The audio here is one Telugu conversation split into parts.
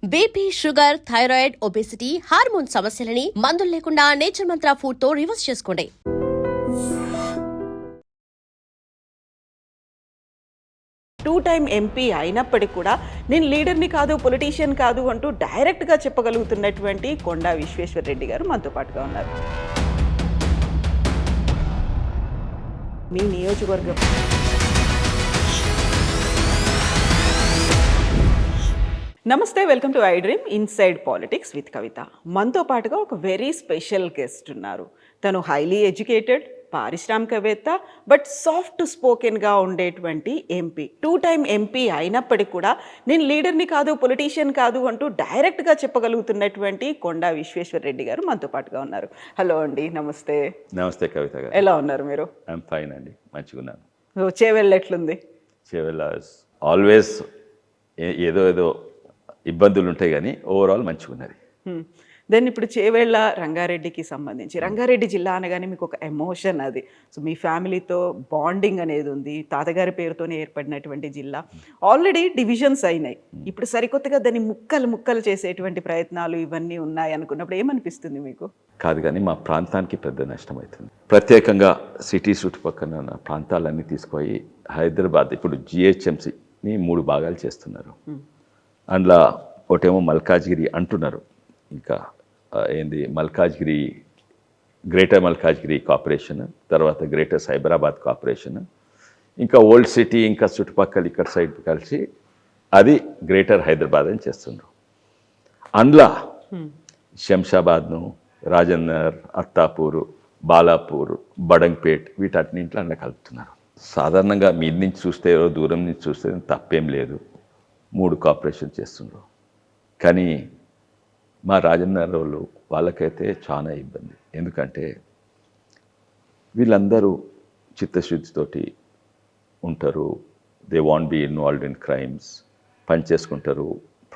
BP, sugar, thyroid, obesity, hormone సమస్యలని మందులు లేకుండా నేచర్ మంత్ర ఫుడ్ తో రివర్స్ చేసుకోండి. టూ టైం ఎంపీ అయినప్పటికీ కూడా నేను లీడర్ని కాదు, పొలిటీషియన్ కాదు అంటూ డైరెక్ట్గా చెప్పగలుగుతున్నటువంటి కొండా విశ్వేశ్వరరెడ్డి గారు మనతో పాటుగా ఉన్నారు. మీ నియోజకవర్గం నమస్తే, welcome to I dream inside politics with Kavitha. మనతో పాటుగా ఒక వెరీ స్పెషల్ గెస్ట్ ఉన్నారు. తను హైలీ ఎడ్యుకేటెడ్, పారిశ్రామికవేత్త, బట్ సాఫ్ట్ స్పోకెన్గా ఉండేటువంటి ఎంపీ. టూ టైం ఎంపీ అయినప్పటికీ కూడా నేను లీడర్ని కాదు, పొలిటీషియన్ కాదు అంటూ డైరెక్ట్గా చెప్పగలుగుతున్నటువంటి కొండా విశ్వేశ్వరరెడ్డి గారు మనతో పాటుగా ఉన్నారు. హలో అండి, నమస్తే. నమస్తే కవిత గారు. ఎలా ఉన్నారు మీరు? ఐఎమ్ ఫైన్ అండి, మంచిగా ఉన్నాను. చేవెళ్ళ ఎట్లుంది? చేవెళ్ళ ఆల్వేస్ ఏదో ఇబ్బందులు ఉంటాయి కానీ ఓవరాల్ మంచిగా ఉన్నది. దెన్ ఇప్పుడు చేవెళ్ళ రంగారెడ్డికి సంబంధించి, రంగారెడ్డి జిల్లా అనగానే మీకు ఒక ఎమోషన్ అది. సో మీ ఫ్యామిలీతో బాండింగ్ అనేది ఉంది, తాతగారి పేరుతోనే ఏర్పడినటువంటి జిల్లా. ఆల్రెడీ డివిజన్స్ అయినాయి, ఇప్పుడు సరికొత్తగా దాన్ని ముక్కలు చేసేటువంటి ప్రయత్నాలు ఇవన్నీ ఉన్నాయి అనుకున్నప్పుడు ఏమనిపిస్తుంది మీకు? కాదు కానీ మా ప్రాంతానికి పెద్ద నష్టం అవుతుంది. ప్రత్యేకంగా సిటీ చుట్టుపక్కల ఉన్న ప్రాంతాలన్నీ తీసుకుపోయి హైదరాబాద్ ఇప్పుడు జిహెచ్ఎంసీని 3 భాగాలు చేస్తున్నారు. అందులో ఒకటేమో మల్కాజ్గిరి అంటున్నారు, ఇంకా ఏంది మల్కాజ్గిరి, గ్రేటర్ మల్కాజ్గిరి కార్పొరేషన్, తర్వాత గ్రేటర్ సైబరాబాద్ కార్పొరేషన్, ఇంకా ఓల్డ్ సిటీ, ఇంకా చుట్టుపక్కల ఇక్కడ సైడ్ కలిసి అది గ్రేటర్ హైదరాబాద్ అని చేస్తున్నారు. అందులో శంషాబాద్ను, రాజన్నర్, అత్తాపూరు, బాలాపూర్, బడంగ్పేట్ వీటన్నింటిలో అందులో కలుపుతున్నారు. సాధారణంగా మీద నుంచి చూస్తే, దూరం నుంచి చూస్తే తప్పేం లేదు, 3 కార్పొరేషన్ చేస్తున్నారు. కానీ మా రాజన్నర్ వాళ్ళు వాళ్ళకైతే చాలా ఇబ్బంది. ఎందుకంటే వీళ్ళందరూ చిత్తశుద్ధితోటి ఉంటారు. They want be involved in crimes. పని చేసుకుంటారు,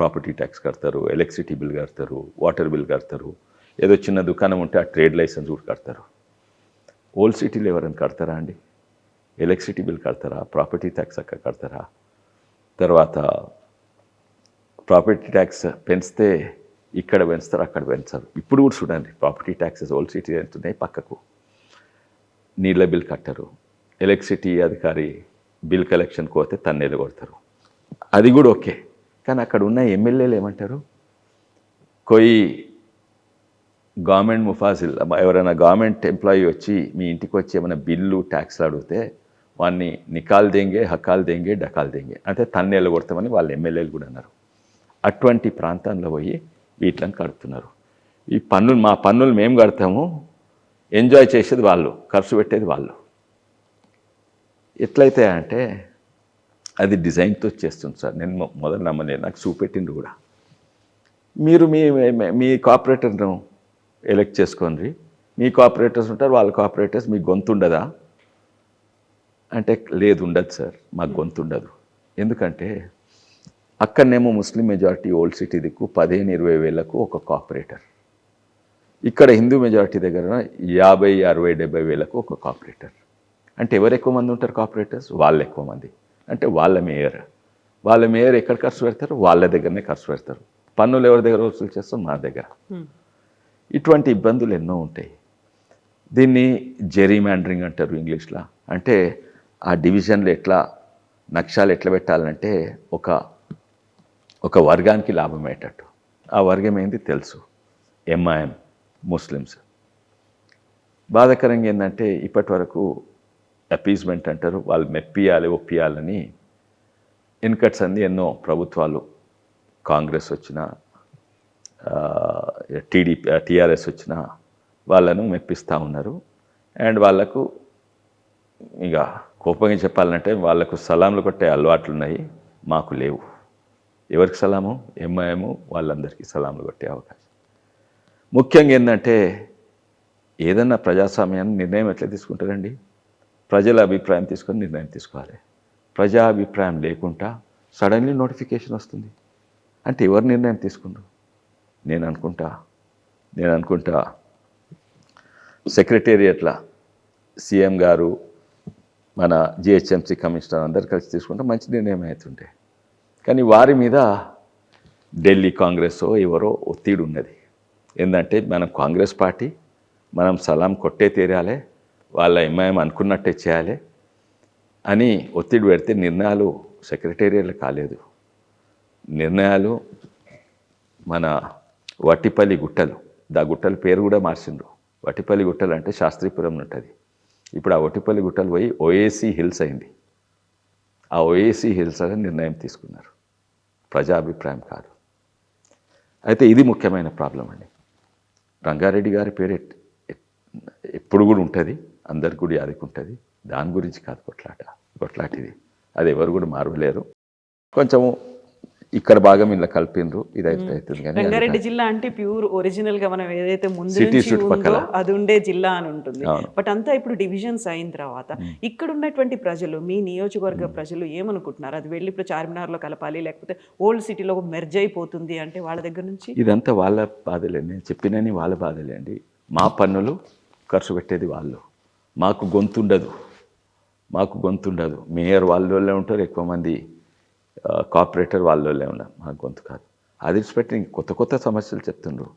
ప్రాపర్టీ ట్యాక్స్ కడతారు, ఎలక్ట్రిసిటీ బిల్ కడతారు, వాటర్ బిల్ కడతారు, ఏదో చిన్న దుకాణం ఉంటే ఆ ట్రేడ్ లైసెన్స్ కూడా కడతారు. ఓల్డ్ సిటీలో ఎవరైనా కడతారా అండి? ఎలక్ట్రిసిటీ బిల్ కడతారా? ప్రాపర్టీ ట్యాక్స్ అక్కడ కడతారా? తర్వాత ప్రాపర్టీ ట్యాక్స్ పెంచితే ఇక్కడ పెంచుతారు, అక్కడ పెంచారు. ఇప్పుడు కూడా చూడండి, ప్రాపర్టీ ట్యాక్సెస్ ఓల్డ్ సిటీ ఎంతున్నాయి, పక్కకు నీళ్ళ బిల్ కట్టరు. ఎలక్ట్రిసిటీ అధికారి బిల్ కలెక్షన్కి పోతే తన్నేలు కొడతారు. అది కూడా ఓకే, కానీ అక్కడ ఉన్న ఎమ్మెల్యేలు ఏమంటారు? కొయి గవర్నమెంట్ ముఫాజిల్, ఎవరైనా గవర్నమెంట్ ఎంప్లాయీ వచ్చి మీ ఇంటికి వచ్చి ఏమైనా బిల్లు ట్యాక్స్లు అడిగితే వాడిని నికాల్ దెంగే, హకాల్ దెంగే, డకాల్ దెంగే అంటే తన్నేలు కొడతామని వాళ్ళ ఎమ్మెల్యేలు కూడా అన్నారు. అటువంటి ప్రాంతంలో పోయి వీటిని కడుతున్నారు. ఈ పన్నులు, మా పన్నులు మేము కడతాము, ఎంజాయ్ చేసేది వాళ్ళు, ఖర్చు పెట్టేది వాళ్ళు. ఎట్లయితే అంటే అది డిజైన్తో చేస్తుంది సార్. నేను మొదలు నమ్మలేదు, నాకు చూపెట్టింది కూడా. మీరు మీ కార్పొరేటర్ను ఎలక్ట్ చేసుకోండి, మీ కార్పొరేటర్స్ ఉంటారు, వాళ్ళ కార్పొరేటర్స్, మీ గొంతు ఉండదా అంటే లేదు, ఉండదు సార్, మాకు గొంతు ఉండదు. ఎందుకంటే అక్కడనేమో ముస్లిం మెజారిటీ ఓల్డ్ సిటీ దిక్కు 15-20 వేలకు ఒక కార్పొరేటర్, ఇక్కడ హిందూ మెజారిటీ దగ్గర 50, 60, 70 వేలకు ఒక కార్పొరేటర్. అంటే ఎవరు ఎక్కువ మంది ఉంటారు కార్పొరేటర్స్? వాళ్ళు ఎక్కువ మంది. అంటే వాళ్ళ మేయర్ ఎక్కడ ఖర్చు పెడతారు? వాళ్ళ దగ్గరనే ఖర్చు పెడతారు. పన్నులు ఎవరి దగ్గర వసూలు చేస్తాం? మా దగ్గర. ఇటువంటి ఇబ్బందులు ఎన్నో ఉంటాయి. దీన్ని జెరీమాండరింగ్ అంటారు ఇంగ్లీష్లో. అంటే ఆ డివిజన్లు ఎట్లా, నక్షాలు ఎట్లా పెట్టాలంటే ఒక వర్గానికి లాభం అయ్యేటట్టు. ఆ వర్గం ఏంది తెలుసు, ఎంఐఎం, ముస్లిమ్స్. బాధాకరంగా ఏంటంటే ఇప్పటి వరకు అపీజ్మెంట్ అంటారు, వాళ్ళు మెప్పియాలి, ఒప్పియాలని ఇన్కట్స్ అంది ఎన్నో ప్రభుత్వాలు, కాంగ్రెస్ వచ్చినా, టీఆర్ఎస్ వచ్చినా వాళ్ళను మెప్పిస్తూ ఉన్నారు. అండ్ వాళ్ళకు ఇక కోపంగా చెప్పాలంటే వాళ్ళకు సలాంలు కొట్టే అలవాట్లు ఉన్నాయి, మాకు లేవు. ఎవరికి సలాము? ఎంఐఎం వాళ్ళందరికీ సలాంలు కొట్టే అవకాశం. ముఖ్యంగా ఏంటంటే ఏదన్నా ప్రజాస్వామ్యాన్ని నిర్ణయం ఎట్లా తీసుకుంటారండి? ప్రజల అభిప్రాయం తీసుకొని నిర్ణయం తీసుకోవాలి. ప్రజా అభిప్రాయం లేకుండా సడన్లీ నోటిఫికేషన్ వస్తుంది అంటే ఎవరు నిర్ణయం తీసుకుంటారు? నేను అనుకుంటా సెక్రటేరియట్లా సీఎం గారు, మన జిహెచ్ఎంసీ కమిషనర్ అందరు కలిసి తీసుకుంటే మంచి నిర్ణయం అవుతుండే. కానీ వారి మీద ఢిల్లీ కాంగ్రెస్ ఎవరో ఒత్తిడి ఉన్నది. ఏంటంటే మనం కాంగ్రెస్ పార్టీ, మనం సలాం కొట్టే తీరాలి, వాళ్ళ ఎంఐఎం అనుకున్నట్టే చేయాలి అని ఒత్తిడి పెడితే నిర్ణయాలు సెక్రటేరియట్లు కాలేదు. నిర్ణయాలు మన వట్టిపల్లి గుట్టలు, గుట్టల పేరు కూడా మార్చిండ్రు. వట్టిపల్లి గుట్టలు అంటే శాస్త్రీపురం ఉంటుంది. ఇప్పుడు ఆ వట్టిపల్లి గుట్టలు పోయి ఓఏసీ హిల్స్ అయింది. ఆ ఓఏసీ హిల్స్ అని నిర్ణయం తీసుకున్నారు, ప్రజాభిప్రాయం కాదు. అయితే ఇది ముఖ్యమైన ప్రాబ్లం అండి. రంగారెడ్డి గారి పేరు ఎప్పుడు కూడా ఉంటుంది, అందరికి కూడా యాదికి ఉంటుంది. దాని గురించి కాదు కొట్లాటిది, అది ఎవరు కూడా మారవలేరు. కొంచెము ఇక్కడ భాగం ఇలా కలిపిండ్రు, ఇదైతే అవుతుంది. కానీ రంగారెడ్డి జిల్లా అంటే ప్యూర్ ఒరిజినల్ గా మనం ఏదైతే ముందు సిటీ నుంచి చుట్టుపక్కల ఉందో అది ఉండే జిల్లా అని ఉంటుంది. అవును. బట్ అంతా ఇప్పుడు డివిజన్స్ అయిన తర్వాత ఇక్కడ ఉన్నటువంటి ప్రజలు, మీ నియోజకవర్గ ప్రజలు ఏమనుకుంటున్నారు? అది వెళ్ళి ఇప్పుడు చార్మినార్లో కలపాలి, లేకపోతే ఓల్డ్ సిటీలో మెర్జ్ అయిపోతుంది అంటే వాళ్ళ దగ్గర నుంచి ఇదంతా వాళ్ళ బాధలే. నేను చెప్పినని వాళ్ళ బాధలే అండి. మా పన్నులు ఖర్చు పెట్టేది వాళ్ళు, మాకు గొంతుండదు. మేయర్ వాళ్ళోళ్ళే ఉంటారు, ఎక్కువ మంది కార్పొరేటర్ వాళ్ళోళ్ళే ఉన్నారు, మాకు గొంతు కాదు. అది విడిచిపెట్టి కొత్త సమస్యలు చెప్తుండ్రు.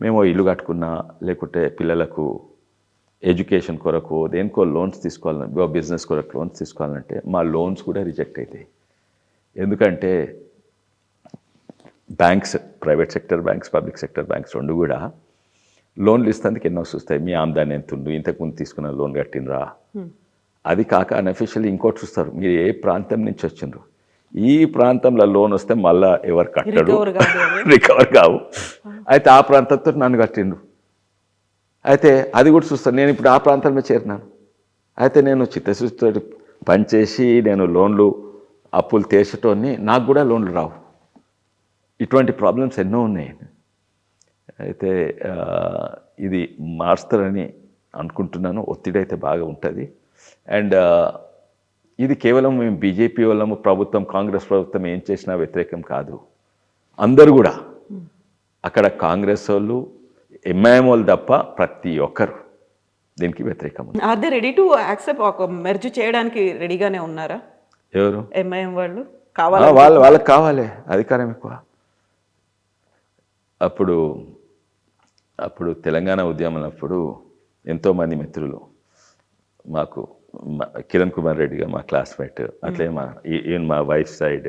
మేము ఇల్లు కట్టుకున్నా, లేకుంటే పిల్లలకు ఎడ్యుకేషన్ కొరకు దేనికో లోన్స్ తీసుకోవాలని, బిజినెస్ కొరకు లోన్స్ తీసుకోవాలంటే మా లోన్స్ కూడా రిజెక్ట్ అవుతాయి. ఎందుకంటే banks, private sector banks, public sector banks రెండు కూడా లోన్లు ఇస్తేందుకు ఎన్నో చూస్తాయి. మీ ఆమ్దాని ఎంత ఉండు, ఇంతకుముందు తీసుకున్న లోన్ కట్టినరా. అది కాక అన్అఫిషియల్లీ ఇంకోటి చూస్తారు, మీరు ఏ ప్రాంతం నుంచి వచ్చిండ్రు. ఈ ప్రాంతంలో లోన్ వస్తే మళ్ళా ఎవరు కట్టడు, రికవర్ కావు. అయితే ఆ ప్రాంతంతో నన్ను కట్టిండు. అయితే అది కూడా చూస్తాను. నేను ఇప్పుడు ఆ ప్రాంతంలో చేరినాను. అయితే నేను చిత్తశుద్ధితో పనిచేసి నేను లోన్లు అప్పులు తీర్చటోని, నాకు కూడా లోన్లు రావు. ఇటువంటి ప్రాబ్లమ్స్ ఎన్నో ఉన్నాయి. అయితే ఇది మారుస్తారని అనుకుంటున్నాను. ఒత్తిడి అయితే బాగా ఉంటుంది. అండ్ ఇది కేవలం మేము బీజేపీ వాళ్ళము, ప్రభుత్వం, కాంగ్రెస్ ప్రభుత్వం ఏం చేసినా వ్యతిరేకం కాదు. అందరూ కూడా అక్కడ కాంగ్రెస్ వాళ్ళు, ఎంఐఎం వాళ్ళు తప్ప ప్రతి ఒక్కరు దీనికి వ్యతిరేకం. Are they ready to accept ఒక మెర్జ్ చేయడానికి రెడీగానే ఉన్నారా? ఎవరు? ఎంఐఎం వాళ్ళు వాళ్ళకి కావాలి అధికారం ఎక్కువ. అప్పుడు తెలంగాణ ఉద్యమం అప్పుడు ఎంతోమంది మిత్రులు మాకు, కిరణ్ కుమార్ రెడ్డి గారు మా క్లాస్మేట్, అట్లే ఈవెన్ మా వైఫ్ సైడ్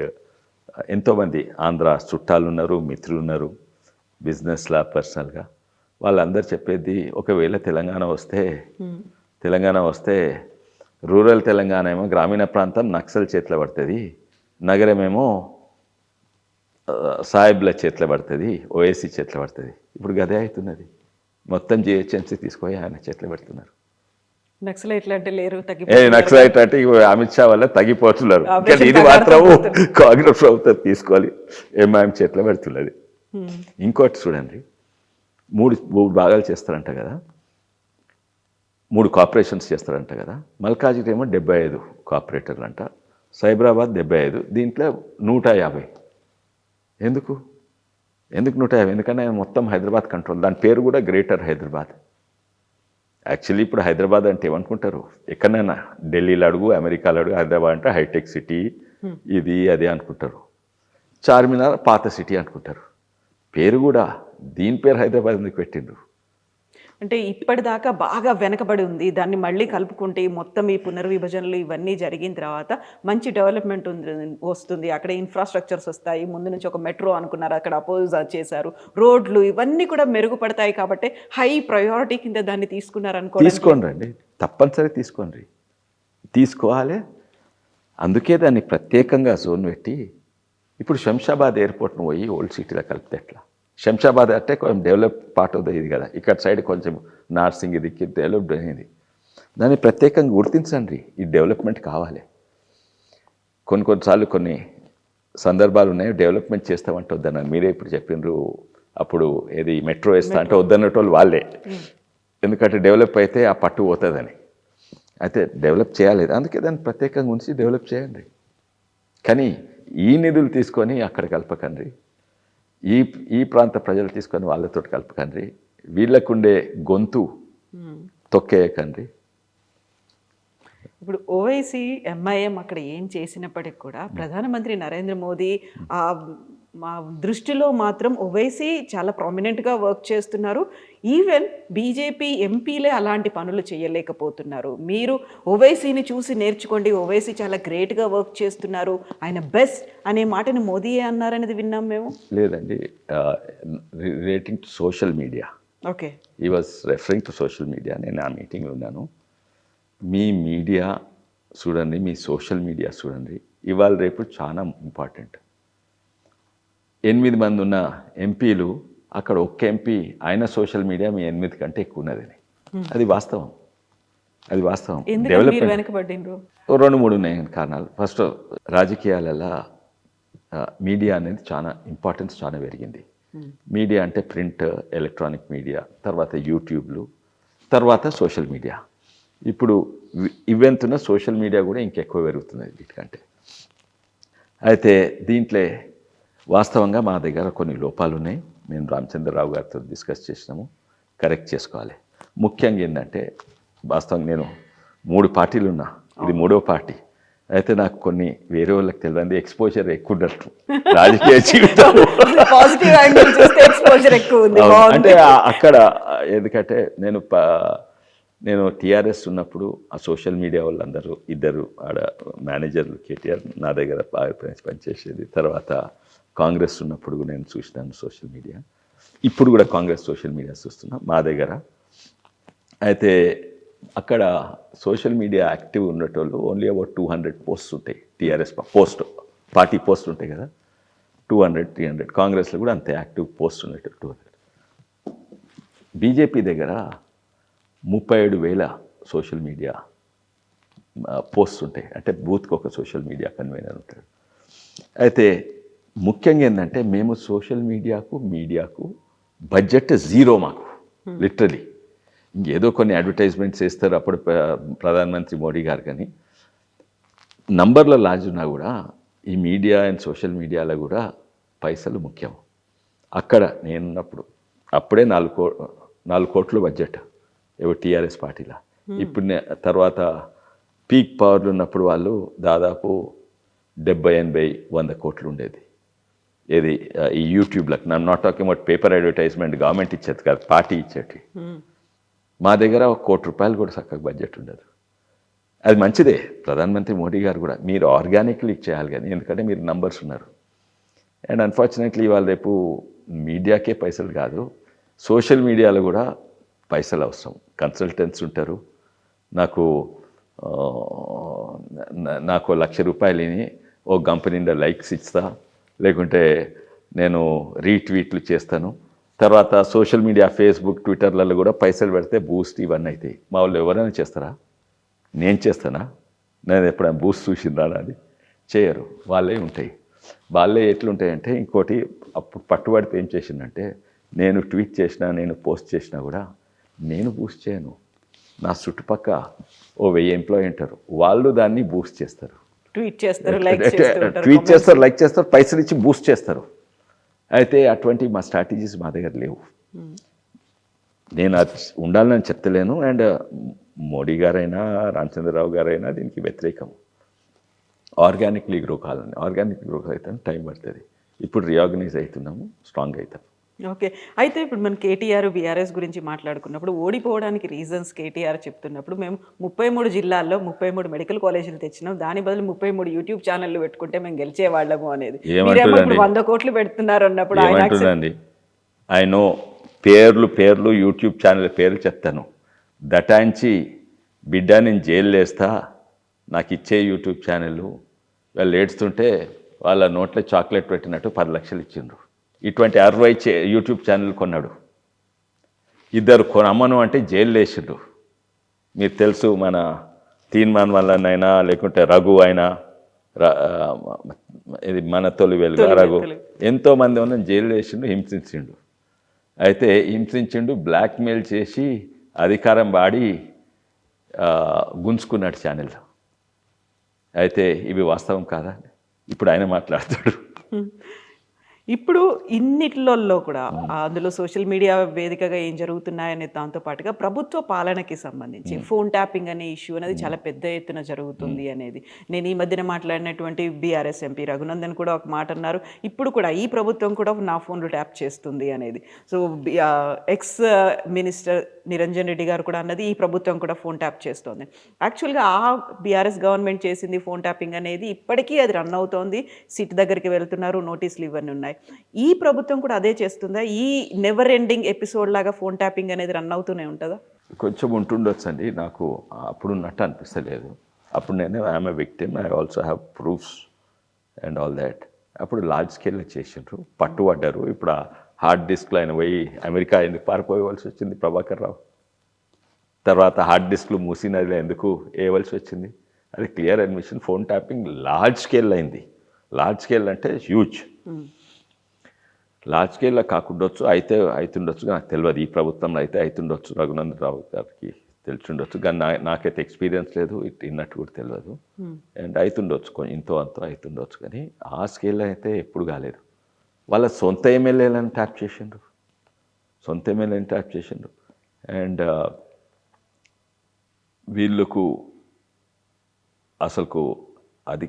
ఎంతోమంది ఆంధ్ర చుట్టాలు ఉన్నారు, మిత్రులు ఉన్నారు, బిజినెస్లా పర్సనల్గా. వాళ్ళందరూ చెప్పేది, ఒకవేళ తెలంగాణ వస్తే రూరల్ తెలంగాణ ఏమో, గ్రామీణ ప్రాంతం నక్సల్ చేతిలో పడుతుంది, నగరమేమో సాయిబ్ల చేతిలో పడుతుంది, ఓఎస్సీ చేతిలో పడుతుంది. ఇప్పుడు గదే అవుతున్నది. మొత్తం జిహెచ్ఎంసీ తీసుకొని ఆయన చేతిలో పెడుతున్నారు. నక్సలైట్లు అంటే లేరు, నక్సలైట్ అంటే అమిత్ షా వల్ల తగ్గిపోతున్నారు. కానీ ఇది మాత్రం కాంగ్రెస్ ప్రభుత్వం తీసుకోవాలి, ఎంఐఎం చేతిలో పెడుతున్నది. ఇంకోటి చూడండి, మూడు భాగాలు చేస్తారంట కదా, 3 కార్పొరేషన్స్ చేస్తారంట కదా. మల్కాజ్గిరి ఏమో 75 కార్పొరేటర్లు అంట, సైబరాబాద్ 75, దీంట్లో 150. ఎందుకు 150? ఎందుకంటే మొత్తం హైదరాబాద్ కంట్రోల్. దాని పేరు కూడా గ్రేటర్ హైదరాబాద్. యాక్చువల్లీ ఇప్పుడు హైదరాబాద్ అంటే ఏమనుకుంటారు, ఎక్కడైనా ఢిల్లీలో అడుగు, అమెరికాలో అడుగు, హైదరాబాద్ అంటే హైటెక్ సిటీ, ఇది అదే అనుకుంటారు. చార్మినార్ పాత సిటీ అనుకుంటారు. పేరు కూడా దీని పేరు హైదరాబాద్ ఎందుకు పెట్టిండ్రు? అంటే ఇప్పటిదాకా బాగా వెనకబడి ఉంది, దాన్ని మళ్ళీ కలుపుకుంటే మొత్తం ఈ పునర్విభజనలు ఇవన్నీ జరిగిన తర్వాత మంచి డెవలప్మెంట్ వస్తుంది, అక్కడ ఇన్ఫ్రాస్ట్రక్చర్స్ వస్తాయి. ముందు నుంచి ఒక మెట్రో అనుకున్నారు, అక్కడ అపోజ్ చేశారు, రోడ్లు ఇవన్నీ కూడా మెరుగుపడతాయి. కాబట్టి హై ప్రయారిటీ కింద దాన్ని తీసుకున్నారు అనుకో. తీసుకోండి, తప్పనిసరి తీసుకోవాలి. అందుకే దాన్ని ప్రత్యేకంగా జోన్ పెట్టి, ఇప్పుడు శంషాబాద్ ఎయిర్పోర్ట్ను పోయి ఓల్డ్ సిటీలో కలిపితే ఎట్లా? శంషాబాద్ అంటే కొంచెం డెవలప్ పార్ట్ ఆఫ్ ద ఇది కదా, ఇక్కడ సైడ్ కొంచెం నార్సింగ్ దిక్కి డెవలప్డ్ అనేది. దాన్ని ప్రత్యేకంగా గుర్తించండి. ఈ డెవలప్మెంట్ కావాలి. కొన్నిసార్లు కొన్ని సందర్భాలు ఉన్నాయి, డెవలప్మెంట్ చేస్తామంటే వద్దన్నారు. మీరే ఇప్పుడు చెప్పినారు, అప్పుడు ఏది మెట్రో వేస్తా అంటే వద్దన్నటోళ్ళు వాళ్ళే. ఎందుకంటే డెవలప్ అయితే ఆ పట్టు పోతుందని. అయితే డెవలప్ చేయాలి, అందుకే దాన్ని ప్రత్యేకంగా ఉంచి డెవలప్ చేయండి. కానీ ఈ నిధులు తీసుకొని అక్కడ కలపకండి, ఈ ప్రాంత ప్రజలు తీసుకొని వాళ్ళతో కలపకండి, వీళ్ళకుండే గొంతు తొక్కేయకండి. ఇప్పుడు ఓవైసీ ఎంఐఎం అక్కడ ఏం చేసినప్పటికి కూడా ప్రధానమంత్రి నరేంద్ర మోదీ ఆ మా దృష్టిలో మాత్రం ఓవైసీ చాలా ప్రామినెంట్గా వర్క్ చేస్తున్నారు. ఈవెన్ బీజేపీ ఎంపీలే అలాంటి పనులు చేయలేకపోతున్నారు. మీరు ఓవైసీని చూసి నేర్చుకోండి, ఓవైసీ చాలా గ్రేట్గా వర్క్ చేస్తున్నారు, ఆయన బెస్ట్ అనే మాటని మోదీయే అన్నారనేది విన్నాం మేము. లేదండి, relating to social media, okay, he was referring to social media. నేను ఆ మీటింగ్లో ఉన్నాను. మీ మీడియా చూడండి, మీ సోషల్ మీడియా చూడండి, ఇవాళ రేపు చాలా ఇంపార్టెంట్. 8 మంది ఉన్న ఎంపీలు, అక్కడ ఒక్క ఎంపీ ఆయన సోషల్ మీడియా మీ 8 కంటే ఎక్కువ ఉన్నదని. అది వాస్తవం, అది వాస్తవం. వెనకబడిండ్రు 2-3 ఉన్నాయి కారణాలు. ఫస్ట్, రాజకీయాలలో మీడియా అనేది చాలా ఇంపార్టెన్స్ చాలా పెరిగింది. మీడియా అంటే ప్రింట్, ఎలక్ట్రానిక్ మీడియా, తర్వాత యూట్యూబ్లు, తర్వాత సోషల్ మీడియా. ఇప్పుడు ఇవెంతున్న సోషల్ మీడియా కూడా ఇంకెక్కువ పెరుగుతున్నది వీటికంటే. అయితే దీంట్లో వాస్తవంగా మా దగ్గర కొన్ని లోపాలు ఉన్నాయి. మేము రామచంద్రరావు గారితో డిస్కస్ చేసినాము, కరెక్ట్ చేసుకోవాలి. ముఖ్యంగా ఏంటంటే, వాస్తవంగా నేను 3 పార్టీలు ఉన్నా, ఇది 3వ పార్టీ. అయితే నాకు కొన్ని వేరే వాళ్ళకి తెలియదు, ఎక్స్పోజర్ ఎక్కువ ఉన్నట్టు రాజకీయ జీవితం. అంటే అక్కడ ఎందుకంటే నేను టీఆర్ఎస్ ఉన్నప్పుడు ఆ సోషల్ మీడియా వాళ్ళందరూ 2 ఆడ మేనేజర్లు, కేటీఆర్ నా దగ్గర బాగా పనిచేసేది. తర్వాత కాంగ్రెస్ ఉన్నప్పుడు కూడా నేను చూసినాను సోషల్ మీడియా. ఇప్పుడు కూడా కాంగ్రెస్ సోషల్ మీడియా చూస్తున్నా మా దగ్గర. అయితే అక్కడ సోషల్ మీడియా యాక్టివ్ ఉండేటోళ్ళు ఓన్లీ అబౌట్ 200 పోస్ట్స్ ఉంటాయి. టీఆర్ఎస్ పార్టీ పోస్ట్ ఉంటాయి కదా, 200-300. కాంగ్రెస్లో కూడా అంతే యాక్టివ్ పోస్ట్ ఉండేటట్టు 200. బీజేపీ దగ్గర 37,000 సోషల్ మీడియా పోస్ట్స్ ఉంటాయి. అంటే బూత్కి ఒక సోషల్ మీడియా కన్వీనర్ ఉంటాడు. అయితే ముఖ్యంగా ఏంటంటే, మేము సోషల్ మీడియాకు బడ్జెట్ 0 మాకు, లిటరలీ. ఇంకేదో కొన్ని అడ్వర్టైజ్మెంట్స్ వేస్తారు అప్పుడు ప్రధానమంత్రి మోడీ గారు, కానీ నంబర్ల లాజ్ ఉన్నా కూడా ఈ మీడియా అండ్ సోషల్ మీడియాలో కూడా పైసలు ముఖ్యం. అక్కడ నేనున్నప్పుడు అప్పుడే 4 కోట్లు బడ్జెట్ టీఆర్ఎస్ పార్టీలో. ఇప్పుడు తర్వాత పీక్ పవర్లు ఉన్నప్పుడు వాళ్ళు దాదాపు 70-80-100 కోట్లు ఉండేది. ఏది ఈ యూట్యూబ్లకు. I'm not talking about paper advertisement, government ఇచ్చేది కాదు, పార్టీ ఇచ్చేటి. మా దగ్గర 1 కోటి రూపాయలు కూడా చక్కగా బడ్జెట్ ఉండదు. అది మంచిదే, ప్రధానమంత్రి మోడీ గారు కూడా మీరు ఆర్గానిక్లీ చేయాలి కానీ, ఎందుకంటే మీరు నంబర్స్ ఉన్నారు. అండ్ అన్ఫార్చునేట్లీ ఇవాళ రేపు మీడియాకే పైసలు కాదు, సోషల్ మీడియాలో కూడా పైసలు అవసరం. కన్సల్టెంట్స్ ఉంటారు. నాకు 1,00,000 రూపాయలని ఓ కంపెనీలో లైక్స్ ఇస్తా, లేకుంటే నేను రీట్వీట్లు చేస్తాను. తర్వాత సోషల్ మీడియా, ఫేస్బుక్, ట్విట్టర్లలో కూడా పైసలు పెడితే బూస్ట్ ఇవన్నీ అవుతాయి. మా వాళ్ళు ఎవరైనా చేస్తారా? నేను చేస్తానా? నేను ఎప్పుడైనా బూస్ట్ చూసిందా? అది చేయరు, వాళ్ళే ఉంటాయి. వాళ్ళే ఎట్లుంటాయంటే, ఇంకోటి అప్పుడు పట్టుబడితే ఏం చేసిందంటే, నేను ట్వీట్ చేసినా, నేను పోస్ట్ చేసినా కూడా నేను బూస్ట్ చేయను. నా చుట్టుపక్క ఓ 1000 ఎంప్లాయీ ఉంటారు, వాళ్ళు దాన్ని బూస్ట్ చేస్తారు. ట్వీట్ చేస్తారు, లైక్ చేస్తారు, పైసలు ఇచ్చి బూస్ట్ చేస్తారు. అయితే అటువంటి మా స్ట్రాటజీస్ మా దగ్గర లేవు. నేను అది ఉండాలని చెప్తలేను. అండ్ మోడీ గారైనా రామచంద్రరావు గారైనా దీనికి వ్యతిరేకం. ఆర్గానిక్లీ గ్రో కావాలని. ఆర్గానిక్ గ్రో అయితే టైం పడుతుంది. ఇప్పుడు రీఆర్గనైజ్ అవుతున్నాము, స్ట్రాంగ్ అవుతాం. ఓకే. అయితే ఇప్పుడు మనం కేటీఆర్, బీఆర్ఎస్ గురించి మాట్లాడుకున్నప్పుడు, ఓడిపోవడానికి రీజన్స్ కేటీఆర్ చెప్తున్నప్పుడు, మేము 33 జిల్లాల్లో 33 మెడికల్ కాలేజీలు తెచ్చినాం, దాని బదులు 33 యూట్యూబ్ ఛానళ్ళు పెట్టుకుంటే మేము గెలిచేవాళ్ళము అనేది. 100 కోట్లు పెడుతున్నారు అన్నప్పుడు ఏమంటుందండి? ఆయన పేర్లు యూట్యూబ్ ఛానల్ పేర్లు చెప్తాను. దటాయించి బిడ్డ నేను జైలు వేస్తా, నాకు ఇచ్చే యూట్యూబ్ ఛానళ్ళు వాళ్ళు ఏడుస్తుంటే వాళ్ళ నోట్లో చాక్లెట్ పెట్టినట్టు 10 లక్షలు ఇచ్చిండ్రు. ఇటువంటి 60 యూట్యూబ్ ఛానల్ కొన్నాడు. 2 కొనమ్మను అంటే జైలు వేసిండు. మీరు తెలుసు, మన తీన్మాన్ వల్లనైనా లేకుంటే రఘు అయినా, ఇది మన తొలి వెలుగు రఘు, ఎంతోమంది ఉన్న జైలు వేసిండు, హింసించిండు. అయితే హింసించిండు, బ్లాక్మెయిల్ చేసి అధికారం వాడి గుంజుకున్నాడు ఛానల్. అయితే ఇవి వాస్తవం కాదా? ఇప్పుడు ఆయన మాట్లాడతాడు. ఇప్పుడు ఇన్నిట్లలో కూడా అందులో సోషల్ మీడియా వేదికగా ఏం జరుగుతున్నాయనే దాంతో పాటుగా ప్రభుత్వ పాలనకి సంబంధించి ఫోన్ ట్యాపింగ్ అనే ఇష్యూ అనేది చాలా పెద్ద ఎత్తున జరుగుతుంది అనేది నేను ఈ మధ్యన మాట్లాడినటువంటి బీఆర్ఎస్ ఎంపీ రఘునందన్ కూడా ఒక మాట అన్నారు. ఇప్పుడు కూడా ఈ ప్రభుత్వం కూడా నా ఫోన్లు ట్యాప్ చేస్తుంది అనేది. So ex minister Niranjan Reddy గారు కూడా అన్నది ఈ ప్రభుత్వం కూడా ఫోన్ ట్యాప్ చేస్తుంది. యాక్చువల్గా ఆ బీఆర్ఎస్ గవర్నమెంట్ చేసింది ఫోన్ ట్యాపింగ్ అనేది, ఇప్పటికీ అది రన్ అవుతోంది. సిట్ దగ్గరికి వెళ్తున్నారు, నోటీసులు ఇవన్నీ ఉన్నాయి. ఈ ప్రభుత్వం కూడా అదే చేస్తుందా? ఈ నెవర్ ఎండింగ్ ఎపిసోడ్ లాగా ఫోన్ ట్యాపింగ్ అనేది రన్ అవుతూనే ఉంటుందా? కొంచెం ఉంటుండొచ్చు అండి. నాకు అప్పుడు ఉన్నట్టు అనిపిస్తలేదు. అప్పుడు నేను I'm a victim, I also have proofs and all that. అప్పుడు లార్జ్ స్కేల్లో చేసిండ్రు, పట్టుబడ్డారు. ఇప్పుడు ఆ హార్డ్ డిస్క్లో ఆయన పోయి అమెరికా ఎందుకు పారిపోవలసి వచ్చింది ప్రభాకర్ రావు? తర్వాత హార్డ్ డిస్క్లు మూసినదిలో ఎందుకు వేయవలసి వచ్చింది? అది clear admission. Phone tapping large scale అయింది. లార్జ్ స్కేల్ అంటే హ్యూజ్. లార్జ్ స్కేల్లో కాకుండొచ్చు, అయితే అవుతుండొచ్చు, నాకు తెలియదు. ఈ ప్రభుత్వంలో అయితే అవుతుండొచ్చు, రఘునందన్ రావు గారికి తెలిసిండొచ్చు, కానీ నాకైతే ఎక్స్పీరియన్స్ లేదు, ఇన్నట్టు కూడా తెలియదు. అండ్ అవుతుండొచ్చు, ఇంతో అంతో అవుతుండొచ్చు, కానీ ఆ స్కేల్లో అయితే ఎప్పుడు కాలేదు. వాళ్ళ సొంత ఎమ్మెల్యేలను ట్యాప్ చేసిండ్రు, సొంత ఎమ్మెల్యేలను ట్యాప్ చేసిండ్రు. అండ్ వీళ్ళకు అసలుకు అది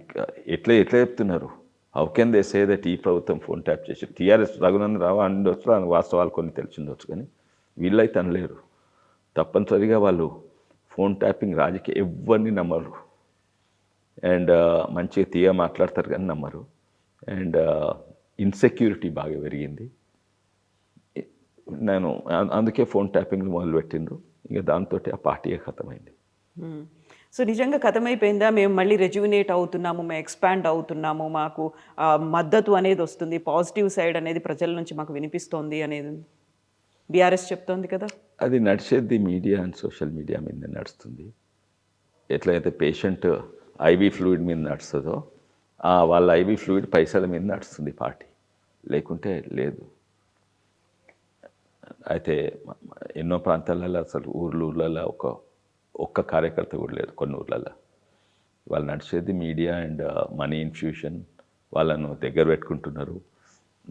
ఎట్లా చెప్తున్నారు? How can they say that ఈ ప్రభుత్వం ఫోన్ ట్యాప్ చేసి? టీఆర్ఎస్ రఘునందన్ రావు అండొచ్చు, వాస్తవాలు కొన్ని తెలిసిండొచ్చు, కానీ వీళ్ళైతే అనలేరు. తప్పనిసరిగా వాళ్ళు ఫోన్ ట్యాపింగ్ రాజకీయ ఎవరిని నమ్మరు. అండ్ మంచిగా తీయ మాట్లాడతారు కానీ నమ్మరు. అండ్ ఇన్సెక్యూరిటీ బాగా పెరిగింది. నేను అందుకే ఫోన్ ట్యాపింగ్ మొదలుపెట్టిండ్రు. ఇంకా దాంతో ఆ పార్టీయే ఖతమైంది. సో నిజంగా కథమైపోయిందా? మేము మళ్ళీ రెజ్యునేట్ అవుతున్నాము, మేము ఎక్స్పాండ్ అవుతున్నాము, మాకు మద్దతు అనేది వస్తుంది, పాజిటివ్ సైడ్ అనేది ప్రజల నుంచి మాకు వినిపిస్తోంది అనేది బీఆర్ఎస్ చెప్తోంది కదా? అది నడిచేది మీడియా అండ్ సోషల్ మీడియా మీద నడుస్తుంది. ఎట్లయితే పేషెంట్ ఐవీ ఫ్లూయిడ్ మీద నడుస్తుందో వాళ్ళ ఐవీ ఫ్లూయిడ్ పైసల మీద నడుస్తుంది పార్టీ, లేకుంటే లేదు. అయితే ఎన్నో ప్రాంతాలలో అసలు ఊర్లలో ఒక్క కార్యకర్త కూడా లేదు. కొన్ని ఊర్లలో వాళ్ళు నడిచేది మీడియా అండ్ మనీ ఇన్ఫ్యూషన్. వాళ్ళను దగ్గర పెట్టుకుంటున్నారు.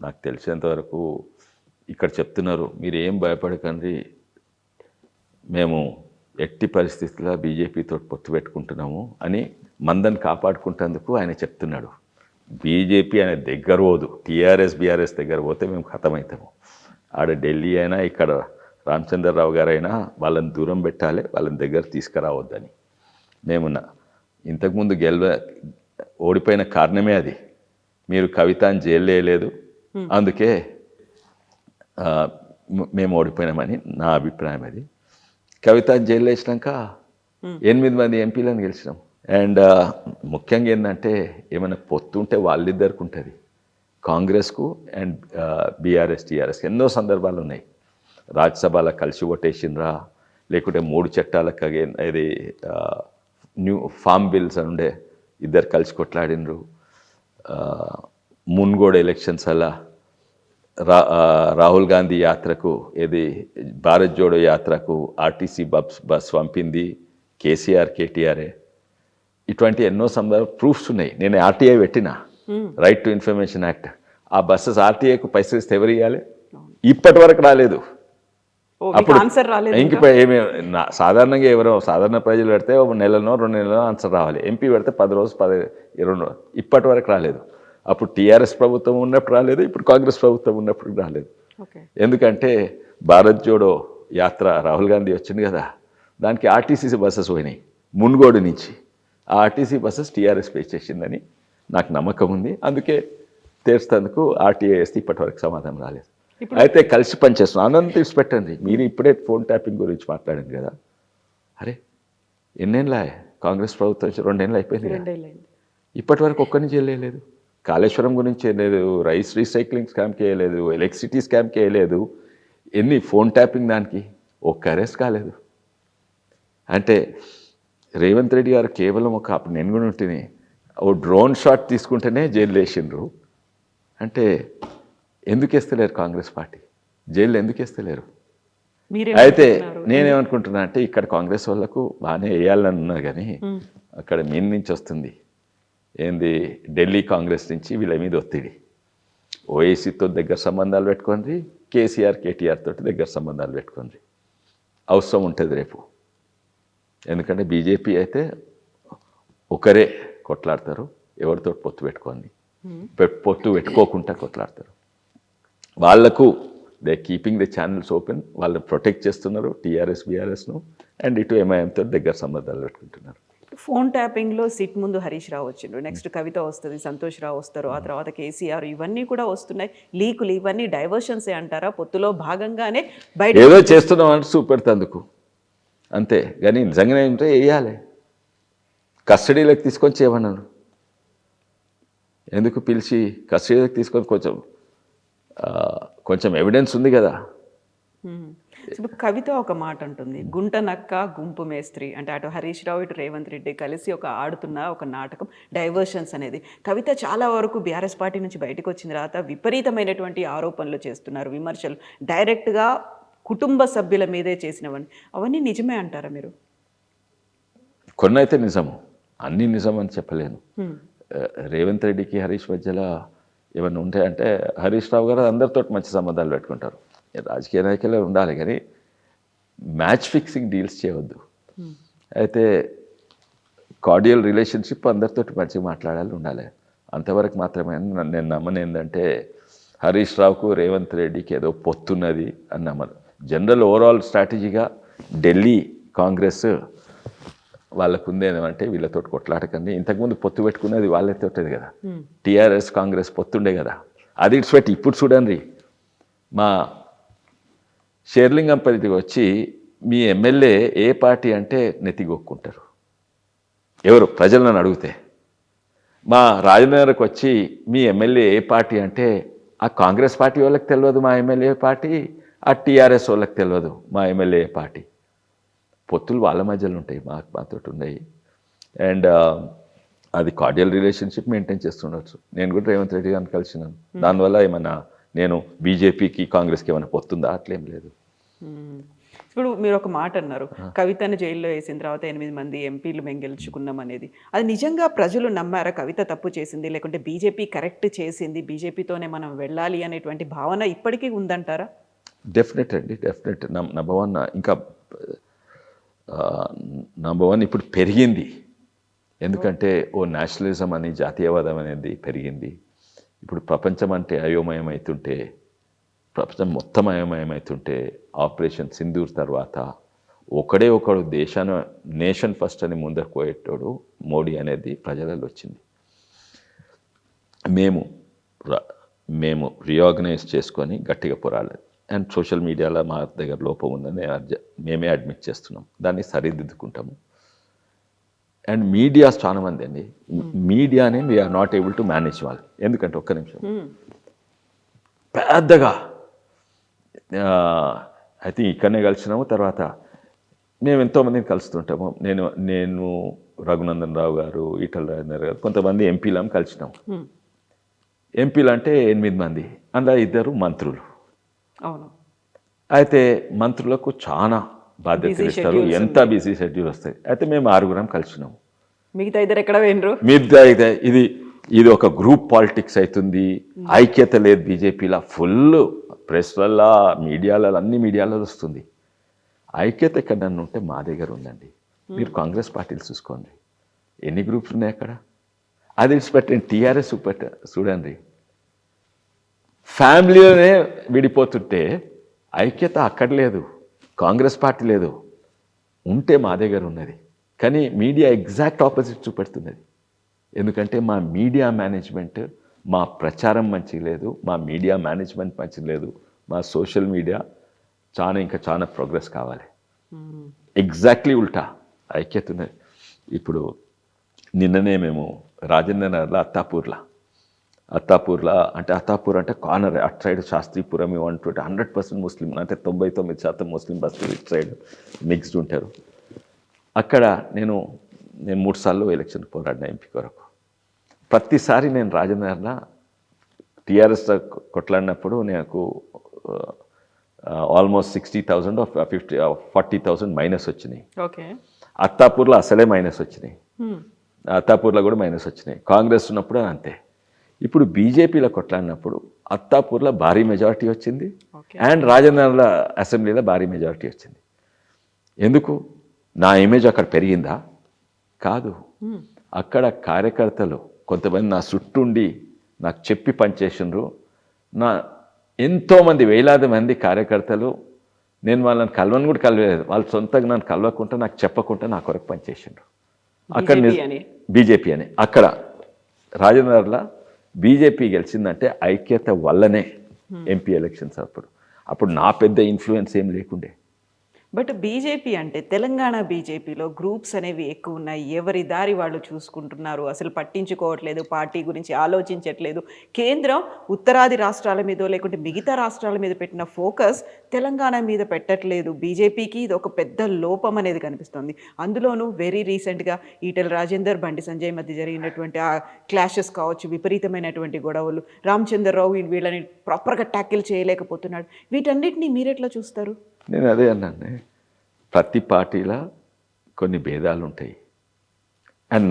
నాకు తెలిసేంతవరకు ఇక్కడ చెప్తున్నారు, మీరు ఏం భయపడకండి, మేము ఎట్టి పరిస్థితుల్లో బీజేపీతో పొత్తు పెట్టుకుంటున్నాము అని మందని కాపాడుకుంటేందుకు ఆయన చెప్తున్నాడు. బీజేపీ ఆయన దగ్గర పోదు, టీఆర్ఎస్ బీఆర్ఎస్ దగ్గర పోతే మేము ఖతమవుతాము. ఆడ ఢిల్లీ అయినా ఇక్కడ రామచంద్రరావు గారైనా వాళ్ళని దూరం పెట్టాలి, వాళ్ళని దగ్గర తీసుకురావద్దని. మేమున్నా ఇంతకుముందు ఓడిపోయిన కారణమే అది. మీరు కవితని జైలు వేయలేదు, అందుకే మేము ఓడిపోయినామని నా అభిప్రాయం. అది కవితని జైలు వేసినాక 8 మంది ఎంపీలను గెలిచినాం. అండ్ ముఖ్యంగా ఏంటంటే ఏమైనా పొత్తుంటే వాళ్ళిద్దరికి ఉంటుంది, కాంగ్రెస్కు అండ్ బీఆర్ఎస్ టీఆర్ఎస్. ఎన్నో సందర్భాలు ఉన్నాయి. రాజ్యసభలో కలిసి ఓటేసిండ్రా, లేకుంటే 3 చట్టాలకు ఇది న్యూ ఫామ్ బిల్స్ అని ఉండే, ఇద్దరు కలిసి కొట్లాడినరు. మున్గోడ్ ఎలక్షన్స్ అలా రాహుల్ గాంధీ యాత్రకు ఇది భారత్ జోడో యాత్రకు ఆర్టీసీ బస్ పంపింది కేసీఆర్ కేటీఆర్ఏ. ఇటువంటి ఎన్నో ప్రూఫ్స్ ఉన్నాయి. నేను ఆర్టీఐ పెట్టిన రైట్ టు ఇన్ఫర్మేషన్ యాక్ట్. ఆ బస్సెస్ ఆర్టీఐకు పైసలు ఇస్తే ఎవరు ఇవ్వాలి? ఇప్పటి వరకు రాలేదు. అప్పుడు ఇంక సాధారణంగా ఎవరో సాధారణ ప్రజలు పెడితే 1 నెలనో 2 నెలలో ఆన్సర్ రావాలి. ఎంపీ పెడితే 10 రోజులు 20 రోజులు, ఇప్పటి వరకు రాలేదు. అప్పుడు టీఆర్ఎస్ ప్రభుత్వం ఉన్నప్పుడు రాలేదు, ఇప్పుడు కాంగ్రెస్ ప్రభుత్వం ఉన్నప్పుడు రాలేదు. ఎందుకంటే భారత్ జోడో యాత్ర రాహుల్ గాంధీ వచ్చింది కదా, దానికి ఆర్టీసీ బస్సెస్ పోయినాయి మున్గోడు నుంచి. ఆ ఆర్టీసీ బస్సెస్ టీఆర్ఎస్ పే చేసిందని నాకు నమ్మకం ఉంది. అందుకే తీర్చేందుకు ఆర్టీఐ వేస్తే ఇప్పటి వరకు సమాధానం రాలేదు. అయితే కలిసి పనిచేస్తున్నాం. అనంత తీసి పెట్టండి. మీరు ఇప్పుడే ఫోన్ ట్యాపింగ్ గురించి మాట్లాడింది కదా, అరే ఎన్నేళ్ళ కాంగ్రెస్ ప్రభుత్వం 2 ఏళ్ళు అయిపోయింది కదా, ఇప్పటి వరకు ఒక్కరిని చేయలేదు. కాళేశ్వరం గురించి చేయలేదు, రైస్ రీసైక్లింగ్ స్కామ్కి వేయలేదు, ఎలక్ట్రిసిటీ స్కామ్కి వేయలేదు. ఎన్ని ఫోన్ ట్యాపింగ్ దానికి ఒక్క అరెస్ట్ కాలేదు. అంటే రేవంత్ రెడ్డి గారు కేవలం అప్పుడు నేను కూడా ఉంటుంది డ్రోన్ షాట్ తీసుకుంటేనే జైలు వేసిండ్రు. అంటే ఎందుకు వేస్తలేరు కాంగ్రెస్ పార్టీ జైలు, ఎందుకు వేస్తలేరు? అయితే నేనేమనుకుంటున్నా అంటే ఇక్కడ కాంగ్రెస్ వాళ్ళకు బాగానే వేయాలని ఉన్నా కానీ అక్కడ మెయిన్ నుంచి వస్తుంది ఏంది, ఢిల్లీ కాంగ్రెస్ నుంచి వీళ్ళ మీద ఒత్తిడి. ఓఏసీతో దగ్గర సంబంధాలు పెట్టుకోండి, కేసీఆర్ కేటీఆర్ తోటి దగ్గర సంబంధాలు పెట్టుకోండి. అవసరం ఉంటుంది రేపు. ఎందుకంటే బీజేపీ అయితే ఒకరే కొట్లాడతారు, ఎవరితో పొత్తు పెట్టుకోండి, పొత్తు పెట్టుకోకుండా కొట్లాడతారు. వాళ్లకు they keeping the channels open, వాళ్ళు ప్రొటెక్ట్ చేస్తున్నారు టీఆర్ఎస్ బీఆర్ఎస్ను, అండ్ ఇటు ఎంఐఎంతో దగ్గర సంబంధాలు పెట్టుకుంటున్నారు. ఫోన్ ట్యాపింగ్లో సిట్ ముందు హరీష్ రావు వచ్చిండ్రు, నెక్స్ట్ కవిత వస్తుంది, సంతోష్ రావు వస్తారు, ఆ తర్వాత కేసీఆర్, ఇవన్నీ కూడా వస్తున్నాయి. లీకులు ఇవన్నీ డైవర్షన్సే అంటారా? పొత్తులో భాగంగానే బయట ఏదో చేస్తున్నాం అంటే చూపెడుతందుకు అంతే, కానీ నిజంగానే ఉంటే వేయాలి. కస్టడీలోకి తీసుకొని చేయమన్నాను. ఎందుకు పిలిచి కస్టడీలోకి తీసుకొని కొంచెం ఎవిడెన్స్ ఉంది కదా. ఇప్పుడు కవిత ఒక మాట అంటుంది, గుంట నక్క గుంపు మేస్త్రి అంటే అటు హరీష్ రావు ఇటు రేవంత్ రెడ్డి కలిసి ఆడుతున్న ఒక నాటకం డైవర్షన్స్ అనేది. కవిత చాలా వరకు బీఆర్ఎస్ పార్టీ నుంచి బయటకు వచ్చిన తర్వాత విపరీతమైనటువంటి ఆరోపణలు చేస్తున్నారు, విమర్శలు డైరెక్ట్గా కుటుంబ సభ్యుల మీదే చేసినవని. అవన్నీ నిజమే అంటారా మీరు? కొన్ని అయితే నిజము, అన్నీ నిజం అని చెప్పలేను. రేవంత్ రెడ్డికి హరీష్ మధ్యలో ఏమన్నా ఉంటాయంటే, హరీష్ రావు గారు అందరితో మంచి సంబంధాలు పెట్టుకుంటారు. రాజకీయ నాయకులే ఉండాలి, కానీ మ్యాచ్ ఫిక్సింగ్ డీల్స్ చేయవద్దు. అయితే కార్డియల్ రిలేషన్షిప్ అందరితో మంచిగా మాట్లాడాలి, ఉండాలి. అంతవరకు మాత్రమే. నేను నమ్మను ఏంటంటే హరీష్ రావుకు రేవంత్ రెడ్డికి ఏదో పొత్తున్నది అని నమ్మను. జనరల్ ఓవరాల్ స్ట్రాటజీగా ఢిల్లీ కాంగ్రెస్ వాళ్ళకు ఉంది ఏమంటే వీళ్ళతో కొట్లాటకండి. ఇంతకుముందు పొత్తు పెట్టుకున్నది వాళ్ళతోటది కదా, టీఆర్ఎస్ కాంగ్రెస్ పొత్తుండే కదా, అది ఇట్స్ పెట్టి ఇప్పుడు చూడండి మా షేర్లింగంపల్లికి వచ్చి మీ ఎమ్మెల్యే ఏ పార్టీ అంటే నెత్తిగొక్కుంటారు ఎవరు ప్రజలు నన్ను అడిగితే. మా రాజనగర్కి వచ్చి మీ ఎమ్మెల్యే ఏ పార్టీ అంటే ఆ కాంగ్రెస్ పార్టీ వాళ్ళకి తెలియదు మా ఎమ్మెల్యే పార్టీ, ఆ టీఆర్ఎస్ వాళ్ళకి తెలియదు మా ఎమ్మెల్యే పార్టీ. పొత్తులు వాళ్ళ మధ్యలో ఉంటాయి, మాతో ఉన్నాయి. అండ్ అది కార్డియల్ రిలేషన్షిప్ మెయింటైన్ చేస్తుండొచ్చు. నేను కూడా రేవంత్ రెడ్డి గారిని కలిసినాను, దానివల్ల ఏమన్నా నేను బీజేపీకి కాంగ్రెస్కి ఏమైనా పొత్తుందా? అట్లేం లేదు. ఇప్పుడు మీరు ఒక మాట అన్నారు, కవితను జైల్లో వేసిన తర్వాత 8 మంది ఎంపీలు మేము గెలుచుకున్నాం అనేది. అది నిజంగా ప్రజలు నమ్మారా? కవిత తప్పు చేసింది, లేకుంటే బీజేపీ కరెక్ట్ చేసింది, బీజేపీతోనే మనం వెళ్ళాలి అనేటువంటి భావన ఇప్పటికీ ఉందంటారా? డెఫినెట్ అండి, డెఫినెట్. నంబర్ వన్ ఇంకా నంబర్ వన్ ఇప్పుడు పెరిగింది. ఎందుకంటే ఓ నేషనలిజం అని, జాతీయవాదం అనేది పెరిగింది. ఇప్పుడు ప్రపంచం అంటే అయోమయం అవుతుంటే, ప్రపంచం మొత్తం అయోమయం అవుతుంటే, ఆపరేషన్ సింధూర్ తర్వాత ఒకడు నేషన్ ఫస్ట్ అని ముందరకు పోయేటోడు మోడీ అనేది ప్రజలలో వచ్చింది. మేము రీఆర్గనైజ్ చేసుకొని గట్టిగా పోరాడాలి. అండ్ సోషల్ మీడియాలో మా దగ్గర లోపం ఉందని మేమే అడ్మిట్ చేస్తున్నాం, దాన్ని సరిదిద్దుకుంటాము. అండ్ మీడియా చాలా మంది అండి, మీడియాని we are not able to manage వాళ్ళు. ఎందుకంటే ఒక్క నిమిషం పెద్దగా ఐ థింక్ ఇక్కడనే కలిసినాము. తర్వాత మేము ఎంతోమందిని కలుస్తుంటాము. నేను రఘునందన్ రావు గారు, ఈటల రాజేందర్ గారు, కొంతమంది ఎంపీలను కలిసినాము. ఎంపీలు అంటే 8 మంది, అందులో 2 మంత్రులు. అవును. అయితే మంత్రులకు చాలా బాధ్యతలు ఇస్తారు, ఎంత బిజీ షెడ్యూల్ వస్తాయి. అయితే మేము 6 కలిసినాము. మిగతా 2 ఎక్కడ పోయినరు? ఇది ఒక గ్రూప్ పాలిటిక్స్ అవుతుంది, ఐక్యత లేదు బీజేపీలో. ఫుల్ ప్రెస్లల్లో, మీడియాలలో, అన్ని మీడియాలలో వస్తుంది. ఐక్యత ఎక్కడ ఉంటే మా దగ్గర ఉందండి. మీరు కాంగ్రెస్ పార్టీలు చూసుకోండి, ఎన్ని గ్రూప్స్ ఉన్నాయి అక్కడ. అది పెట్టండి, టీఆర్ఎస్ చూడండి, ఫ్యామిలీలోనే విడిపోతుంటే ఐక్యత అక్కడ లేదు, కాంగ్రెస్ పార్టీ లేదు. ఉంటే మా దగ్గర ఉన్నది. కానీ మీడియా ఎగ్జాక్ట్ ఆపోజిట్ చూపెడుతున్నది. ఎందుకంటే మా మీడియా మేనేజ్మెంట్, మా ప్రచారం మంచిగా లేదు, మా మీడియా మేనేజ్మెంట్ మంచిగా లేదు, మా సోషల్ మీడియా ఇంకా చాలా ప్రోగ్రెస్ కావాలి. ఎగ్జాక్ట్లీ ఉల్టా ఐక్యత ఉన్నది. ఇప్పుడు నిన్ననే మేము రాజేంద్ర నగర్లో అత్తాపూర్లో అంటే అత్తాపూర్ అంటే కార్నర్, అటు సైడ్ శాస్త్రీపురం ఇవంటుంటే 100% ముస్లిం, అంటే 99% ముస్లిం బస్తీలు ఇటు సైడ్ మిక్స్డ్ ఉంటారు. అక్కడ నేను 3 సార్లు ఎలక్షన్ పోరాడిన ఎంపీ కొరకు. ప్రతిసారి నేను రాజేంద్రలో టీఆర్ఎస్ కొట్లాడినప్పుడు నాకు ఆల్మోస్ట్ 60,000 40,000 మైనస్ వచ్చినాయి. అత్తాపూర్లో అసలే మైనస్ వచ్చినాయి, అత్తాపూర్లో కూడా మైనస్ వచ్చినాయి. కాంగ్రెస్ ఉన్నప్పుడు అంతే. ఇప్పుడు బీజేపీలో కొట్లాడినప్పుడు అత్తాపూర్లో భారీ మెజారిటీ వచ్చింది ఓకే. అండ్ రాజేంద్ర అసెంబ్లీలో భారీ మెజారిటీ వచ్చింది. ఎందుకు? నా ఇమేజ్ అక్కడ పెరిగిందా? కాదు. అక్కడ కార్యకర్తలు కొంతమంది నా చుట్టూండి నాకు చెప్పి పనిచేసిండ్రు. నా ఎంతోమంది వేలాది మంది కార్యకర్తలు, నేను వాళ్ళని కలవని కూడా కలవలేదు, వాళ్ళు సొంతంగా నన్ను కలవకుండా నాకు చెప్పకుండా నా కొరకు పనిచేసిండ్రు. అక్కడ బీజేపీ అని అక్కడ రాజేంద్రలో బీజేపీ గెలిచిందంటే ఐక్యత వల్లనే ఎంపీ ఎలక్షన్స్. అప్పుడు నా పెద్ద ఇన్ఫ్లుయెన్స్ ఏం లేకుండే. బట్ బీజేపీ అంటే తెలంగాణ బీజేపీలో గ్రూప్స్ అనేవి ఎక్కువ ఉన్నాయి. ఎవరి దారి వాళ్ళు చూసుకుంటున్నారు, అసలు పట్టించుకోవట్లేదు, పార్టీ గురించి ఆలోచించట్లేదు. కేంద్రం ఉత్తరాది రాష్ట్రాల మీదో లేకుంటే మిగతా రాష్ట్రాల మీద పెట్టిన ఫోకస్ తెలంగాణ మీద పెట్టట్లేదు. బీజేపీకి ఇది ఒక పెద్ద లోపం అనేది కనిపిస్తుంది. అందులోనూ వెరీ రీసెంట్గా ఈటెల రాజేందర్, బండి సంజయ్ మధ్య జరిగినటువంటి ఆ క్లాషెస్ కావచ్చు, విపరీతమైనటువంటి గొడవలు, రామచంద్రరావు వీళ్ళని ప్రాపర్గా ట్యాకిల్ చేయలేకపోతున్నాడు. వీటన్నిటిని మీరెట్లా చూస్తారు? నేను అదే అన్నాను, ప్రతి పార్టీలో కొన్ని భేదాలు ఉంటాయి. అండ్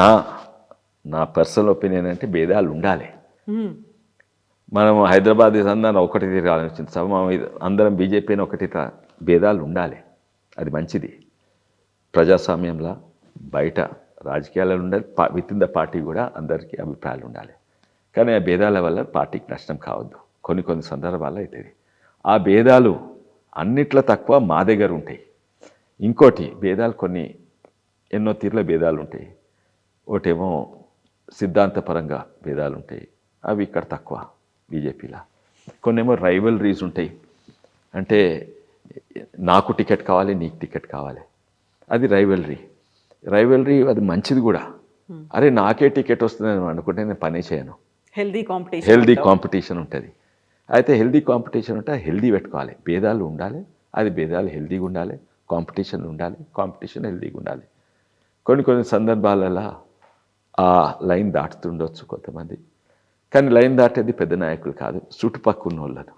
నా పర్సనల్ ఒపీనియన్ అంటే భేదాలు ఉండాలి. మనం హైదరాబాద్ అందరం ఒకటి ఆలోచించాం, అందరం బీజేపీని ఒకటి భేదాలు ఉండాలి, అది మంచిది. ప్రజాస్వామ్యంలో బయట రాజకీయాలు ఉండాలి, విత్ ఇన్ ద పార్టీ కూడా అందరికీ అభిప్రాయాలు ఉండాలి. కానీ ఆ భేదాల వల్ల పార్టీకి నష్టం కావద్దు. కొన్ని సందర్భాల్లో అవుతుంది. ఆ భేదాలు అన్నిట్లో తక్కువ మా దగ్గర ఉంటాయి. ఇంకోటి భేదాలు కొన్ని ఎన్నో తీర్ల భేదాలు ఉంటాయి. ఒకటేమో సిద్ధాంతపరంగా భేదాలు ఉంటాయి, అవి ఇక్కడ తక్కువ బీజేపీలో. కొన్నేమో రైవలరీస్ ఉంటాయి, అంటే నాకు టికెట్ కావాలి, నీకు టికెట్ కావాలి, అది రైవలరీ అది మంచిది కూడా. అరే నాకే టికెట్ వస్తుందని అనుకుంటే నేను పనే చేయను. హెల్దీ కాంపిటీషన్ ఉంటుంది. అయితే హెల్దీ కాంపిటీషన్ ఉంటే హెల్దీ పెట్టుకోవాలి, భేదాలు ఉండాలి, అది భేదాలు హెల్దీగా ఉండాలి, కాంపిటీషన్ ఉండాలి, కాంపిటీషన్ హెల్దీగా ఉండాలి. కొన్ని సందర్భాలలో ఆ లైన్ దాటుతుండొచ్చు కొంతమంది, కానీ లైన్ దాటేది పెద్ద నాయకులు కాదు, చుట్టుపక్కల ఉన్న వాళ్ళను.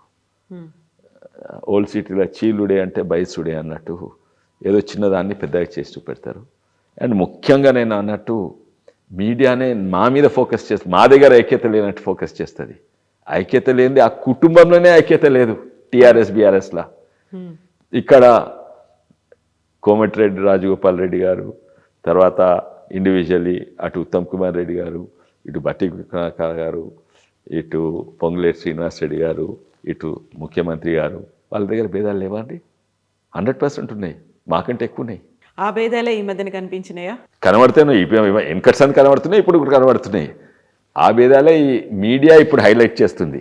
ఓల్డ్ సిటీలో చీలుడే అంటే బైసుడే అన్నట్టు ఏదో చిన్నదాన్ని పెద్దగా చేసి చూపెడతారు. అండ్ ముఖ్యంగా నేను అన్నట్టు మీడియానే మా మీద ఫోకస్ చేస్తుంది, మా దగ్గర ఐక్యత లేనట్టు ఫోకస్ చేస్తుంది. ఐక్యత లేనిది ఆ కుటుంబంలోనే ఐక్యత లేదు. టీఆర్ఎస్ బీఆర్ఎస్లా ఇక్కడ కోమటిరెడ్డి రాజగోపాల్ రెడ్డి గారు, తర్వాత ఇండివిజువల్లీ అటు ఉత్తమ్ కుమార్ రెడ్డి గారు, ఇటు బట్టి విక్రమార్క గారు, ఇటు పొంగులేటి శ్రీనివాస్ రెడ్డి గారు, ఇటు ముఖ్యమంత్రి గారు, వాళ్ళ దగ్గర భేదాలు లేవా అండి? 100% ఉన్నాయి, మాకంటే ఎక్కువ ఉన్నాయి. ఆ భేదాలే ఈ మధ్యన కనిపించినాయా? కనబడుతున్నాయి, ఎన్కట్స్ అని కనబడుతున్నాయి, ఇప్పుడు కూడా కనబడుతున్నాయి. ఆ భేదాలే ఈ మీడియా ఇప్పుడు హైలైట్ చేస్తుంది.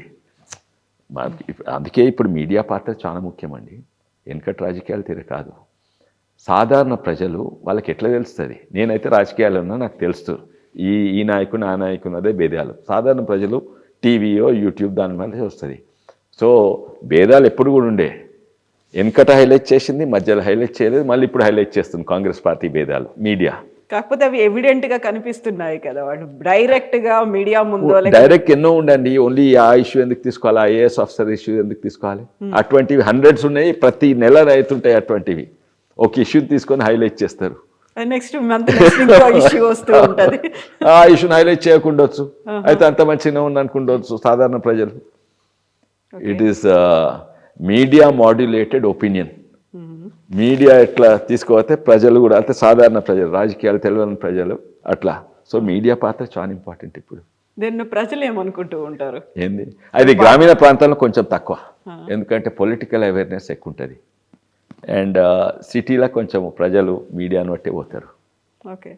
అందుకే ఇప్పుడు మీడియా పాత్ర చాలా ముఖ్యమండి. వెనకటి రాజకీయాలు తీరు కాదు. సాధారణ ప్రజలు వాళ్ళకి ఎట్లా తెలుస్తుంది? నేనైతే రాజకీయాలు ఉన్నా నాకు తెలుసు, ఈ నాయకుడు ఆ నాయకుడు అదే భేదాలు. సాధారణ ప్రజలు టీవీయో యూట్యూబ్ దాని వల్ల వస్తుంది. సో భేదాలు ఎప్పుడు కూడా ఉండే. వెనకట హైలైట్ చేసింది, మధ్యలో హైలైట్ చేయలేదు, మళ్ళీ ఇప్పుడు హైలైట్ చేస్తుంది కాంగ్రెస్ పార్టీ భేదాలు మీడియా. కాకపోతే అవి ఎవిడెంట్గా కనిపిస్తున్నాయి కదా, వాడు డైరెక్ట్గా మీడియా ముందు డైరెక్ట్ ఎన్నో ఉండండి. ఓన్లీ ఆ ఇష్యూ ఎందుకు తీసుకోవాలి, ఐఏఎస్ ఆఫీసర్ ఇష్యూ ఎందుకు తీసుకోవాలి? అటువంటివి హండ్రెడ్స్ ఉన్నాయి, ప్రతి నెల రైతుంటాయి అటువంటివి. ఒక ఇష్యూని తీసుకొని హైలైట్ చేస్తారు, నెక్స్ట్ మంత్ ఇష్యూ వస్తూ ఉంటుంది. ఆ ఇష్యూని హైలైట్ చేయకుండొచ్చు, అయితే అంత మంచిగా ఉంది అనుకుండొచ్చు సాధారణ ప్రజలు. It is media modulated opinion. Media ఎట్లా తీసుకోతే ప్రజలు కూడా, అంటే సాధారణ ప్రజలు, రాజకీయాలు తెలియని ప్రజలు అట్లా. సో మీడియా పాత్ర చాలా ఇంపార్టెంట్. ఇప్పుడు దీన్ని ప్రజలు ఏమనుకుంటూ ఉంటారు? ఏంది అది గ్రామీణ ప్రాంతాల్లో కొంచెం తక్కువ, ఎందుకంటే పొలిటికల్ అవేర్నెస్ ఎక్కువ ఉంటుంది. అండ్ సిటీలో కొంచెం ప్రజలు మీడియాను బట్టి పోతారు. ఓకే,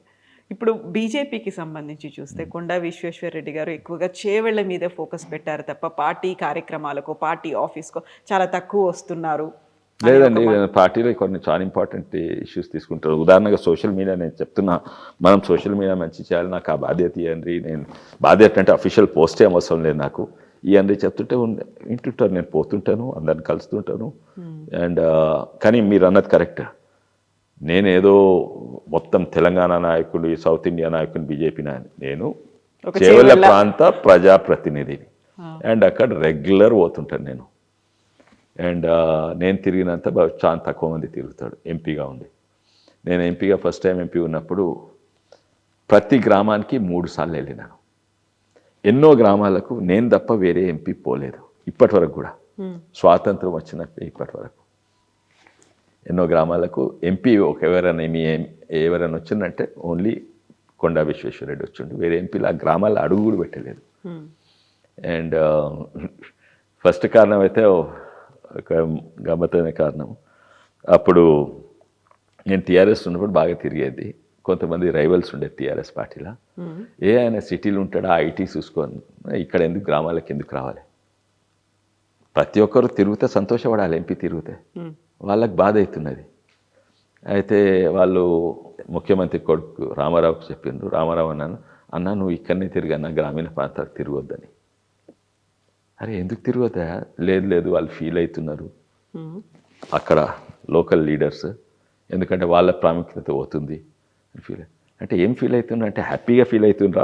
ఇప్పుడు బీజేపీకి సంబంధించి చూస్తే కొండా విశ్వేశ్వరరెడ్డి గారు ఎక్కువగా చేవెళ్ల మీద ఫోకస్ పెట్టారు తప్ప పార్టీ కార్యక్రమాలకు, పార్టీ ఆఫీస్కో చాలా తక్కువ వస్తున్నారు. లేదండి, పార్టీలో కొన్ని చాలా ఇంపార్టెంట్ ఇష్యూస్ తీసుకుంటారు. ఉదాహరణగా సోషల్ మీడియా, నేను చెప్తున్నా, మనం సోషల్ మీడియా మంచి చేయాలి, నాకు ఆ బాధ్యత ఇవ్వండి. నేను బాధ్యత అంటే అఫీషియల్ పోస్ట్ ఏం అవసరం లేదు నాకు, ఇవన్నీ చెప్తుంటే వింటుంటారు. నేను పోతుంటాను, అందరిని కలుస్తుంటాను. అండ్ కానీ మీరు అన్నది కరెక్ట్. నేనేదో మొత్తం తెలంగాణ నాయకుడు, సౌత్ ఇండియా నాయకుడు, బీజేపీ నాయకుడు, నేను చేవెళ్ల ప్రాంత ప్రజాప్రతినిధిని. అండ్ అక్కడ రెగ్యులర్ పోతుంటాను నేను. అండ్ నేను తిరిగినంత చాలా తక్కువ మంది తిరుగుతాడు ఎంపీగా ఉండి. నేను ఎంపీగా ఫస్ట్ టైం ఎంపీ ఉన్నప్పుడు ప్రతి గ్రామానికి 3 సార్లు వెళ్ళినాను. ఎన్నో గ్రామాలకు నేను తప్ప వేరే ఎంపీ పోలేదు ఇప్పటి వరకు కూడా. స్వాతంత్రం వచ్చినట్టు ఇప్పటి వరకు ఎన్నో గ్రామాలకు ఎంపీ ఎవరైనా వచ్చిందంటే ఓన్లీ కొండా విశ్వేశ్వరరెడ్డి వచ్చిండు. వేరే ఎంపీలు ఆ గ్రామాల్లో అడుగు కూడా పెట్టలేదు. అండ్ ఫస్ట్ కారణం అయితే ఒక గమ్మత్తైన కారణం, అప్పుడు నేను టీఆర్ఎస్ ఉన్నప్పుడు బాగా తిరిగేది. కొంతమంది రైవల్స్ ఉండేది టీఆర్ఎస్ పార్టీలో. ఆయన సిటీలు ఉంటాడా ఐటీ చూసుకొని ఇక్కడ ఎందుకు గ్రామాలకు ఎందుకు రావాలి? ప్రతి ఒక్కరు తిరిగితే సంతోషపడాలి, ఎంపీ తిరిగితే. వాళ్ళకి బాధ అవుతున్నది. అయితే వాళ్ళు ముఖ్యమంత్రి కొడుకు రామారావుకి చెప్పిండ్రు. రామారావు అన్నా నువ్వు ఇక్కడనే తిరిగన్నా గ్రామీణ ప్రాంతాలకు తిరగొద్దని. అరే ఎందుకు తిరగొద్దా? లేదు వాళ్ళు ఫీల్ అవుతున్నారు అక్కడ లోకల్ లీడర్స్, ఎందుకంటే వాళ్ళ ప్రాముఖ్యత పోతుంది అని ఫీల్. అంటే ఏం ఫీల్ అవుతున్నా అంటే హ్యాపీగా ఫీల్ అవుతుండ్రా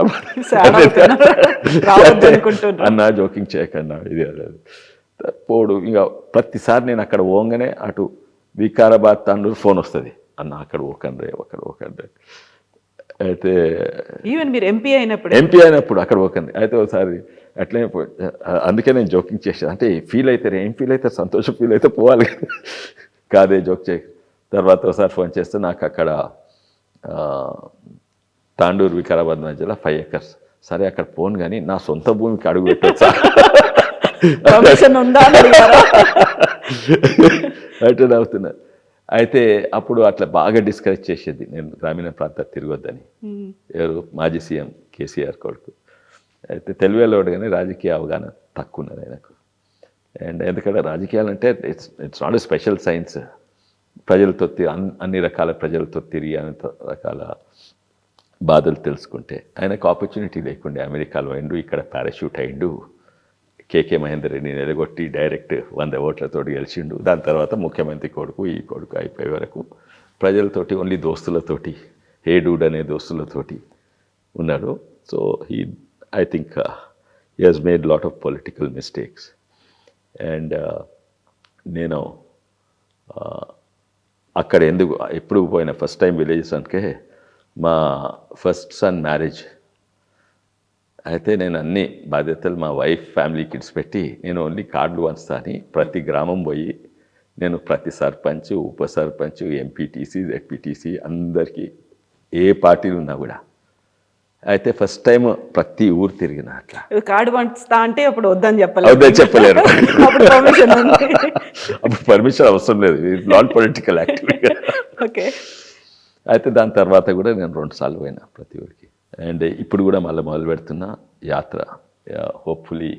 అన్నా, జోకింగ్ చేయకన్నా, ఇది పోడు. ఇంకా ప్రతిసారి నేను అక్కడ పోగానే అటు వికారాబాద్ తాండూరు ఫోన్ వస్తుంది, అన్న అక్కడ ఓకండ్రే. అయితే ఈవెన్ మీరు ఎంపీ అయినప్పుడు అక్కడ ఓకండి. అయితే ఒకసారి అట్లనే అందుకే నేను జోకింగ్ చేసాను. అంటే ఫీల్ అవుతారు, ఏం ఫీల్ అవుతారు? సంతోషం ఫీల్ అయితే పోవాలి కాదే, జోక్ చేయ. తర్వాత ఒకసారి ఫోన్ చేస్తే నాకు అక్కడ తాండూరు వికారాబాద్ మధ్యలో 5 acres. సరే అక్కడ పోను కానీ నా సొంత భూమికి అడుగు పెట్టొచ్చా అటు అవుతున్నారు. అయితే అప్పుడు అట్లా బాగా డిస్కరేజ్ చేసేది నేను గ్రామీణ ప్రాంతాలు తిరగొద్దని. ఎవరు? మాజీ సీఎం కేసీఆర్ కొడుకు. అయితే తెలివేలోడు కానీ రాజకీయ అవగాహన తక్కువ ఉన్నది ఆయనకు. అండ్ ఎందుకంటే రాజకీయాలు అంటే it's not a special science. ప్రజలతో అన్ని రకాల ప్రజలతో తిరిగి అన్ని రకాల బాధలు తెలుసుకుంటే ఆయనకు ఆపర్చునిటీ లేకుండే. అమెరికాలో అయిండు, ఇక్కడ పారాషూట్ అయిండు, కేకే మహేందర్ రెడ్డిని నిలగొట్టి డైరెక్ట్ 100 ఓట్లతో గెలిచిండు. దాని తర్వాత ముఖ్యమంత్రి కొడుకు ఈ కొడుకు అయిపోయే వరకు ప్రజలతోటి ఓన్లీ దోస్తులతోటి, హే డూడ్ అనే దోస్తులతోటి ఉన్నాడు. So I think he has made lot of political mistakes. And నేను అక్కడ ఎందుకు ఎప్పుడు పోయిన ఫస్ట్ టైం విలేజెస్ అంటే మా ఫస్ట్ సన్ మ్యారేజ్ అయితే నేను అన్ని బాధ్యతలు మా వైఫ్ ఫ్యామిలీ కిడ్స్ పెట్టి నేను ఓన్లీ కార్డులు వంచుతా అని ప్రతి గ్రామం పోయి నేను ప్రతి సర్పంచ్, ఉప సర్పంచ్, ఎంపీటీసీ, జెడ్పీటీసీ అందరికీ ఏ పార్టీలు ఉన్నా కూడా. అయితే ఫస్ట్ టైం ప్రతి ఊరు తిరిగిన. అట్లా కార్డు వంచుతా అంటే అప్పుడు వద్దని చెప్పలేరు. అప్పుడు పర్మిషన్ అవసరం లేదు, నాట్ పొలిటికల్ యాక్టివిటీ. ఓకే. అయితే దాని తర్వాత కూడా నేను 2 సార్లు పోయినా ప్రతి ఊరికి. అండ్ ఇప్పుడు కూడా మళ్ళీ మొదలు పెడుతున్న యాత్ర. హోప్ఫుల్లీ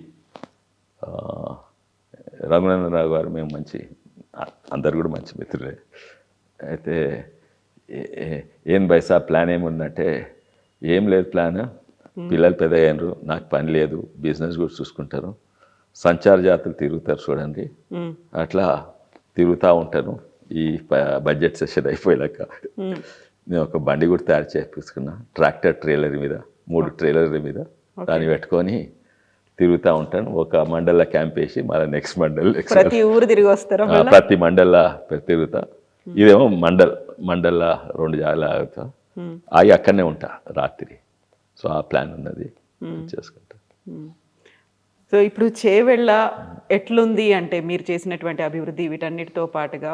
రఘునందనరావు గారు మేము అందరు కూడా మంచి మిత్రులే. అయితే ఏం బైసా ప్లాన్ ఏముందంటే ఏం లేదు ప్లాన్. పిల్లలు పెద్ద అయ్యారు, నాకు పని లేదు, బిజినెస్ కూడా చూసుకుంటారు, సంచార జాతరలు తిరుగుతారు చూడండి, అట్లా తిరుగుతూ ఉంటాను. ఈ బడ్జెట్ సెషన్ అయిపోయాక నేను ఒక బండి కూడా తయారు చేయించుకున్నా, ట్రాక్టర్ ట్రైలర్ మీద, 3 ట్రైలర్ల మీద దాన్ని పెట్టుకొని తిరుగుతూ ఉంటాను. ఒక మండల్లో క్యాంప్ వేసి మళ్ళీ నెక్స్ట్ మండల్ ప్రతి ఊరు తిరిగి వస్తారు, ప్రతి మండల్లో తిరుగుతా. ఇదేమో మండల్లో 2 జాగాలు ఆగుతా, ఆగి అక్కడనే ఉంటా రాత్రి. సో ఆ ప్లాన్ ఉన్నది, చేసుకుంటా. సో ఇప్పుడు చేవెళ్ళ ఎట్లుంది అంటే మీరు చేసినటువంటి అభివృద్ధి వీటన్నిటితో పాటుగా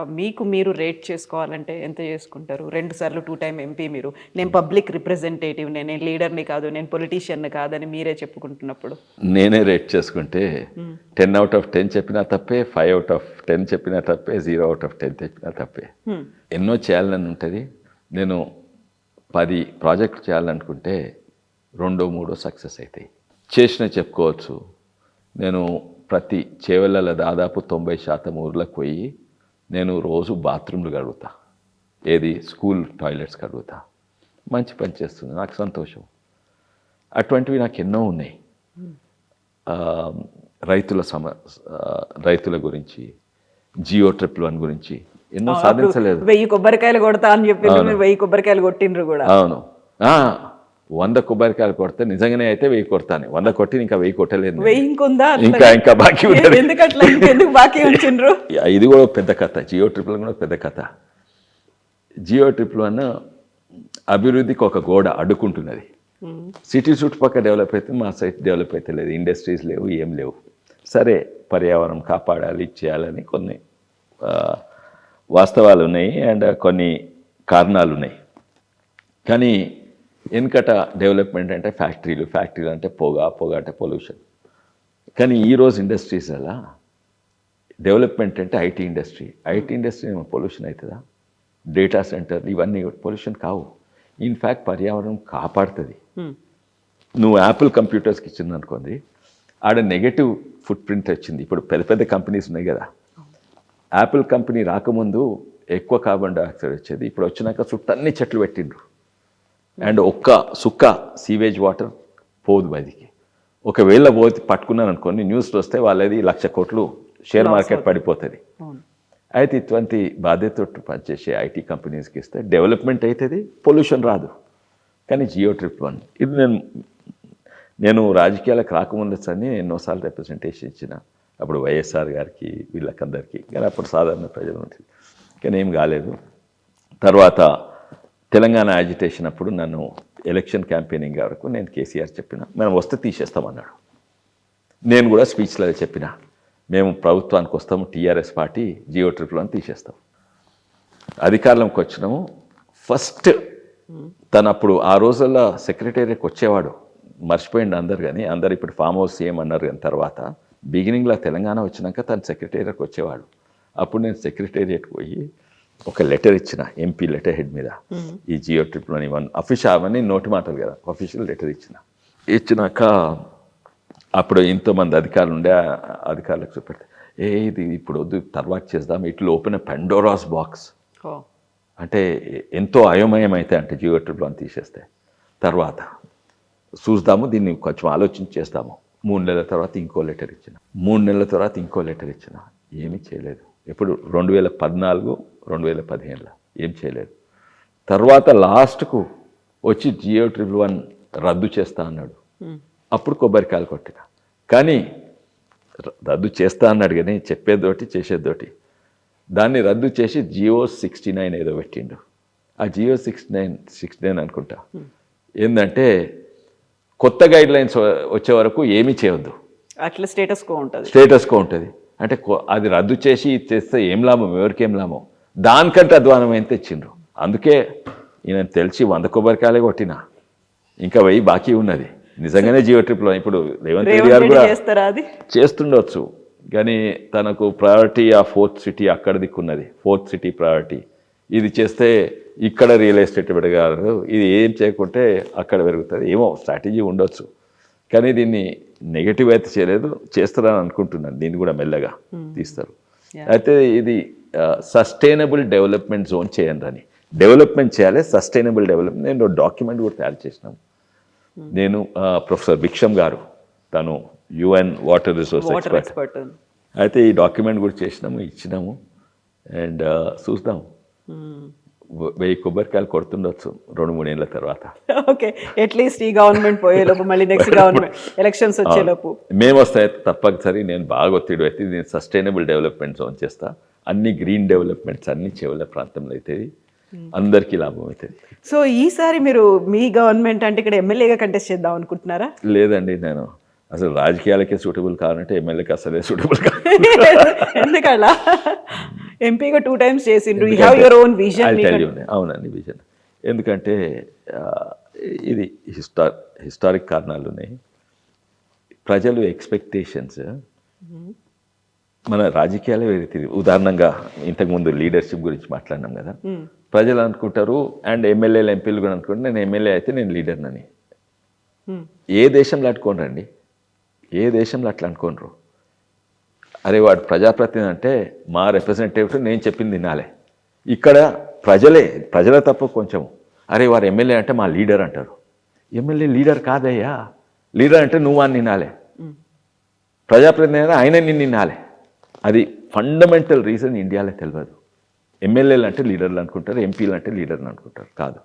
మీరు రేట్ చేసుకోవాలంటే ఎంత చేసుకుంటారు? 2 సార్లు 2 టైమ్ ఎంపీ మీరు. నేను పబ్లిక్ రిప్రజెంటేటివ్, నేను లీడర్ని కాదు, నేను పొలిటీషియన్ని కాదని మీరే చెప్పుకుంటున్నప్పుడు నేనే రేట్ చేసుకుంటే 10 out of 10 చెప్పినా తప్పే, 5 out of 10 చెప్పినా తప్పే, 0 out of 10 చెప్పినా తప్పే. ఎన్నో చేయాలని ఉంటుంది. నేను 10 ప్రాజెక్టులు చేయాలనుకుంటే 2-3 సక్సెస్ అవుతాయి. చేసిన చెప్పుకోవచ్చు. నేను ప్రతి చేవెళ్ళలో దాదాపు 90% ఊర్లకు పోయి నేను రోజు బాత్రూమ్లు కడుగుతా, ఏది స్కూల్ టాయిలెట్స్ కడుగుతా. మంచి పని చేస్తుంది, నాకు సంతోషం. అటువంటివి నాకు ఎన్నో ఉన్నాయి. రైతుల గురించి, జియో ట్రిప్ 1 గురించి ఎన్నో సాధించలేదు. 1000 కొబ్బరికాయలు కొడతా అని చెప్పి 1000 కొబ్బరికాయలు కొట్టిండ్రు కూడా. అవును, 100 కొబ్బరికాయలు కొడితే నిజంగానే అయితే 1000 కొడతాను. 100 కొట్టి ఇంకా 1000 కొట్టలేదు, ఇంకా బాకీ ఉంటుంది. ఎందుకు బాకీ ఉంచిండ్రు? ఇది కూడా పెద్ద కథ. జియో ట్రిప్ కూడా పెద్ద కథ. జియో ట్రిప్ 1 అభివృద్ధికి ఒక గోడ అడ్డుకుంటున్నది. సిటీ చుట్టుపక్కల డెవలప్ అయితే మా సైట్ డెవలప్ అయితే లేదు, ఇండస్ట్రీస్ లేవు, ఏం లేవు. సరే పర్యావరణం కాపాడాలి, చేయాలని కొన్ని వాస్తవాలు ఉన్నాయి అండ్ కొన్ని కారణాలు ఉన్నాయి. కానీ వెనుకట డెవలప్మెంట్ అంటే ఫ్యాక్టరీలు అంటే పొగ అంటే పొల్యూషన్. కానీ ఈరోజు ఇండస్ట్రీస్ అలా డెవలప్మెంట్ అంటే ఐటీ ఇండస్ట్రీ ఏమో పొల్యూషన్ అవుతుందా? డేటా సెంటర్ ఇవన్నీ పొల్యూషన్ కావు. ఇన్ఫ్యాక్ట్ పర్యావరణం కాపాడుతుంది. నువ్వు యాపిల్ కంప్యూటర్స్కి ఇచ్చింది అనుకోండి, ఆడ నెగటివ్ ఫుట్ ప్రింట్ వచ్చింది. ఇప్పుడు పెద్ద పెద్ద కంపెనీస్ ఉన్నాయి కదా, యాపిల్ కంపెనీ రాకముందు ఎక్కువ కార్బన్ డైఆక్సైడ్ వచ్చేది, ఇప్పుడు వచ్చినాక చుట్టన్ని చెట్లు పెట్టిండ్రు. అండ్ ఒక్క సుక్క సీవేజ్ వాటర్ పోదు బయటికి. ఒకవేళ పోతే పట్టుకున్నాను అనుకోండి, న్యూస్లో వస్తే వాళ్ళది 1,00,000 కోట్లు షేర్ మార్కెట్ పడిపోతుంది. అయితే ఇటువంటి బాధ్యతతో పనిచేసే ఐటీ కంపెనీస్కి ఇస్తే డెవలప్మెంట్ అవుతుంది, పొల్యూషన్ రాదు. కానీ GEO-1 ఇది నేను రాజకీయాలకు రాకముందు అని ఎన్నోసార్లు రిప్రజెంటేషన్ ఇచ్చిన, అప్పుడు వైఎస్ఆర్ గారికి వీళ్ళకందరికీ. కానీ అప్పుడు సాధారణ ప్రజలు ఉంటుంది, కానీ ఏం కాలేదు. తర్వాత తెలంగాణ యాజిటేషన్ అప్పుడు నన్ను ఎలక్షన్ క్యాంపెయినింగ్ వరకు నేను కేసీఆర్ చెప్పిన, మనం వస్తే తీసేస్తామన్నాడు. నేను కూడా స్పీచ్లో చెప్పిన, మేము ప్రభుత్వానికి వస్తాము, టీఆర్ఎస్ పార్టీ GEO-1 తీసేస్తాం. అధికారంలోకి వచ్చినాము. ఫస్ట్ తనప్పుడు ఆ రోజుల్లో సెక్రటేరియట్కి వచ్చేవాడు, మర్చిపోయింది అందరు. కానీ అందరు ఇప్పుడు ఫామ్ హౌస్ ఏమన్నారు. కానీ తర్వాత బిగినింగ్లో తెలంగాణ వచ్చినాక తను సెక్రటేరియట్కి వచ్చేవాడు. అప్పుడు నేను సెక్రటేరియట్కి పోయి ఒక లెటర్ ఇచ్చిన, ఎంపీ లెటర్ హెడ్ మీద, ఈ GEO-1 అఫీషియల్ అవన్నీ నోటి మాటలు కదా, అఫీషియల్ లెటర్ ఇచ్చినాక అప్పుడు ఎంతోమంది అధికారులు ఉండే, అధికారులకు చూపెడితే ఇది ఇప్పుడు వద్దు, తర్వాత చేద్దాం, ఇట్లు ఓపెన్ పెండోరాస్ బాక్స్. అంటే ఎంతో అయోమయం అయితే అంటే GEO-1 తీసేస్తే తర్వాత చూద్దాము, దీన్ని కొంచెం ఆలోచించి చేస్తాము. 3 నెలల తర్వాత ఇంకో లెటర్ ఇచ్చిన, 3 నెలల తర్వాత ఇంకో లెటర్ ఇచ్చిన, ఏమీ చేయలేదు. ఎప్పుడు 2014, 2015లో ఏం చేయలేదు. తర్వాత లాస్ట్కు వచ్చి GEO-1 రద్దు చేస్తా అన్నాడు. అప్పుడు కొబ్బరికాయలు కొట్టిన. కానీ రద్దు చేస్తా అన్నాడు, కానీ చెప్పేదోటి చేసేదోటి. దాన్ని రద్దు చేసి GEO-69 ఏదో పెట్టిండు. ఆ GEO-69 అనుకుంటా ఏంటంటే కొత్త గైడ్ లైన్స్ వచ్చే వరకు ఏమీ చేయొద్దు, అట్లా స్టేటస్ కో ఉంటుంది. అంటే అది రద్దు చేసి చేస్తే ఏం లాభం, ఎవరికేం లాభం, దానికంటే అధ్వానం తెచ్చిండ్రు. అందుకే నేను తెలిసి 100 కొబ్బరికాయలే కొట్టిన, ఇంకా 1000 బాకీ ఉన్నది. నిజంగానే GEO-1 ఇప్పుడు రేవంత్ రెడ్డి గారు కూడా చేస్తుండొచ్చు, కానీ తనకు ప్రయారిటీ ఆ 4th సిటీ అక్కడ దిక్కున్నది, 4th సిటీ ప్రయారిటీ. ఇది చేస్తే ఇక్కడ రియల్ ఎస్టేట్ పెరగారు, ఇది ఏం చేయకుంటే అక్కడ పెరుగుతుంది. ఏమో స్ట్రాటజీ ఉండొచ్చు, కానీ దీన్ని నెగటివ్ అయితే చేయలేదు, చేస్తారని అనుకుంటున్నాను. దీన్ని కూడా మెల్లగా తీస్తారు. అయితే ఇది సస్టైనబుల్ డెవలప్మెంట్ జోన్ చేయండి అని, డెవలప్మెంట్ చేయాలి, సస్టైనబుల్ డెవలప్మెంట్. నేను డాక్యుమెంట్ కూడా తయారు చేసినాను. నేను ప్రొఫెసర్ భిక్షం గారు, తను UN వాటర్ రిసోర్స్ ఎక్స్పర్ట్. అయితే ఈ డాక్యుమెంట్ కూడా చేసినాము, ఇచ్చినాము. అండ్ చూద్దాం, 1000 కొబ్బరికాయలు కొడుతుండొచ్చు 2-3 ఏళ్ళ తర్వాత. ఓకే, అట్లీస్ట్ ఈ గవర్నమెంట్ పోయేలోపు, మళ్ళీ నెక్స్ట్ గవర్నమెంట్ ఎలక్షన్స్ వచ్చేలోపు మేము వస్తాయి తప్పనిసరి. నేను బాగా ఒత్తిడి అయితే నేను సస్టైనబుల్ డెవలప్మెంట్ జోన్ చేస్తా. అన్ని గ్రీన్ డెవలప్మెంట్స్ అన్ని చెవుల ప్రాంతంలో అవుతుంది, అందరికీ లాభం అవుతుంది. సో ఈసారి మీరు మీ గవర్నమెంట్ అంటే ఇక్కడ ఎమ్మెల్యేగా కంటెస్ట్ చేద్దాం అనుకుంటున్నారా? లేదండి, నేను అసలు రాజకీయాలకే సూటబుల్ కావాలంటే ఎమ్మెల్యేకి అసలే సూటబుల్ కాదు. ఎందుకలా? ఎంపీగా 2 times చేసిండ్రు, you have your own vision. అవునండి, విజన్. ఎందుకంటే ఇది హిస్టారిక్ కారణాలు ఉన్నాయి. ప్రజలు ఎక్స్పెక్టేషన్స్, మన రాజకీయాలే వేరే. ఉదాహరణంగా ఇంతకుముందు లీడర్షిప్ గురించి మాట్లాడినాం కదా, ప్రజలు అనుకుంటారు అండ్ ఎమ్మెల్యేలు ఎంపీలు కూడా అనుకుంటారు నేను ఎమ్మెల్యే అయితే నేను లీడర్నని. ఏ దేశంలో అట్టుకోనరండి, ఏ దేశంలో అట్లా అనుకోనరు. అరే వాడు ప్రజాప్రతినిధి అంటే మా రిప్రజెంటేటివ్ నేను చెప్పింది వినాలి. ఇక్కడ ప్రజలే తప్ప కొంచెం, అరే వారు ఎమ్మెల్యే అంటే మా లీడర్ అంటారు. ఎమ్మెల్యే లీడర్ కాదయ్యా, లీడర్ అంటే నువ్వు అని వినాలి, ప్రజాప్రతినిధి ఆయన నిన్ను వినాలి. అది ఫండమెంటల్ రీజన్ ఇండియాలో తెలియదు. ఎమ్మెల్యేలు అంటే లీడర్లు అనుకుంటారు, ఎంపీలు అంటే లీడర్లు అనుకుంటారు. కాదు,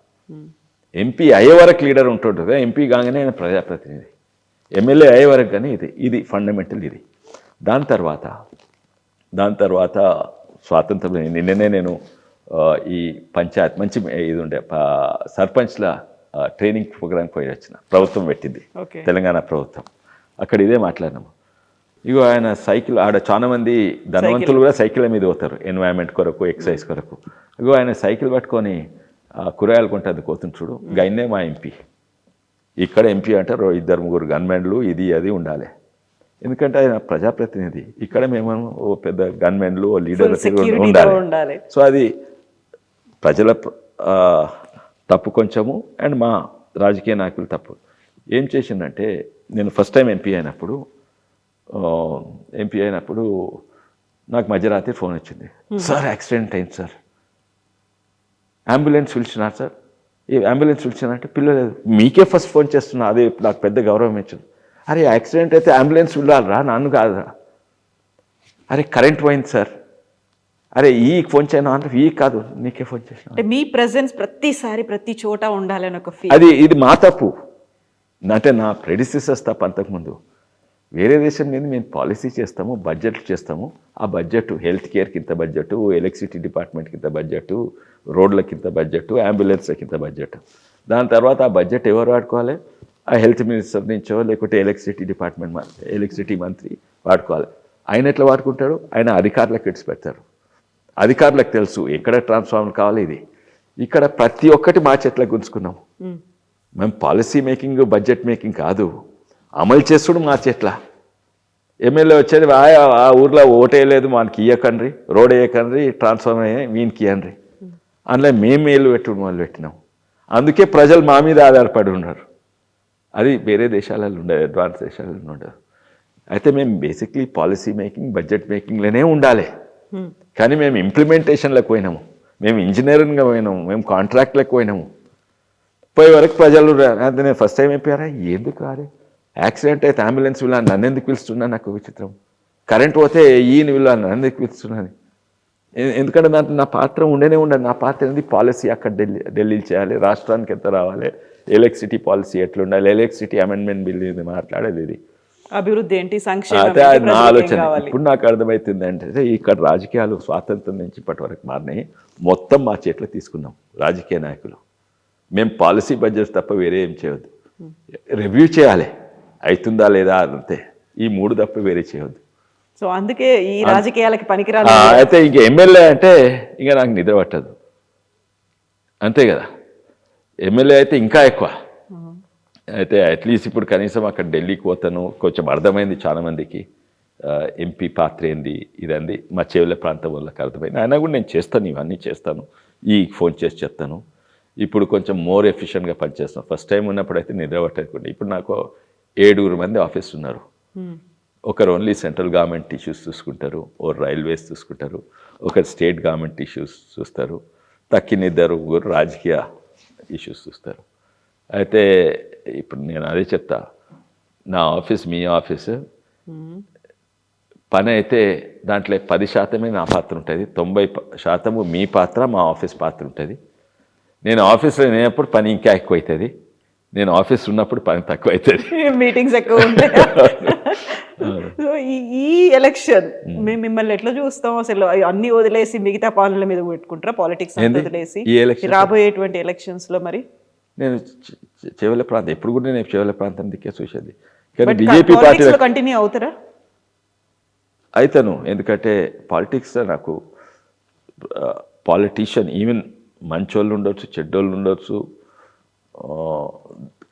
ఎంపీ అయ్యే వరకు లీడర్ ఉంటుంటుంది, ఎంపీ కాగానే ఆయన ప్రజాప్రతినిధి. ఎమ్మెల్యే అయ్యే వరకు కానీ ఇది ఫండమెంటల్. ఇది దాని తర్వాత స్వాతంత్రం నిన్ననే నేను ఈ పంచాయత్ మంచి ఇది ఉండే సర్పంచ్ల ట్రైనింగ్ ప్రోగ్రామ్ పోయి వచ్చిన, ప్రభుత్వం పెట్టింది, ఓకే. తెలంగాణ ప్రభుత్వం. అక్కడ ఇదే మాట్లాడినాము. ఇగో ఆయన సైకిల్, ఆడ చాలా మంది ధనవంతులు కూడా సైకిల్ మీద పోతారు ఎన్వైరన్మెంట్ కొరకు, ఎక్సర్సైజ్ కొరకు. ఇగో ఆయన సైకిల్ పట్టుకొని కూరగాయలు కొంటుంది పోతుంది చూడు, గైనే మా ఎంపీ. ఇక్కడ ఎంపీ అంటారు 2-3 గన్మెన్లు, ఇది అది ఉండాలి. ఎందుకంటే ఆయన ప్రజాప్రతినిధి. ఇక్కడ మేము ఓ పెద్ద గన్మెన్లు, ఓ లీడర్ ఉండాలి. సో అది ప్రజల తప్పు కొంచెము, అండ్ మా రాజకీయ నాయకులు తప్పు. ఏం చేసిందంటే, నేను ఫస్ట్ టైం ఎంపీ అయినప్పుడు నాకు మధ్యరాత్రి ఫోన్ వచ్చింది. సార్ యాక్సిడెంట్ అయింది సార్, అంబులెన్స్ పిలిచినారు సార్. ఈ అంబులెన్స్ పిలిచినారంటే పిల్లలేదు, మీకే ఫస్ట్ ఫోన్ చేస్తున్నా, అది నాకు పెద్ద గౌరవం ఇచ్చింది. అరే యాక్సిడెంట్ అయితే అంబులెన్స్ పిలవాలరా, నన్ను కాదురా. అరే కరెంట్ పోయింది సార్, అరే ఈ ఫోన్ చేయను అంటే ఈ కాదు నీకే ఫోన్ చేసిన. అంటే మీ ప్రెజెన్స్ ప్రతిసారి ప్రతి చోట ఉండాలని ఒక ఫీల్. ఇది మా తప్పు, అంటే నా ప్రెడిసెసర్స్ తప్పు. అంతకుముందు వేరే దేశం మీద మేము పాలసీ చేస్తాము, బడ్జెట్లు చేస్తాము. ఆ బడ్జెట్ హెల్త్ కేర్కి ఇంత బడ్జెట్, ఎలక్ట్రిసిటీ డిపార్ట్మెంట్కి ఇంత బడ్జెట్, రోడ్లకి ఇంత బడ్జెట్, అంబులెన్స్లకి ఇంత బడ్జెట్. దాని తర్వాత ఆ బడ్జెట్ ఎవరు వాడుకోవాలి? ఆ హెల్త్ మినిస్టర్ నుంచో లేకపోతే ఎలక్ట్రిసిటీ మంత్రి వాడుకోవాలి. ఆయన ఎట్లా వాడుకుంటాడు? ఆయన అధికారులకు ఇడిచి పెడతారు. అధికారులకు తెలుసు ఎక్కడ ట్రాన్స్ఫార్మర్ కావాలి. ఇది ఇక్కడ ప్రతి ఒక్కటి మా చేతిలో గుంజుకున్నాము. మేము పాలసీ మేకింగ్, బడ్జెట్ మేకింగ్ కాదు, అమలు చేస్తుడు మా చేట్ల. ఎమ్మెల్యే వచ్చేది ఆ ఊర్లో ఓటేయలేదు, మనకి ఇయ్యకండ్రి, రోడ్ వేయకండ్రి, ట్రాన్స్ఫార్మర్ వీనికి ఇవ్వండి. అందులో మేము మేలు పెట్టుడు మొదలు పెట్టినాం. అందుకే ప్రజలు మా మీద ఆధారపడి ఉన్నారు. అది వేరే దేశాలలో ఉండదు, అడ్వాన్స్ దేశాలలో ఉండదు. అయితే మేము బేసిక్లీ పాలసీ మేకింగ్, బడ్జెట్ మేకింగ్లోనే ఉండాలి. కానీ మేము ఇంప్లిమెంటేషన్లకు పోయినాము, మేము ఇంజనీరింగ్గా పోయినాము, మేము కాంట్రాక్ట్లకు పోయినాము. పోయే వరకు ప్రజలు అంటే నేను ఫస్ట్ టైం అయిపోయారా, ఎందుకు రారే యాక్సిడెంట్ అయితే అంబులెన్స్ వీళ్ళని నన్ను ఎందుకు పిలుస్తున్నా, నాకు విచిత్రం. కరెంట్ పోతే ఈయన వీళ్ళని నన్ను ఎందుకు పిలుస్తున్నాను. ఎందుకంటే దాంట్లో నా పాత్ర ఉండనే ఉండదు. నా పాత్ర అనేది పాలసీ అక్కడ ఢిల్లీలో చేయాలి, రాష్ట్రానికి ఎంత రావాలి, ఎలక్ట్రిసిటీ పాలసీ ఎట్లుండాలి, ఎలక్ట్రిసిటీ అమెండ్మెంట్ బిల్ ఇది మాట్లాడేది, ఇది అభివృద్ధి ఏంటి, సంక్షేమం అదే నా ఆలోచన. ఇప్పుడు నాకు అర్థమవుతుంది అంటే ఇక్కడ రాజకీయాలు స్వాతంత్రం నుంచి ఇప్పటి వరకు మారినాయి. మొత్తం మా చేతిలో తీసుకున్నాం రాజకీయ నాయకులు. మేము పాలసీ బడ్జెట్ తప్ప వేరే ఏం చేయవద్దు. రివ్యూ చేయాలి, అవుతుందా లేదా అంతే. ఈ 3 తప్ప వేరే చేయవద్దు. సో అందుకే ఈ రాజకీయాలకి పనికిరాదు. అయితే ఇంక ఎమ్మెల్యే అంటే ఇక నాకు నిద్ర పట్టదు, అంతే కదా. ఎమ్మెల్యే అయితే ఇంకా ఎక్కువ. అయితే అట్లీస్ట్ ఇప్పుడు కనీసం అక్కడ ఢిల్లీకి పోతాను, కొంచెం అర్థమైంది చాలా మందికి ఎంపీ పాత్ర ఏంది ఇదండి. మా చెవుల ప్రాంతం వాళ్ళకి అర్థమైంది. అయినా కూడా నేను చేస్తాను, ఇవన్నీ చేస్తాను, ఈ ఫోన్ చేసి చెప్తాను. ఇప్పుడు కొంచెం మోర్ ఎఫిషియెంట్గా పనిచేస్తాను. ఫస్ట్ టైం ఉన్నప్పుడు అయితే నిద్ర పట్టకుండా. ఇప్పుడు నాకు 7 మంది ఆఫీస్ ఉన్నారు. ఒకరు ఓన్లీ సెంట్రల్ గవర్నమెంట్ ఇష్యూస్ చూసుకుంటారు, ఓ రైల్వేస్ చూసుకుంటారు, ఒకరు స్టేట్ గవర్నమెంట్ ఇష్యూస్ చూస్తారు, తక్కిన 2 రాజకీయ ఇష్యూస్ చూస్తారు. అయితే ఇప్పుడు నేను అదే చెప్తా, నా ఆఫీస్ మీ ఆఫీసు పని అయితే దాంట్లో 10% నా పాత్ర ఉంటుంది, 90% మీ పాత్ర, మా ఆఫీస్ పాత్ర ఉంటుంది. నేను ఆఫీస్లో లేనప్పుడు పని ఇంకా ఎక్కువ అవుతుంది, నేను ఆఫీస్ ఉన్నప్పుడు పని తక్కువ అవుతుంది, మీటింగ్స్ ఎక్కువ ఉంటాయి. సో ఈ ఎలక్షన్ మేము మిమ్మల్ని ఎట్లా చూస్తాం అసలు? అన్ని వదిలేసి మిగతా పనుల మీద పెట్టుకుంటారా? పాలిటిక్స్ వదిలేసి రాబోయేటువంటి ఎలక్షన్స్ లో మరి నేను చెవెళ్ళ ప్రాంతం ఎప్పుడు కూడా నేను చెవెళ్ళ ప్రాంతం దిక్కే చూసేది. కానీ బీజేపీ పార్టీ కంటిన్యూ అవుతారా? అవుతాను. ఎందుకంటే పాలిటిక్స్లో నాకు పాలిటీషియన్ ఈవెన్ మంచోళ్ళు ఉండొచ్చు, చెడ్డోళ్ళు ఉండొచ్చు,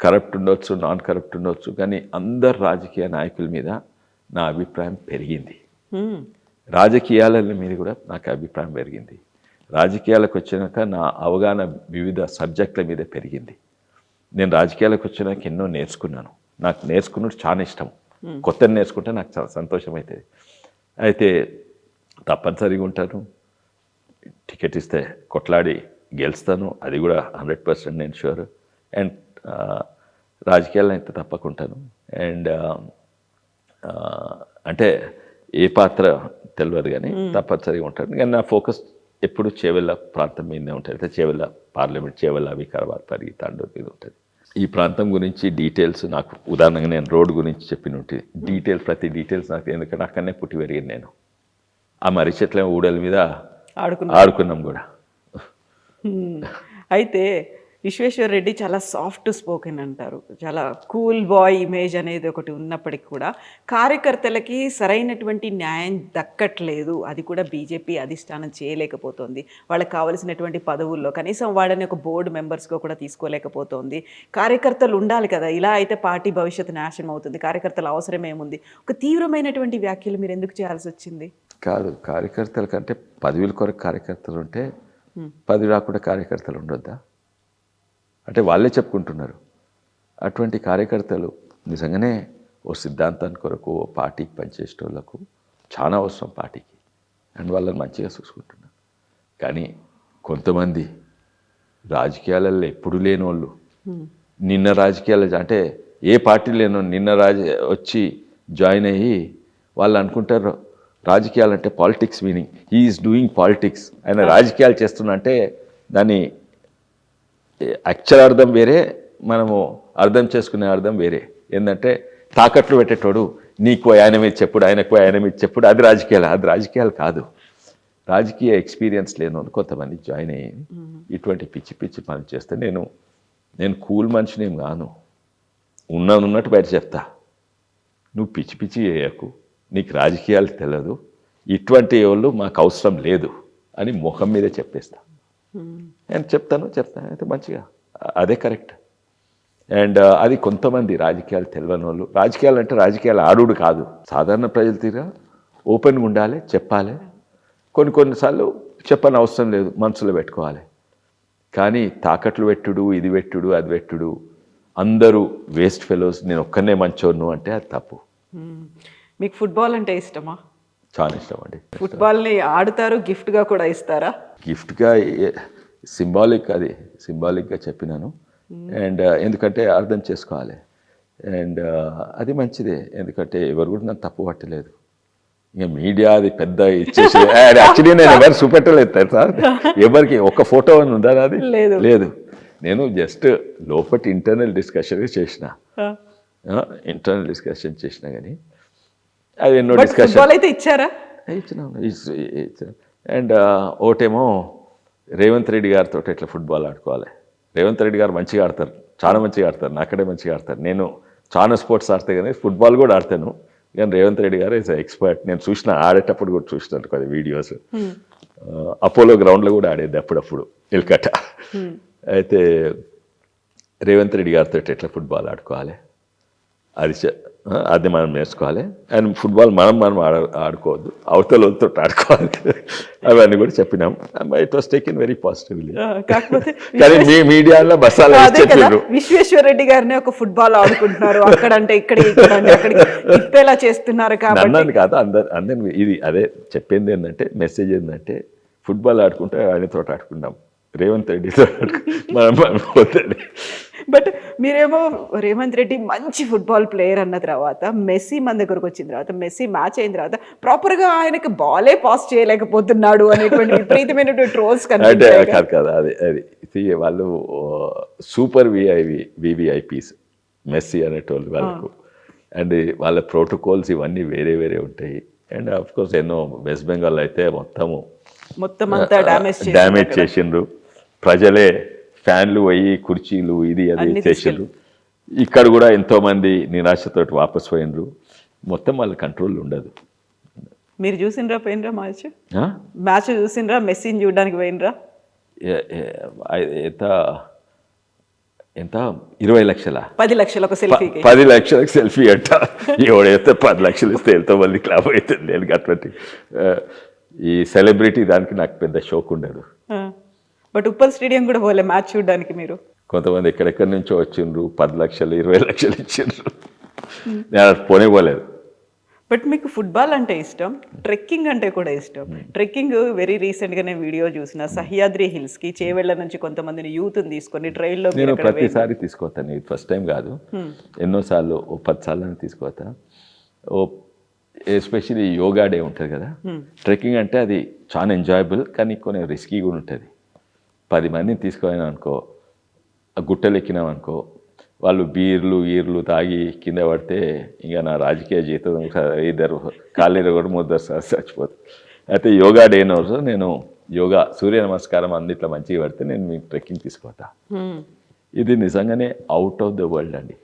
కరప్ట్ ఉండొచ్చు, నాన్ కరప్ట్ ఉండొచ్చు, కానీ అందరు రాజకీయ నాయకుల మీద నా అభిప్రాయం పెరిగింది. రాజకీయాల మీద కూడా నాకు అభిప్రాయం పెరిగింది. రాజకీయాలకు వచ్చినాక నా అవగాహన వివిధ సబ్జెక్టుల మీద పెరిగింది. నేను రాజకీయాలకు వచ్చినాక ఎన్నో నేర్చుకున్నాను. నాకు నేర్చుకున్నట్టు చాలా ఇష్టం. కొత్తది నేర్చుకుంటే నాకు చాలా సంతోషం అవుతుంది. అయితే తప్పనిసరిగా ఉంటాను, టికెట్ ఇస్తే కొట్లాడి గెలుస్తాను, అది కూడా 100% నేను షూర్. అండ్ రాజకీయాల్లో అయితే తప్పకుంటాను. అండ్ అంటే ఏ పాత్ర తెలియదు కానీ తప్పనిసరిగా ఉంటాను. కానీ నా ఫోకస్ ఎప్పుడు చేవెళ్ళ ప్రాంతం మీదనే ఉంటుంది. అయితే చేవెళ్ళ పార్లమెంట్, చేవెళ్ళ, వికారాబాద్, పరిగి, తాండూరు మీద ఉంటుంది. ఈ ప్రాంతం గురించి డీటెయిల్స్ నాకు, ఉదాహరణగా నేను రోడ్డు గురించి చెప్పిన ఉంటుంది, ప్రతి డీటెయిల్స్ నాకు, ఎందుకంటే అక్కడనే పుట్టి పెరిగింది నేను. ఆ మర్రి చెట్ల ఊడల మీద ఆడుకున్నాం కూడా. అయితే విశ్వేశ్వర రెడ్డి చాలా సాఫ్ట్ స్పోకెన్ అంటారు, చాలా కూల్ బాయ్ ఇమేజ్ అనేది ఒకటి ఉన్నప్పటికీ కూడా కార్యకర్తలకి సరైనటువంటి న్యాయం దక్కట్లేదు. అది కూడా బీజేపీ అధిష్టానం చేయలేకపోతుంది. వాళ్ళకి కావలసినటువంటి పదవుల్లో కనీసం వాళ్ళని ఒక బోర్డు మెంబర్స్గా కూడా తీసుకోలేకపోతుంది. కార్యకర్తలు ఉండాలి కదా, ఇలా అయితే పార్టీ భవిష్యత్తు నాశనం అవుతుంది. కార్యకర్తల అవసరం ఏముంది? ఒక తీవ్రమైనటువంటి వ్యాఖ్యలు మీరు ఎందుకు చేయాల్సి వచ్చింది? కాదు, కార్యకర్తల కంటే పదవుల కొరకు కార్యకర్తలు ఉంటే పదవి రాకుండా కార్యకర్తలు ఉండొద్దా? అంటే వాళ్ళే చెప్పుకుంటున్నారు. అటువంటి కార్యకర్తలు నిజంగానే ఓ సిద్ధాంతాన్ని కొరకు ఓ పార్టీకి పనిచేసేటోళ్ళకు చాలా అవసరం పార్టీకి, అండ్ వాళ్ళని మంచిగా చూసుకుంటున్నారు. కానీ కొంతమంది రాజకీయాలలో ఎప్పుడు లేని వాళ్ళు నిన్న రాజకీయాలు అంటే ఏ పార్టీ లేనో నిన్న వచ్చి జాయిన్ అయ్యి వాళ్ళు అనుకుంటారు రాజకీయాలు అంటే politics meaning he is doing politics, ఆయన రాజకీయాలు చేస్తున్నా అంటే దాని అక్షరార్థం వేరే, మనము అర్థం చేసుకునే అర్థం వేరే. ఏంటంటే తాకట్లు పెట్టేటోడు నీకు ఆయన మీద చెప్పుడు, ఆయనకు ఆయన మీద చెప్పుడు, అది రాజకీయాలు. అది రాజకీయాలు కాదు. రాజకీయ ఎక్స్పీరియన్స్ లేని కొంతమంది జాయిన్ అయ్యి ఇటువంటి పిచ్చి పిచ్చి పనులు చేస్తే నేను కూల్ మనిషిని ఏం కాను, ఉన్నట్టు బయట చెప్తా. నువ్వు పిచ్చి పిచ్చి చేయకు, నీకు రాజకీయాలు తెలియదు, ఇటువంటి వాళ్ళు మాకు అవసరం లేదు అని ముఖం మీదే చెప్పేస్తా. నేను చెప్తాను అయితే మంచిగా, అదే కరెక్ట్. అండ్ అది కొంతమంది రాజకీయాలు తెలియని వాళ్ళు, రాజకీయాలు అంటే రాజకీయాలు ఆడుడు కాదు, సాధారణ ప్రజలు తీరా ఓపెన్గా ఉండాలి, చెప్పాలి. కొన్నిసార్లు చెప్పని అవసరం లేదు, మనసులో పెట్టుకోవాలి. కానీ తాకట్లు పెట్టుడు, ఇది పెట్టుడు, అది పెట్టుడు, అందరూ వేస్ట్ ఫెలోస్, నేను ఒక్కనే మంచోను అంటే అది తప్పు. మీకు ఫుట్బాల్ అంటే ఇష్టమా? చాలా ఇష్టం అండి. ఫుట్బాల్ని ఆడుతారు, గిఫ్ట్గా కూడా ఇస్తారా? గిఫ్ట్గా సింబాలిక్గా చెప్పినాను. అండ్ ఎందుకంటే అర్థం చేసుకోవాలి. అండ్ అది మంచిదే, ఎందుకంటే ఎవరు కూడా నన్ను తప్పు పట్టలేదు. ఇంకా మీడియా అది పెద్ద ఇచ్చేసి యాక్చువల్లీ నేను ఎవరు చూపెట్టలేదు సార్, ఎవరికి ఒక ఫోటో అని ఉందా? అది లేదు. నేను జస్ట్ లోపటి ఇంటర్నల్ డిస్కషన్ చేసిన కానీ అది ఎన్నో డిస్కషన్ అయితే ఇచ్చారా? ఇచ్చినాను. అండ్ ఒకటేమో రేవంత్ రెడ్డి గారితో ఎట్లా ఫుట్బాల్ ఆడుకోవాలి. రేవంత్ రెడ్డి గారు మంచిగా ఆడతారు, చాలా మంచిగా ఆడతారు, నాకడే మంచిగా ఆడతారు. నేను చాలా స్పోర్ట్స్ ఆడతాను కానీ ఫుట్బాల్ కూడా ఆడతాను. కానీ రేవంత్ రెడ్డి గారు ఈజ్ ఎక్స్పర్ట్. నేను చూసిన, ఆడేటప్పుడు కూడా చూసినాను కొన్ని వీడియోస్. అపోలో గ్రౌండ్లో కూడా ఆడేది అప్పుడప్పుడు ఎల్కట్ట. అయితే రేవంత్ రెడ్డి గారితో ఎట్లా ఫుట్బాల్ ఆడుకోవాలి అది మనం నేర్చుకోవాలి. అండ్ ఫుట్బాల్ మనం ఆడుకోవద్దు, అవతలతో ఆడుకోవాలి. అవన్నీ కూడా చెప్పినాం. It was taken very positively. కానీ మీ మీడియాలో బస్సాలు చెప్పారు విశ్వేశ్వర రెడ్డి గారిని ఒక ఫుట్బాల్ ఆడుకుంటున్నారు, అక్కడంటే ఇక్కడ ఇప్పేలా చేస్తున్నారు. అన్నాను కాదు, అందరిని ఇది అదే చెప్పింది. ఏంటంటే మెసేజ్ ఏంటంటే ఫుట్బాల్ ఆడుకుంటే ఆయనతో ఆడుకుంటాం, రేవంత్ రెడ్డితో మనం వద్దండి. బట్ మీరేమో రేవంత్ రెడ్డి మంచి ఫుట్బాల్ ప్లేయర్ అన్న తర్వాత మెస్సీ మన దగ్గరకు వచ్చిన తర్వాత, మెస్సీ మ్యాచ్ అయిన తర్వాత ప్రాపర్గా ఆయనకి బాలే పాస్ చేయలేకపోతున్నాడు అనేటువంటి విపరీతమైనటువంటి ట్రోల్స్ కదా. అది వాళ్ళు సూపర్ వివిఐపీస్ మెస్సీ అనేటోళ్ళు వాళ్ళకు. అండ్ వాళ్ళ ప్రోటోకాల్స్ ఇవన్నీ వేరే వేరే ఉంటాయి. అండ్ ఆఫ్ కోర్స్ ఎన్నో వెస్ట్ బెంగాల్ అయితే మొత్తం అంతా డ్యామేజ్ చేసిండ్రు. ప్రజలే ఫ్యాన్లు పోయి కుర్చీలు ఇది అది చేసిండ్రు. ఇక్కడ కూడా ఎంతోమంది నిరాశతో వాపస్ పోయినరు. మొత్తం వాళ్ళ కంట్రోల్ ఉండదు. మీరు చూసిండ్రా, పోయినరా మ్యాచ్ చూసిండ్రా? మెస్సీని చూడడానికి పోయినరా? ఎంత 20 లక్షల 10 లక్షలు ఒక సెల్ఫీ, 10 లక్షలకు సెల్ఫీ అంట. ఎవడైతే 10 లక్షలు ఇస్తే ఎంతో మంది క్లాబ్ అవుతుంది. నేను అటువంటి ఈ సెలబ్రిటీ దానికి నాకు పెద్ద షోక్ ఉండదు. బట్ ఉప్పల్ స్టేడియం కూడా పోలే మ్యాచ్ చూడడానికి మీరు? కొంతమంది ఎక్కడెక్కడి నుంచో వచ్చిండ్రు, 10 లక్షలు 20 లక్షలు ఇచ్చిండ్రు. నేను పోలేదు. బట్ మీకు ఫుట్బాల్ అంటే ఇష్టం, ట్రెక్కింగ్ అంటే కూడా ఇష్టం. ట్రెక్కింగ్ వెరీ రీసెంట్గా నేను వీడియో చూసిన, సహ్యాద్రి హిల్స్కి చేవెళ్ళ నుంచి కొంతమందిని యూత్ని తీసుకొని ట్రైన్లో. నేను ప్రతిసారి తీసుకోతాను, ఇది ఫస్ట్ టైం కాదు, ఎన్నోసార్లు 10 సార్లు తీసుకోతా. ఎస్పెషల్లీ యోగా డే ఉంటుంది కదా, ట్రెక్కింగ్ అంటే అది చాలా ఎంజాయబుల్ కానీ కొన్ని రిస్కీ కూడా ఉంటుంది. 10 మందిని తీసుకోవాలని అనుకో, గుట్టలు ఎక్కినాం అనుకో, వాళ్ళు బీర్లు తాగి కింద పడితే ఇంకా నా రాజకీయ జీవితం 2 కాళ్ళు కూడా 3 చచ్చిపోతుంది. అయితే యోగా డే రోజు నేను యోగా సూర్య నమస్కారం అన్నిట్లో మంచిగా పడితే నేను మీకు ట్రెక్కింగ్ తీసుకుపోతా. ఇది నిజంగానే అవుట్ ఆఫ్ ద వరల్డ్ అండి.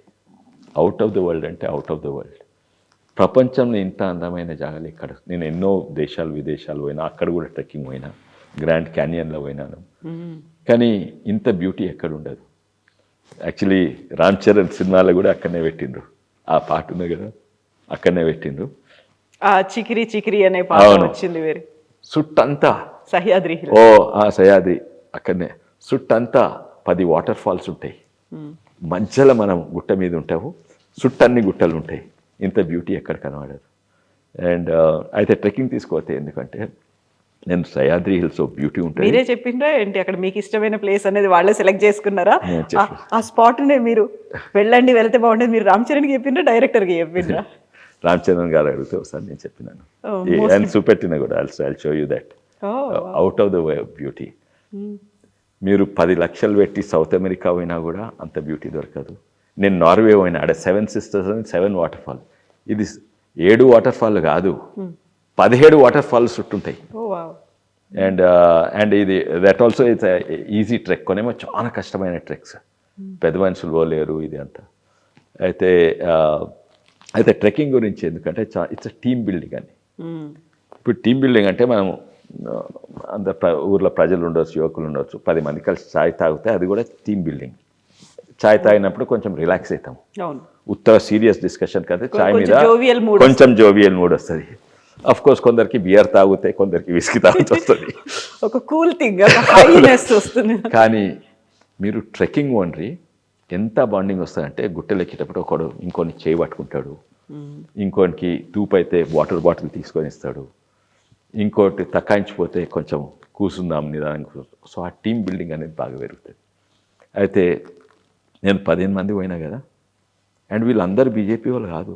అవుట్ ఆఫ్ ద వరల్డ్ అంటే అవుట్ ఆఫ్ ద వరల్డ్. ప్రపంచంలో ఇంత అందమైన జాగాలు ఇక్కడ. నేను ఎన్నో దేశాలు విదేశాలు పోయినా, అక్కడ కూడా ట్రెక్కింగ్ పోయినా, గ్రాండ్ క్యానియన్లో పోయినాను. కానీ ఇంత బ్యూటీ ఎక్కడ ఉండదు. యాక్చువల్లీ రామ్ చరణ్ సినిమాలో కూడా అక్కడనే పెట్టిండ్రు. ఆ పాట ఉంది కదా, అక్కడనే పెట్టిండ్రు. ఆ చికిరి చికిరి అనే పాట వచ్చింది వేరే చుట్టంతా సహ్యాద్రి. సహ్యాద్రి అక్కడనే చుట్టంతా 10 వాటర్ ఫాల్స్ ఉంటాయి. మధ్యలో మనం గుట్ట మీద ఉంటాము, చుట్టన్ని గుట్టలు ఉంటాయి. ఇంత బ్యూటీ ఎక్కడ కనబడదు. అండ్ అయితే ట్రెక్కింగ్ తీసుకోతే, ఎందుకంటే నేను సహ్యాద్రి హిల్స్ బ్యూటీ ఉంటుంది. మీరే చెప్పిండ్రా ఏంటి అక్కడ మీకు ఇష్టమైన ప్లేస్ అనేది వాళ్ళే సెలెక్ట్ చేసుకున్నారా? ఆ స్పాట్ నే మీరు వెళ్ళండి, వెళ్తే బాగుంటుంది మీరు రామ్ చరణ్కి చెప్పిండ్రా, డైరెక్టర్కి చెప్పిండ్రా? రామ్ చరణ్ గారు అడిగితే ఒకసారి నేను చెప్పినాను, ఆయన చూపెట్టిన కూడా. I'll show you that out of the way beauty. మీరు 10 లక్షలు పెట్టి సౌత్ అమెరికా పోయినా కూడా అంత బ్యూటీ దొరకదు. నేను నార్వే పోయినా, ఆడ 7 సిస్టర్స్ అని 7 వాటర్ ఫాల్. ఇది 7 వాటర్ ఫాల్ కాదు, 17 వాటర్ ఫాల్స్ చుట్టుంటాయి. అండ్ ఇది that also it's easy trek. కొనేమో చాలా కష్టమైన ట్రెక్స్, పెద్ద మనుషులు పోలేరు ఇది అంతా. అయితే ట్రెక్కింగ్ గురించి ఎందుకంటే ఇట్స్ టీమ్ బిల్డింగ్ అని. ఇప్పుడు టీమ్ బిల్డింగ్ అంటే మనం అంత ఊర్లో ప్రజలు ఉండొచ్చు, యువకులు ఉండొచ్చు, 10 మంది కలిసి ఛాయ్ తాగితే అది కూడా టీమ్ బిల్డింగ్. ఛాయ్ తాగినప్పుడు కొంచెం రిలాక్స్ అవుతాం. ఉత్తర సీరియస్ డిస్కషన్ కదా, ఛాయ్ మీద కొంచెం జోవియల్ మూడ్ వస్తుంది. అఫ్ కోర్స్ కొందరికి బియర్ తాగితే, కొందరికి విస్కీ తాగుతూ వస్తుంది, ఒక కూల్ థింగ్ హైనెస్ వస్తుంది. కానీ మీరు ట్రెక్కింగ్ ఓన్రీ ఎంత బాండింగ్ వస్తుందంటే, గుట్టలు ఎక్కేటప్పుడు ఒకడు ఇంకొని చేయి పట్టుకుంటాడు, ఇంకోటికి తూపైతే వాటర్ బాటిల్ తీసుకొని ఇస్తాడు, ఇంకోటి తక్కాయించిపోతే కొంచెం కూసుందాం నిదానికి. సో ఆ టీమ్ బిల్డింగ్ అనేది బాగా పెరుగుతుంది. అయితే నేను 15 మంది పోయినా కదా, అండ్ వీళ్ళందరూ బీజేపీ వాళ్ళు కాదు.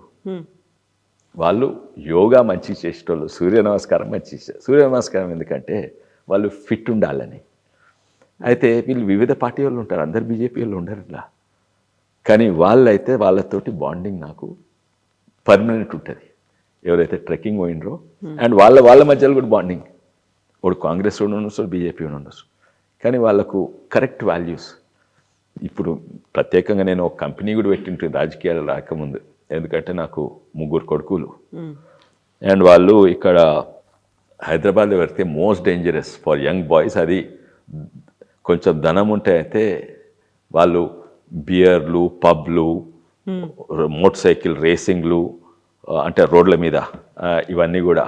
వాళ్ళు యోగా మంచి చేసేటోళ్ళు, సూర్య నమస్కారం మంచి చేస్తారు. సూర్య నమస్కారం ఎందుకంటే వాళ్ళు ఫిట్ ఉండాలని. అయితే వీళ్ళు వివిధ పార్టీ వాళ్ళు ఉంటారు, అందరు బీజేపీ వాళ్ళు ఉండరు ఇట్లా. కానీ వాళ్ళైతే వాళ్ళతోటి బాండింగ్ నాకు పర్మనెంట్ ఉంటుంది. ఎవరైతే ట్రెక్కింగ్ పోయినరో, అండ్ వాళ్ళ మధ్యలో కూడా బాండింగ్. ఇప్పుడు కాంగ్రెస్ ఉండొచ్చు, బీజేపీ ఉండొచ్చు, కానీ వాళ్ళకు కరెక్ట్ వాల్యూస్. ఇప్పుడు ప్రత్యేకంగా నేను ఒక కంపెనీ కూడా పెట్టింటుంది రాజకీయాలు రాకముందు. ఎందుకంటే నాకు 3 కొడుకులు, అండ్ వాళ్ళు ఇక్కడ హైదరాబాద్లో పెడితే most dangerous for young boys. అది కొంచెం ధనం ఉంటే అయితే వాళ్ళు బియర్లు, పబ్లు, మోటార్ సైకిల్ రేసింగ్లు, అంటే రోడ్ల మీద ఇవన్నీ కూడా,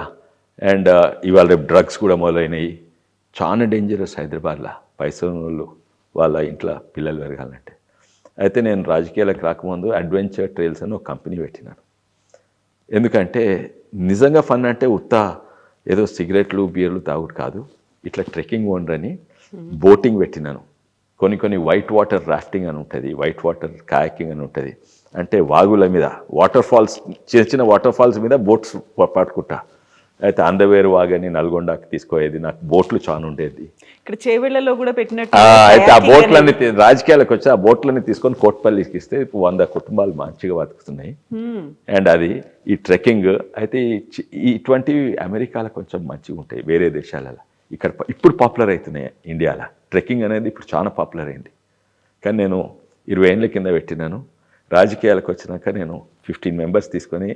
అండ్ ఇవాళ రేపు డ్రగ్స్ కూడా మొదలైనవి. చాలా డేంజరస్ హైదరాబాద్లో పైసలు వాళ్ళు వాళ్ళ ఇంట్లో పిల్లలు పెరగాలంటే. అయితే నేను రాజకీయాలకు రాకముందు అడ్వెంచర్ ట్రైల్స్ అని ఒక కంపెనీ పెట్టినాను. ఎందుకంటే నిజంగా ఫన్ అంటే ఏదో సిగరెట్లు బియర్లు తాగుడు కాదు, ఇట్లా ట్రెక్కింగ్ ఓనరని బోటింగ్ పెట్టినాను. కొన్ని వైట్ వాటర్ రాఫ్టింగ్ అని ఉంటుంది, వైట్ వాటర్ కాయాకింగ్ అని ఉంటుంది. అంటే వాగుల మీద వాటర్ ఫాల్స్, చిన్న వాటర్ ఫాల్స్ మీద బోట్స్ పట్టుకుంటా. అయితే అందవేరు వాగని నల్గొండకి తీసుకోయేది, నాకు బోట్లు చాలా ఉండేది. ఇక్కడ చేవెళ్లలో కూడా పెట్టినట్టు. అయితే ఆ బోట్లన్నీ రాజకీయాలకు వచ్చి ఆ బోట్లన్నీ తీసుకొని కోట్పల్లికి ఇస్తే 100 కుటుంబాలు మంచిగా బతుకుతున్నాయి. అండ్ అది ఈ ట్రెక్కింగ్ అయితే ఇటువంటివి అమెరికాలో కొంచెం మంచిగా ఉంటాయి, వేరే దేశాలలో. ఇక్కడ ఇప్పుడు పాపులర్ అవుతున్నాయి ఇండియాలో. ట్రెక్కింగ్ అనేది ఇప్పుడు చాలా పాపులర్ అయింది. కానీ నేను 20 ఏళ్ళ కింద పెట్టినాను. రాజకీయాలకు వచ్చినాక నేను 15 మెంబర్స్ తీసుకొని,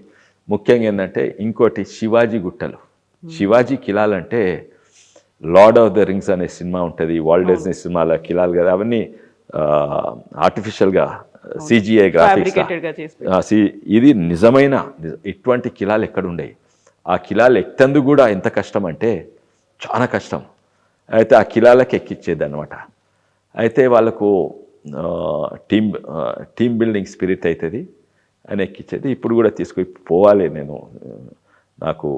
ముఖ్యంగా ఏంటంటే ఇంకోటి శివాజీ గుట్టలు, శివాజీ కిలాలంటే లార్డ్ ఆఫ్ ద రింగ్స్ అనే సినిమా ఉంటుంది, వాల్ట్ డిజ్నీ సినిమాల కిలాలు కదా, అవన్నీ ఆర్టిఫిషియల్గా CGI గ్రాఫిక్స్. ఇది నిజమైన ఇటువంటి కిలాలు ఎక్కడుండేవి. ఆ కిలాలు ఎక్కేందుకు కూడా ఎంత కష్టం అంటే చాలా కష్టం. అయితే ఆ కిలాలకి ఎక్కిచ్చేది అనమాట. అయితే వాళ్ళకు టీమ్ బిల్డింగ్ స్పిరిట్ అవుతుంది అని ఎక్కించేది. ఇప్పుడు కూడా పోవాలి నేను. నాకు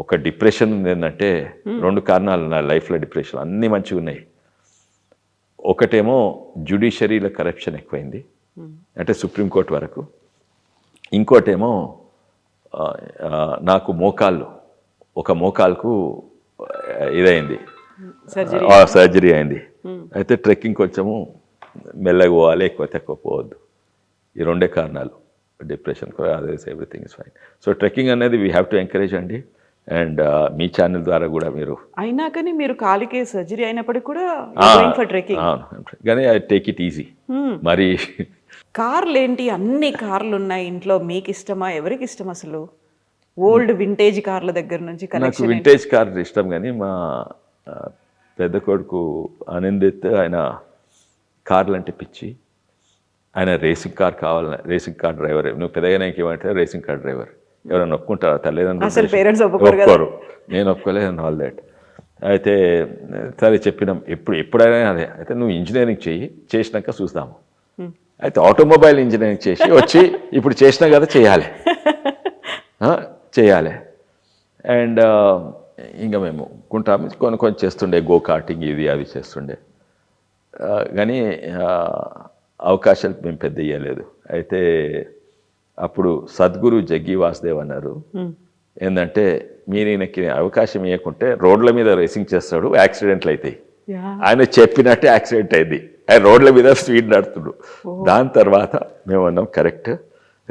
ఒక డిప్రెషన్ ఉంది ఏంటంటే, 2 కారణాలు నా లైఫ్లో డిప్రెషన్. అన్నీ మంచిగా ఉన్నాయి. ఒకటేమో జ్యుడిషియరీలో కరప్షన్ ఎక్కువైంది, అంటే సుప్రీంకోర్టు వరకు. ఇంకోటేమో నాకు ఒక మోకాలుకు ఇదైంది, సర్జరీ అయింది. అయితే ట్రెక్కింగ్ కొంచెము మెల్లగా పోవాలి, ఎక్కువ తక్కువ పోవద్దు. ఈ 2 కారణాలు depression. Otherwise everything is fine. So trekking అనేది వీ హ్యావ్ టు ఎంకరేజ్ అండి. అండ్ మీ ఛానల్ ద్వారా కూడా మీరు అయినా కానీ మీరు కాలికి సర్జరీ అయినప్పటికీ కూడా ఫర్ ట్రెక్కింగ్. అవును, కానీ ఐ టేక్ ఇట్ ఈజీ. మరి కార్లు ఏంటి, అన్ని కార్లు ఉన్నాయి ఇంట్లో, మీకు ఇష్టమా, ఎవరికి ఇష్టం అసలు? ఓల్డ్ వింటేజ్ కార్ల దగ్గర నుంచి నాకు కలెక్షన్. వింటేజ్ కార్ ఇష్టం, కానీ మా పెద్ద కొడుకు ఆనందిత్ ఆయన కార్లు అంటే పిచ్చి. ఆయన రేసింగ్ కార్ కావాలని, రేసింగ్ కార్ డ్రైవర్. నువ్వు పెద్దగా ఏమంటే రేసింగ్ కార్ డ్రైవర్. ఎవరైనా ఒప్పుకుంటారా? అసలు తల్లిదండ్రులు పేరెంట్స్ ఒప్పుకోరు కదా. ఒప్పుకోరు, నేను ఒప్పుకోలేదు అండ్ ఆల్ దాట్. అయితే సరే చెప్పినాం, ఎప్పుడైనా అదే. అయితే నువ్వు ఇంజనీరింగ్ చేసినాక చూద్దాము. అయితే ఆటోమొబైల్ ఇంజనీరింగ్ చేసి వచ్చి ఇప్పుడు చేసినా కదా చేయాలి. అండ్ ఇంకా మేము కొంటాము, కొన్ని చేస్తుండే, గో కార్టింగ్ ఇది అవి చేస్తుండే. కానీ అవకాశాలు మేము పెద్ద ఇవ్వలేదు. అయితే అప్పుడు సద్గురు జగ్గి వాసుదేవ్ అన్నారు, ఏంటంటే మీరు ఈయనకి అవకాశం ఇవ్వకుంటే రోడ్ల మీద రేసింగ్ చేస్తాడు, యాక్సిడెంట్లు అవుతాయి. ఆయన చెప్పినట్టే యాక్సిడెంట్ అయింది. ఆయన రోడ్ల మీద స్పీడ్ నడుతుడు. దాని తర్వాత మేము అన్నాం, కరెక్ట్,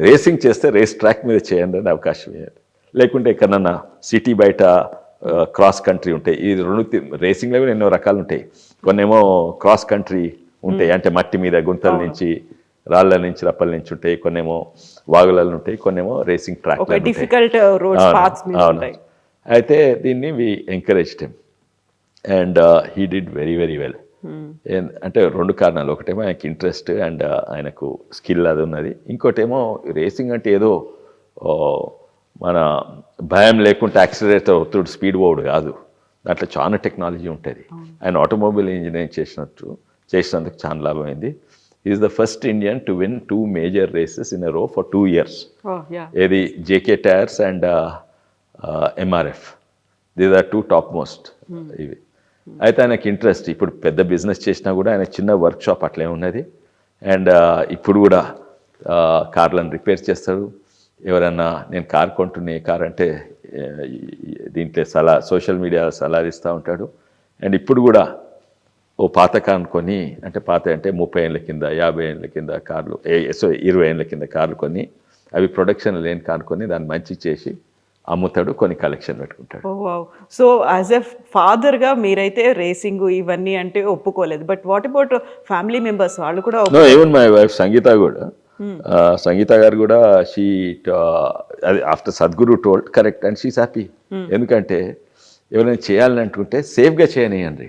రేసింగ్ చేస్తే రేస్ ట్రాక్ మీద చేయండి అని అవకాశం ఇవ్వాలి. లేకుంటే ఎక్కడన్నా సిటీ బయట క్రాస్ కంట్రీ ఉంటాయి. ఈ రెండు రేసింగ్లో కూడా ఎన్నో రకాలు ఉంటాయి. కొన్నేమో క్రాస్ కంట్రీ ఉంటాయి, అంటే మట్టి మీద గుంతల నుంచి, రాళ్ళ నుంచి, రప్పల నుంచి ఉంటాయి. కొన్నేమో వాగులలో ఉంటాయి, కొన్నేమో రేసింగ్ ట్రాక్. అయితే దీన్ని we encourage him and he did very very well. అంటే రెండు కారణాలు, ఒకటేమో ఆయనకి ఇంట్రెస్ట్ అండ్ ఆయనకు స్కిల్ అది ఉన్నది. ఇంకోటేమో రేసింగ్ అంటే ఏదో మన భయం లేకుండా యాక్సిలరేటర్ ఒత్తుడు స్పీడ్ పోవుడు కాదు, దాంట్లో చాలా టెక్నాలజీ ఉంటుంది. ఆయన ఆటోమొబైల్ ఇంజనీరింగ్ చేసినందుకు చాలా లాభమైంది. Is the first Indian to win 2 major races in a row for 2 years. ఏది JK tyres and MRF, these are 2 top most ఇవి. అయితే ఆయనకి ఇంట్రెస్ట్, ఇప్పుడు పెద్ద బిజినెస్ చేసినా కూడా ఆయన చిన్న వర్క్ షాప్ అట్లే ఉన్నది. అండ్ ఇప్పుడు కూడా కార్లను రిపేర్ చేస్తాడు. ఎవరన్నా నేను కార్ కొంటున్నా, కార్ అంటే దీంట్లో సోషల్ మీడియా సలహా ఇస్తూ ఉంటాడు. అండ్ ఇప్పుడు కూడా ఓ పాత కారు కొని, అంటే పాత అంటే 30 ఏళ్ళ కింద, 50 ఏళ్ళ కింద కార్లు, 20 ఏళ్ళ కింద కార్లు కొని, అవి ప్రొడక్షన్ లేని కారు కొని దాన్ని మంచి చేసి అమ్ముతాడు, కొన్ని కలెక్షన్ పెట్టుకుంటాడు. సో యాజ్ ఎ ఫాదర్గా మీరైతే రేసింగ్ ఇవన్నీ అంటే ఒప్పుకోలేదు, but what about family members? వాళ్ళు కూడా ఈవెన్ మై వైఫ్ సంగీత కూడా, సంగీత గారు కూడా షీ అది after Sadhguru told correct and she's happy. ఎందుకంటే ఎవరైనా చేయాలని అనుకుంటే సేఫ్గా చేయనియండి.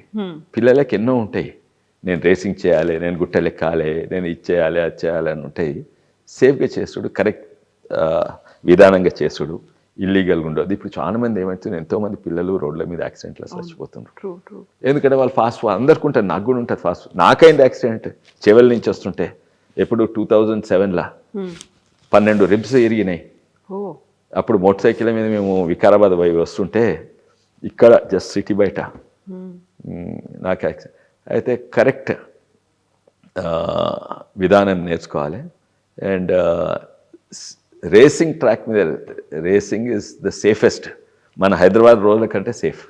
పిల్లలకి ఎన్నో ఉంటాయి, నేను రేసింగ్ చేయాలి, నేను గుట్టలు ఎక్కాలి, నేను ఇది చేయాలి, అది చేయాలి అని ఉంటాయి. సేఫ్గా చేస్తుడు, కరెక్ట్ విధానంగా చేస్తుడు, ఇల్లీగల్గా ఉండదు. ఇప్పుడు చాలా మంది ఏమవుతుంది, ఎంతోమంది పిల్లలు రోడ్ల మీద యాక్సిడెంట్లు చచ్చిపోతున్నారు. ఎందుకంటే వాళ్ళు ఫాస్ట్, అందరికీ ఉంటుంది, నాకు కూడా ఉంటుంది ఫాస్ట్. నాకైంది యాక్సిడెంట్ చెవెల్ నుంచి వస్తుంటే, ఎప్పుడు 2007లో 12 రిబ్స్ ఇరిగినాయి. అప్పుడు మోటార్ సైకిల్ మీద మేము వికారాబాద్ పోయి వస్తుంటే, ఇక్కడ జస్ట్ సిటీ బయట నాకు యాక్సిడెంట్ అయితే. కరెక్ట్ విధానం నేర్చుకోవాలి. అండ్ రేసింగ్ ట్రాక్ మీద, రేసింగ్ ఇస్ ద సేఫెస్ట్. మన హైదరాబాద్ రోడ్ల కంటే సేఫ్.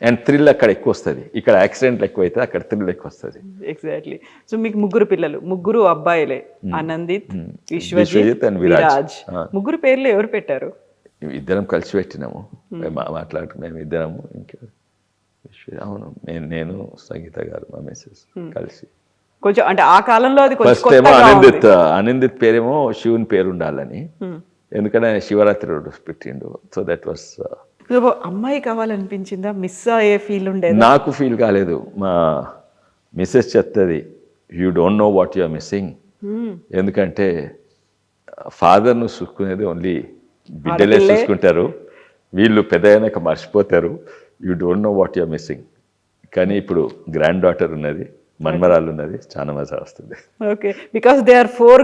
అండ్ థ్రిల్ అక్కడ ఎక్కువ వస్తుంది, ఇక్కడ యాక్సిడెంట్లు ఎక్కువ అయితే అక్కడ థ్రిల్ ఎక్కువ వస్తుంది. ఎగ్జాక్ట్లీ. సో మీకు ముగ్గురు పిల్లలు, ముగ్గురు అబ్బాయిలే, ఆనందిత్, విశ్వజిత్ అండ్ విరాజ్. ముగ్గురు పేర్లు ఎవరు పెట్టారు? ఇద్దరం కలిసి పెట్టినాము, మేము ఇద్దరము. ఇంకా అవును, నేను సంగీత గారు, మా మిస్సెస్ కలిసి. కొంచెం అంటే ఆ కాలంలో అది ఫస్ట్ ఏమో ఆనందిత్ పేరేమో శివుని పేరు ఉండాలని, ఎందుకంటే ఆయన శివరాత్రి రోజు పెట్టిండు. So that was. అమ్మాయి కావాలనిపించిందా? మిస్ అయ్యే ఫీల్ ఉండేది? నాకు ఫీల్ కాలేదు. మా మిస్సెస్ చెప్తుంది, you don't know what you are missing. ఎందుకంటే ఫాదర్ను చూసుకునేది ఓన్లీ బిడ్డలే చూసుకుంటారు, వీళ్ళు పెద్ద అయినాక మర్చిపోతారు. You don't know what you are missing. కానీ ఇప్పుడు గ్రాండ్ డాటర్ ఉన్నది, మన్మరాలు ఉన్నది, చాలా మజా వస్తుంది. ఓకే, బికాస్ దే ఆర్ 4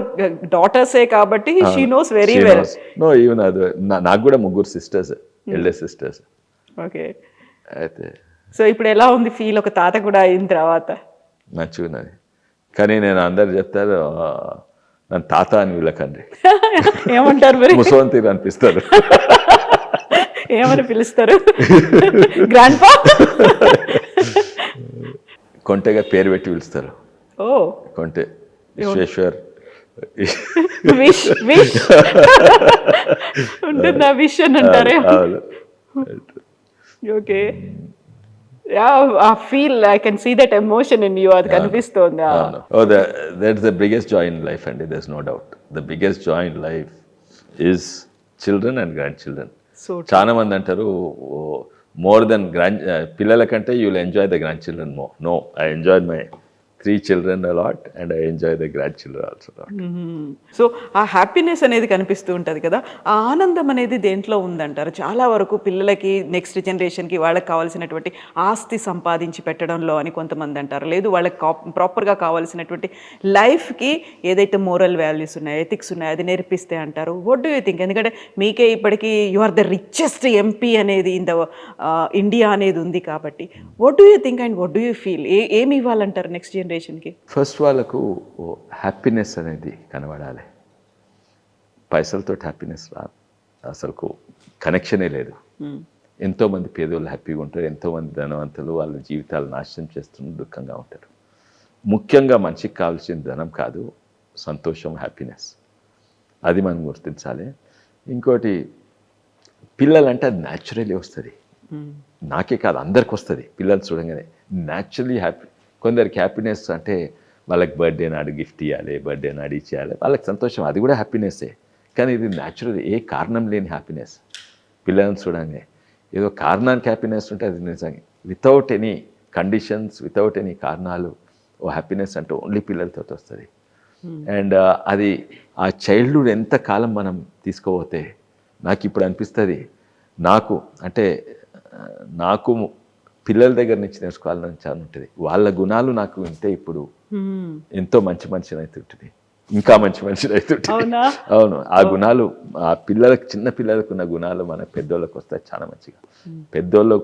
డాటర్సే కాబట్టి she knows very well. No, even అది నాకు కూడా 3 సిస్టర్స్, ఎల్డర్ సిస్టర్స్. ఓకే, అయితే సో ఇప్పుడు ఎలా ఉంది ఫీల్, ఒక తాత కూడా అయిన తర్వాత? మంచిగా ఉన్నది. కానీ నేను అందరు చెప్తారు, నన్ను తాత అని వీళ్ళకండి. ఏమంటారు మరి? ముసవంతి అనిపిస్తారు. ఏమని పిలుస్తారు? గ్రాండ్ పా? కొంటెగా పేరు పెట్టి పిలుస్తారు. ఓ, కొంటె విశ్వేశ్వర్. విష్ ఉంటుందా? విష్ అని అంటారే. Okay. I can see that emotion in you, అది కనిపిస్తోంది. That's the biggest joy in life అండి, there's no doubt. The biggest joy in life is children and grandchildren. చాలా మంది అంటారు మోర్ దెన్ పిల్లల కంటే you will enjoy the grandchildren more. No, I enjoy my 3 children a lot and I enjoy the grandchildren also a lot. So ఆ హ్యాపీనెస్ అనేది కనిపిస్తూ ఉంటుంది కదా, ఆ ఆనందం అనేది దేంట్లో ఉందంటారు? చాలా వరకు పిల్లలకి, నెక్స్ట్ జనరేషన్కి వాళ్ళకి కావాల్సినటువంటి ఆస్తి సంపాదించి పెట్టడంలో అని కొంతమంది అంటారు. లేదు, వాళ్ళకి ప్రాపర్గా కావాల్సినటువంటి లైఫ్కి ఏదైతే మోరల్ వాల్యూస్ ఉన్నాయో, ఎథిక్స్ ఉన్నాయో అది నేర్పిస్తే అంటారు. What do you think? ఎందుకంటే మీకే ఇప్పటికీ you are the richest MP అనేది ఇన్ ద ఇండియా అనేది ఉంది కాబట్టి, what do you think and what do you feel? ఏమి ఇవ్వాలంటారు నెక్స్ట్ జనరేషన్కి? ఫస్ట్ వాళ్ళకు హ్యాపీనెస్ అనేది కనబడాలి. పైసలతో హ్యాపీనెస్ రాదు, అసలు కనెక్షనే లేదు. ఎంతోమంది పేదోళ్ళు హ్యాపీగా ఉంటారు, ఎంతోమంది ధనవంతులు వాళ్ళ జీవితాలు నాశనం చేస్తున్న దుఃఖంగా ఉంటారు. ముఖ్యంగా మనిషికి కావాల్సిన ధనం కాదు, సంతోషం, హ్యాపీనెస్, అది మనం గుర్తించాలి. ఇంకోటి, పిల్లలంటే అది న్యాచురల్లీ వస్తుంది. నాకే కాదు, అందరికి వస్తుంది. పిల్లలు చూడంగానే న్యాచురల్లీ హ్యాపీ. కొందరికి హ్యాపీనెస్ అంటే వాళ్ళకి బర్త్డే నాడు గిఫ్ట్ ఇవ్వాలి, బర్త్డే నాడు ఇచ్చేయాలి, వాళ్ళకి సంతోషం, అది కూడా హ్యాపీనెస్సే. కానీ ఇది న్యాచురల్, ఏ కారణం లేని హ్యాపీనెస్. పిల్లలను చూడండి, ఏదో కారణానికి హ్యాపీనెస్ ఉంటే అది నిజంగా without any conditions, without any కారణాలు ఓ హ్యాపీనెస్ అంటే ఓన్లీ పిల్లలతో వస్తుంది. అండ్ అది ఆ చైల్డ్హుడ్ ఎంత కాలం మనం తీసుకోపోతే, నాకు ఇప్పుడు అనిపిస్తుంది, నాకు పిల్లల దగ్గర నుంచి నేర్చుకోవాలని చాలా ఉంటుంది. వాళ్ళ గుణాలు నాకు వింటే ఇప్పుడు ఎంతో మంచి మనిషిని అవుతుంటుంది, ఇంకా మంచి మనిషిని అవుతుంటుంది. అవును, ఆ గుణాలు ఆ పిల్లలకు, చిన్న పిల్లలకు ఉన్న గుణాలు మన పెద్దోళ్ళకి వస్తాయి చాలా మంచిగా. పెద్దోళ్ళు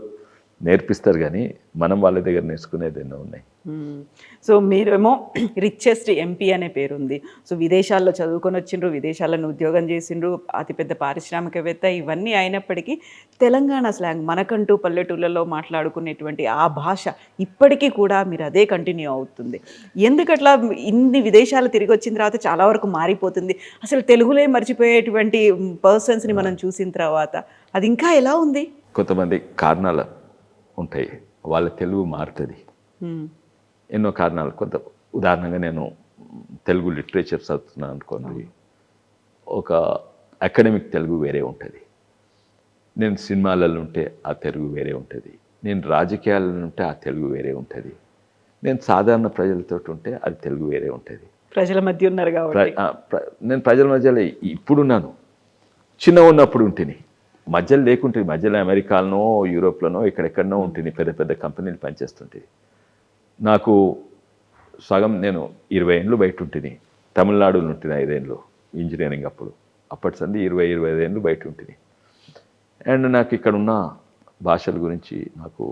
నేర్పిస్తారు కానీ మనం వాళ్ళ దగ్గర నేర్చుకునేది ఎన్నో ఉన్నాయి. సో మీరేమో రిచెస్ట్ ఎంపీ అనే పేరు ఉంది. సో విదేశాల్లో చదువుకొని వచ్చిండ్రు, విదేశాలను ఉద్యోగం చేసిండ్రు, అతిపెద్ద పారిశ్రామికవేత్త. ఇవన్నీ అయినప్పటికీ తెలంగాణ స్లాంగ్, మనకంటూ పల్లెటూళ్ళలో మాట్లాడుకునేటువంటి ఆ భాష ఇప్పటికీ కూడా మీరు అదే కంటిన్యూ అవుతుంది. ఎందుకట్లా? ఇన్ని విదేశాలు తిరిగి వచ్చిన తర్వాత చాలా వరకు మారిపోతుంది. అసలు తెలుగులే మర్చిపోయేటువంటి పర్సన్స్ని మనం చూసిన తర్వాత అది ఇంకా ఎలా ఉంది? కొంతమంది కారణాలు ఉంటాయి, వాళ్ళ తెలుగు మారుతుంది. ఎన్నో కారణాలు. ఉదాహరణగా నేను తెలుగు లిటరేచర్ చదువుతున్నాను అనుకోండి, ఒక అకాడమిక్ తెలుగు వేరే ఉంటుంది. నేను సినిమాలలో ఉంటే ఆ తెలుగు వేరే ఉంటుంది. నేను రాజకీయాలలో ఉంటే ఆ తెలుగు వేరే ఉంటుంది. నేను సాధారణ ప్రజలతో ఉంటే అది తెలుగు వేరే ఉంటుంది. ప్రజల మధ్య ఉన్నారు కాబట్టి నేను ప్రజల మధ్యలో ఇప్పుడున్నాను, చిన్నగా ఉన్నప్పుడు ఉంటుంది. మధ్యలో లేకుంటుంది, మధ్యలో అమెరికాలోనో యూరోప్లోనో ఎక్కడెక్కడనో ఉంటుంది, పెద్ద పెద్ద కంపెనీలు పనిచేస్తుంటుంది. నాకు సగం, నేను 20 ఏళ్ళు బయట ఉంటుంది, తమిళనాడులో ఉంటుంది 5 ఏళ్ళు ఇంజనీరింగ్, అప్పటి సంది 20-25 ఏళ్ళు బయట ఉంటుంది. అండ్ నాకు ఇక్కడ ఉన్న భాషల గురించి, నాకు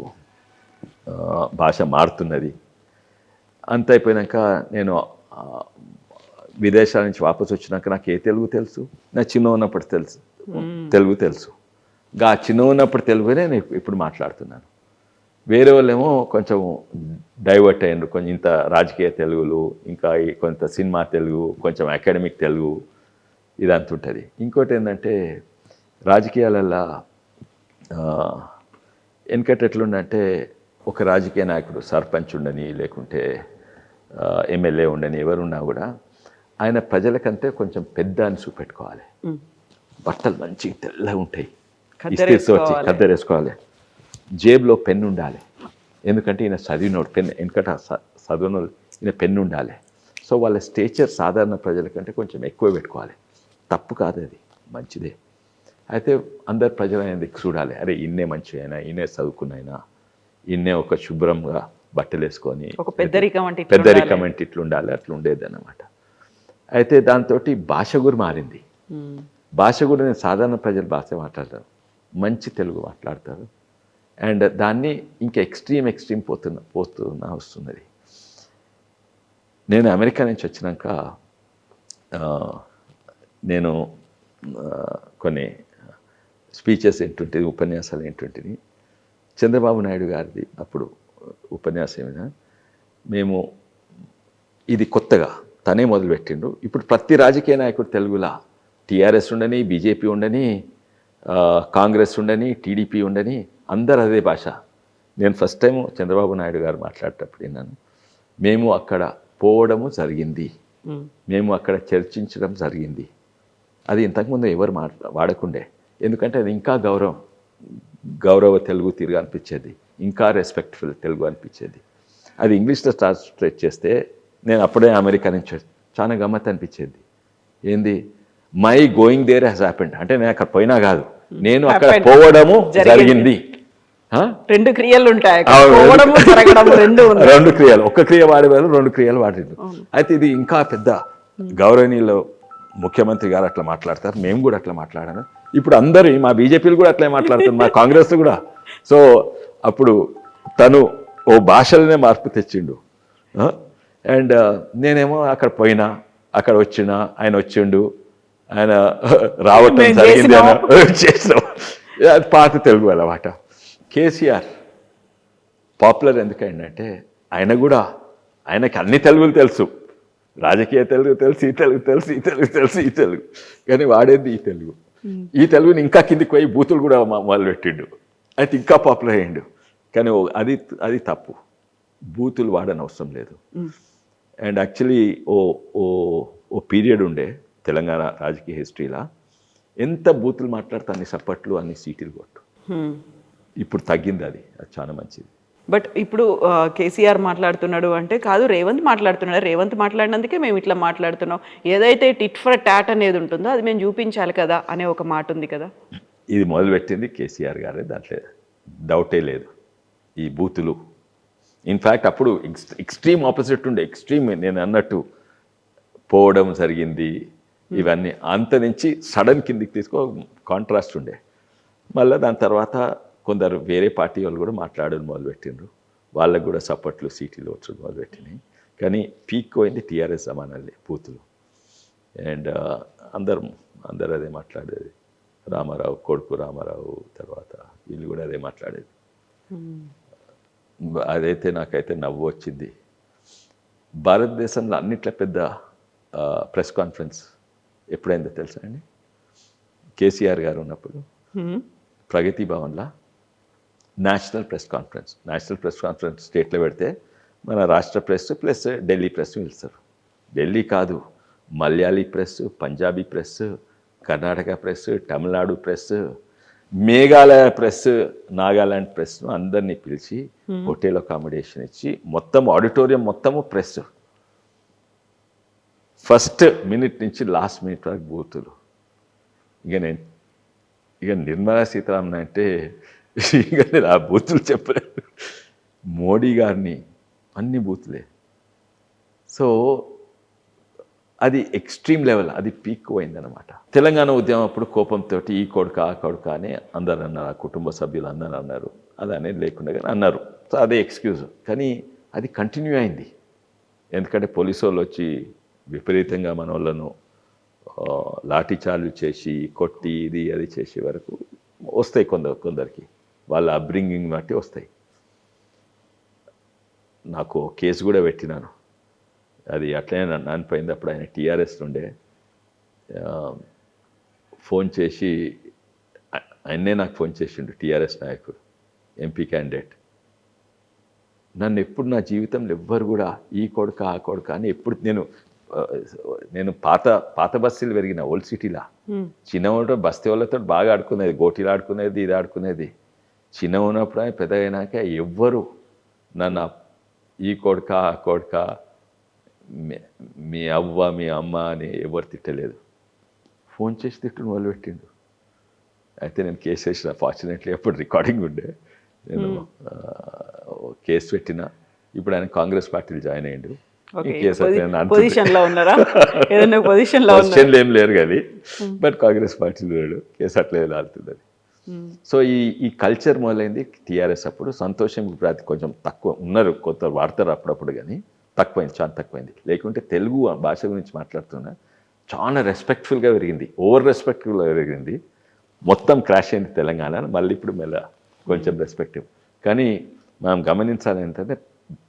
భాష మారుతున్నది. అంత అయిపోయాక నేను విదేశాల నుంచి వాపసు వచ్చినాక నాకు ఏ తెలుగు తెలుసు? నా చిన్న ఉన్నప్పుడు తెలుగు తెలుసు. ఆ చిన్న ఉన్నప్పుడు తెలుగునే నేను ఇప్పుడు మాట్లాడుతున్నాను. వేరే వాళ్ళేమో కొంచెం డైవర్ట్ అయ్యారు, కొంచెం ఇంత రాజకీయ తెలుగులు, ఇంకా కొంత సినిమా తెలుగు, కొంచెం అకాడమిక్ తెలుగు, ఇదంతా ఉంటుంది. ఇంకోటి ఏంటంటే, రాజకీయాలల్లో వెనకటి ఎట్లుండంటే, ఒక రాజకీయ నాయకుడు సర్పంచ్ ఉండని, లేకుంటే ఎమ్మెల్యే ఉండని, ఎవరున్నా కూడా ఆయన ప్రజలకంటే కొంచెం పెద్ద అని చూపెట్టుకోవాలి. బట్టలు మంచిగా తెల్లగా ఉంటాయి, ఇస్త్రీతో వచ్చి కద్దరేసుకోవాలి, జేబులో పెన్ను ఉండాలి. ఎందుకంటే ఈయన చదివినోడు, వెనకట చదివినోడు, ఈయన పెన్ను ఉండాలి. సో వాళ్ళ స్టేచర్ సాధారణ ప్రజల కంటే కొంచెం ఎక్కువ పెట్టుకోవాలి. తప్పు కాదు, అది మంచిదే. అయితే అందరు ప్రజలు ఆయన దిక్కు చూడాలి. అరే ఇన్నే మంచి అయినా, ఈయనే చదువుకున్నైనా, ఈయనే ఒక శుభ్రంగా బట్టలు వేసుకొని, పెద్దరికం అంటే ఇట్లా ఉండాలి, అట్లా ఉండేది అన్నమాట. అయితే దాంతో భాష కూడా మారింది. భాష కూడా, నేను సాధారణ ప్రజల భాష మాట్లాడతారు, మంచి తెలుగు మాట్లాడతారు. అండ్ దాన్ని ఇంకా ఎక్స్ట్రీమ్ పోతున్నా వస్తున్నది. నేను అమెరికా నుంచి వచ్చినాక నేను కొన్ని స్పీచెస్ ఏంటుంటుంది, ఉపన్యాసాలు ఏంటుంటుంది. చంద్రబాబు నాయుడు గారిది అప్పుడు ఉపన్యాసం మీద, మేము ఇది కొత్తగా తనే మొదలుపెట్టిండు. ఇప్పుడు ప్రతి రాజకీయ నాయకుడు తెలుగులా, టీఆర్ఎస్ ఉండని, బీజేపీ ఉండని, కాంగ్రెస్ ఉండని, టీడీపీ ఉండని, అందరు అదే భాష. నేను ఫస్ట్ టైం చంద్రబాబు నాయుడు గారు మాట్లాడేటప్పుడు విన్నాను, మేము అక్కడ పోవడము జరిగింది, మేము అక్కడ చర్చించడం జరిగింది. అది ఇంతకుముందు ఎవరు వాడకుండే, ఎందుకంటే అది ఇంకా గౌరవ తెలుగు తిరుగు అనిపించేది, ఇంకా రెస్పెక్ట్ఫుల్ తెలుగు అనిపించేది. అది ఇంగ్లీష్లో ట్రాన్స్లేట్ చేస్తే నేను అప్పుడే అమెరికా నుంచి చాలా గమ్మత్ అనిపించేది. ఏంది my going there has happened అంటే నేను అక్కడ పోయినా కాదు, నేను అక్కడ పోవడము జరిగింది. రెండు క్రియలు ఉంటాయి, రెండు క్రియలు, ఒక్క క్రియ వాడేవారు, రెండు క్రియలు వాడిండు. అయితే ఇది ఇంకా పెద్ద గౌరవనీయులు ముఖ్యమంత్రి గారు అట్లా మాట్లాడతారు, మేము కూడా అట్లా మాట్లాడాను. ఇప్పుడు అందరూ మా బీజేపీలు కూడా అట్లే మాట్లాడుతారు, మా కాంగ్రెస్ కూడా. సో అప్పుడు తను ఓ భాషలనే మార్పు తెచ్చిండు. అండ్ నేనేమో అక్కడ పోయినా, అక్కడ వచ్చినా, ఆయన వచ్చిండు, ఆయన రావటం జరిగింది అని చేసినాం. అది పాత తెలుగు అన్నమాట. కేసీఆర్ పాపులర్ ఎందుకంటే ఆయన కూడా, ఆయనకి అన్ని తెలుగులు తెలుసు, రాజకీయ తెలుగు తెలుసు, ఈ తెలుగు తెలుసు, ఈ తెలుగు తెలుసు, ఈ తెలుగు, కానీ వాడేది ఈ తెలుగు. ఈ తెలుగుని ఇంకా కిందికి పోయి బూతులు కూడా మొదలుపెట్టిండు, అయితే ఇంకా పాపులర్ అయ్యిండు. కానీ అది తప్పు, బూతులు వాడని అవసరం లేదు. అండ్ యాక్చువల్లీ ఓ పీరియడ్ ఉండే తెలంగాణ రాజకీయ హిస్టరీలో, ఎంత బూతులు మాట్లాడితే అన్ని సప్పట్లు, అన్ని సీటీలు కొట్టు. ఇప్పుడు తగ్గింది, అది చాలా మంచిది. బట్ ఇప్పుడు కేసీఆర్ మాట్లాడుతున్నాడు అంటే కాదు, రేవంత్ మాట్లాడుతున్నాడు, రేవంత్ మాట్లాడినందుకే మేము ఇట్లా మాట్లాడుతున్నాం, ఏదైతే టిట్ ఫర్ టాట్ అనేది ఉంటుందో అది మేము చూపించాలి కదా అనే ఒక మాట ఉంది కదా. ఇది మొదలుపెట్టింది కేసీఆర్ గారే, దాంట్లో డౌటే లేదు. ఈ బూతులు ఇన్ఫ్యాక్ట్ అప్పుడు ఎక్స్ట్రీమ్ ఆపోజిట్ ఉండే, ఎక్స్ట్రీమ్ నేను అన్నట్టు పోవడం జరిగింది, ఇవన్నీ అంత నుంచి సడన్ కిందికి తీసుకో కాంట్రాస్ట్ ఉండే. మళ్ళీ దాని తర్వాత కొందరు వేరే పార్టీ వాళ్ళు కూడా మాట్లాడడం మొదలుపెట్టిండ్రు, వాళ్ళకు కూడా సపోర్ట్లు సీటీలు వచ్చి మొదలుపెట్టినాయి. కానీ పీక్ పోయింది టీఆర్ఎస్ జమానాలే బూతులు. అండ్ అందరు అదే మాట్లాడేది, రామారావు కొడుకు రామారావు తర్వాత వీళ్ళు కూడా అదే మాట్లాడేది. అదైతే నాకైతే నవ్వు వచ్చింది. భారతదేశంలో అన్నిట్లో పెద్ద ప్రెస్ కాన్ఫరెన్స్ ఎప్పుడైందో తెలుసా అండి? కేసీఆర్ గారు ఉన్నప్పుడు ప్రగతి భవన్లో నేషనల్ ప్రెస్ కాన్ఫరెన్స్ స్టేట్లో పెడితే మన రాష్ట్ర ప్రెస్ ప్లస్ ఢిల్లీ ప్రెస్ పిలుస్తారు. ఢిల్లీ కాదు, Malayali press, Punjabi press, Karnataka press, Tamil Nadu press, Meghalaya press, Nagaland ప్రెస్ను అందరినీ పిలిచి హోటల్ అకామిడేషన్ ఇచ్చి మొత్తం ఆడిటోరియం మొత్తము ప్రెస్. ఫస్ట్ మినిట్ నుంచి లాస్ట్ మినిట్ వరకు బూతులు. ఇక నిర్మలా సీతారామన్ అంటే ఇక నేను ఆ బూతులు చెప్పలేదు. మోడీ గారిని అన్ని బూతులే. సో అది ఎక్స్ట్రీమ్ లెవెల్, అది పీక్ పోయిందనమాట. తెలంగాణ ఉద్యమం అప్పుడు కోపంతో ఈ కొడుక ఆ కొడుక అని అందరు అన్నారు, ఆ కుటుంబ సభ్యులు అందరూ అన్నారు, అది అనేది లేకుండా కానీ అన్నారు. సో అదే ఎక్స్క్యూజ్. కానీ అది కంటిన్యూ అయింది, ఎందుకంటే పోలీసు వాళ్ళు వచ్చి విపరీతంగా మన వాళ్ళను లాఠీచార్జ్ చేసి కొట్టి ఇది అది చేసే వరకు వస్తాయి కొందరికి, వాళ్ళ అప్బ్రింగింగ్ బట్టి వస్తాయి. నాకు కేసు కూడా పెట్టినాను, అది అట్లనే నానిపోయింది. అప్పుడు ఆయన టీఆర్ఎస్ నుండే ఫోన్ చేసి, ఆయన్నే నాకు ఫోన్ చేసిండు, టీఆర్ఎస్ నాయకుడు, ఎంపీ క్యాండిడేట్. నన్ను ఎప్పుడు నా జీవితంలో ఎవ్వరు కూడా ఈ కొడుక ఆ కొడుక అని ఎప్పుడు నేను పాత బస్తీలు పెరిగిన ఓల్డ్ సిటీలా. చిన్న ఉన్నప్పుడు బస్తీ వాళ్ళతో బాగా ఆడుకునేది, గోటీలు ఆడుకునేది, ఇది ఆడుకునేది. చిన్న ఉన్నప్పుడు పెద్ద అయినాక ఎవ్వరు నన్ను ఈ కొడుక ఆ కొడుక, మీ అవ్వ మీ అమ్మ అని ఎవరు తిట్టలేదు. ఫోన్ చేసి తిట్టును మొదలుపెట్టిండు. అయితే నేను కేసు వేసిన, ఫార్చునేట్లీ అప్పుడు రికార్డింగ్ ఉండే, నేను కేసు పెట్టిన. ఇప్పుడు ఆయన కాంగ్రెస్ పార్టీలో జాయిన్ అయ్యిండు. పొజిషన్ ఏం లేరు కానీ, బట్ కాంగ్రెస్ పార్టీలో లేడు, కేసు అట్లే లాలుతుంది అది. సో ఈ కల్చర్ మొదలైంది టీఆర్ఎస్ అప్పుడు. సంతోషం ఇప్పుడు అది కొంచెం తక్కువ ఉన్నారు, కొంత వాడతారు అప్పుడప్పుడు, కానీ తక్కువైంది, చాలా తక్కువైంది. లేకుంటే తెలుగు భాష గురించి మాట్లాడుతున్నా చాలా రెస్పెక్ట్ఫుల్గా పెరిగింది, ఓవర్ రెస్పెక్ట్ఫుల్గా పెరిగింది. మొత్తం క్రాష్ అయింది తెలంగాణ, మళ్ళీ ఇప్పుడు మెల్ల కొంచెం రెస్పెక్టివ్. కానీ మనం గమనించాలి ఏంటంటే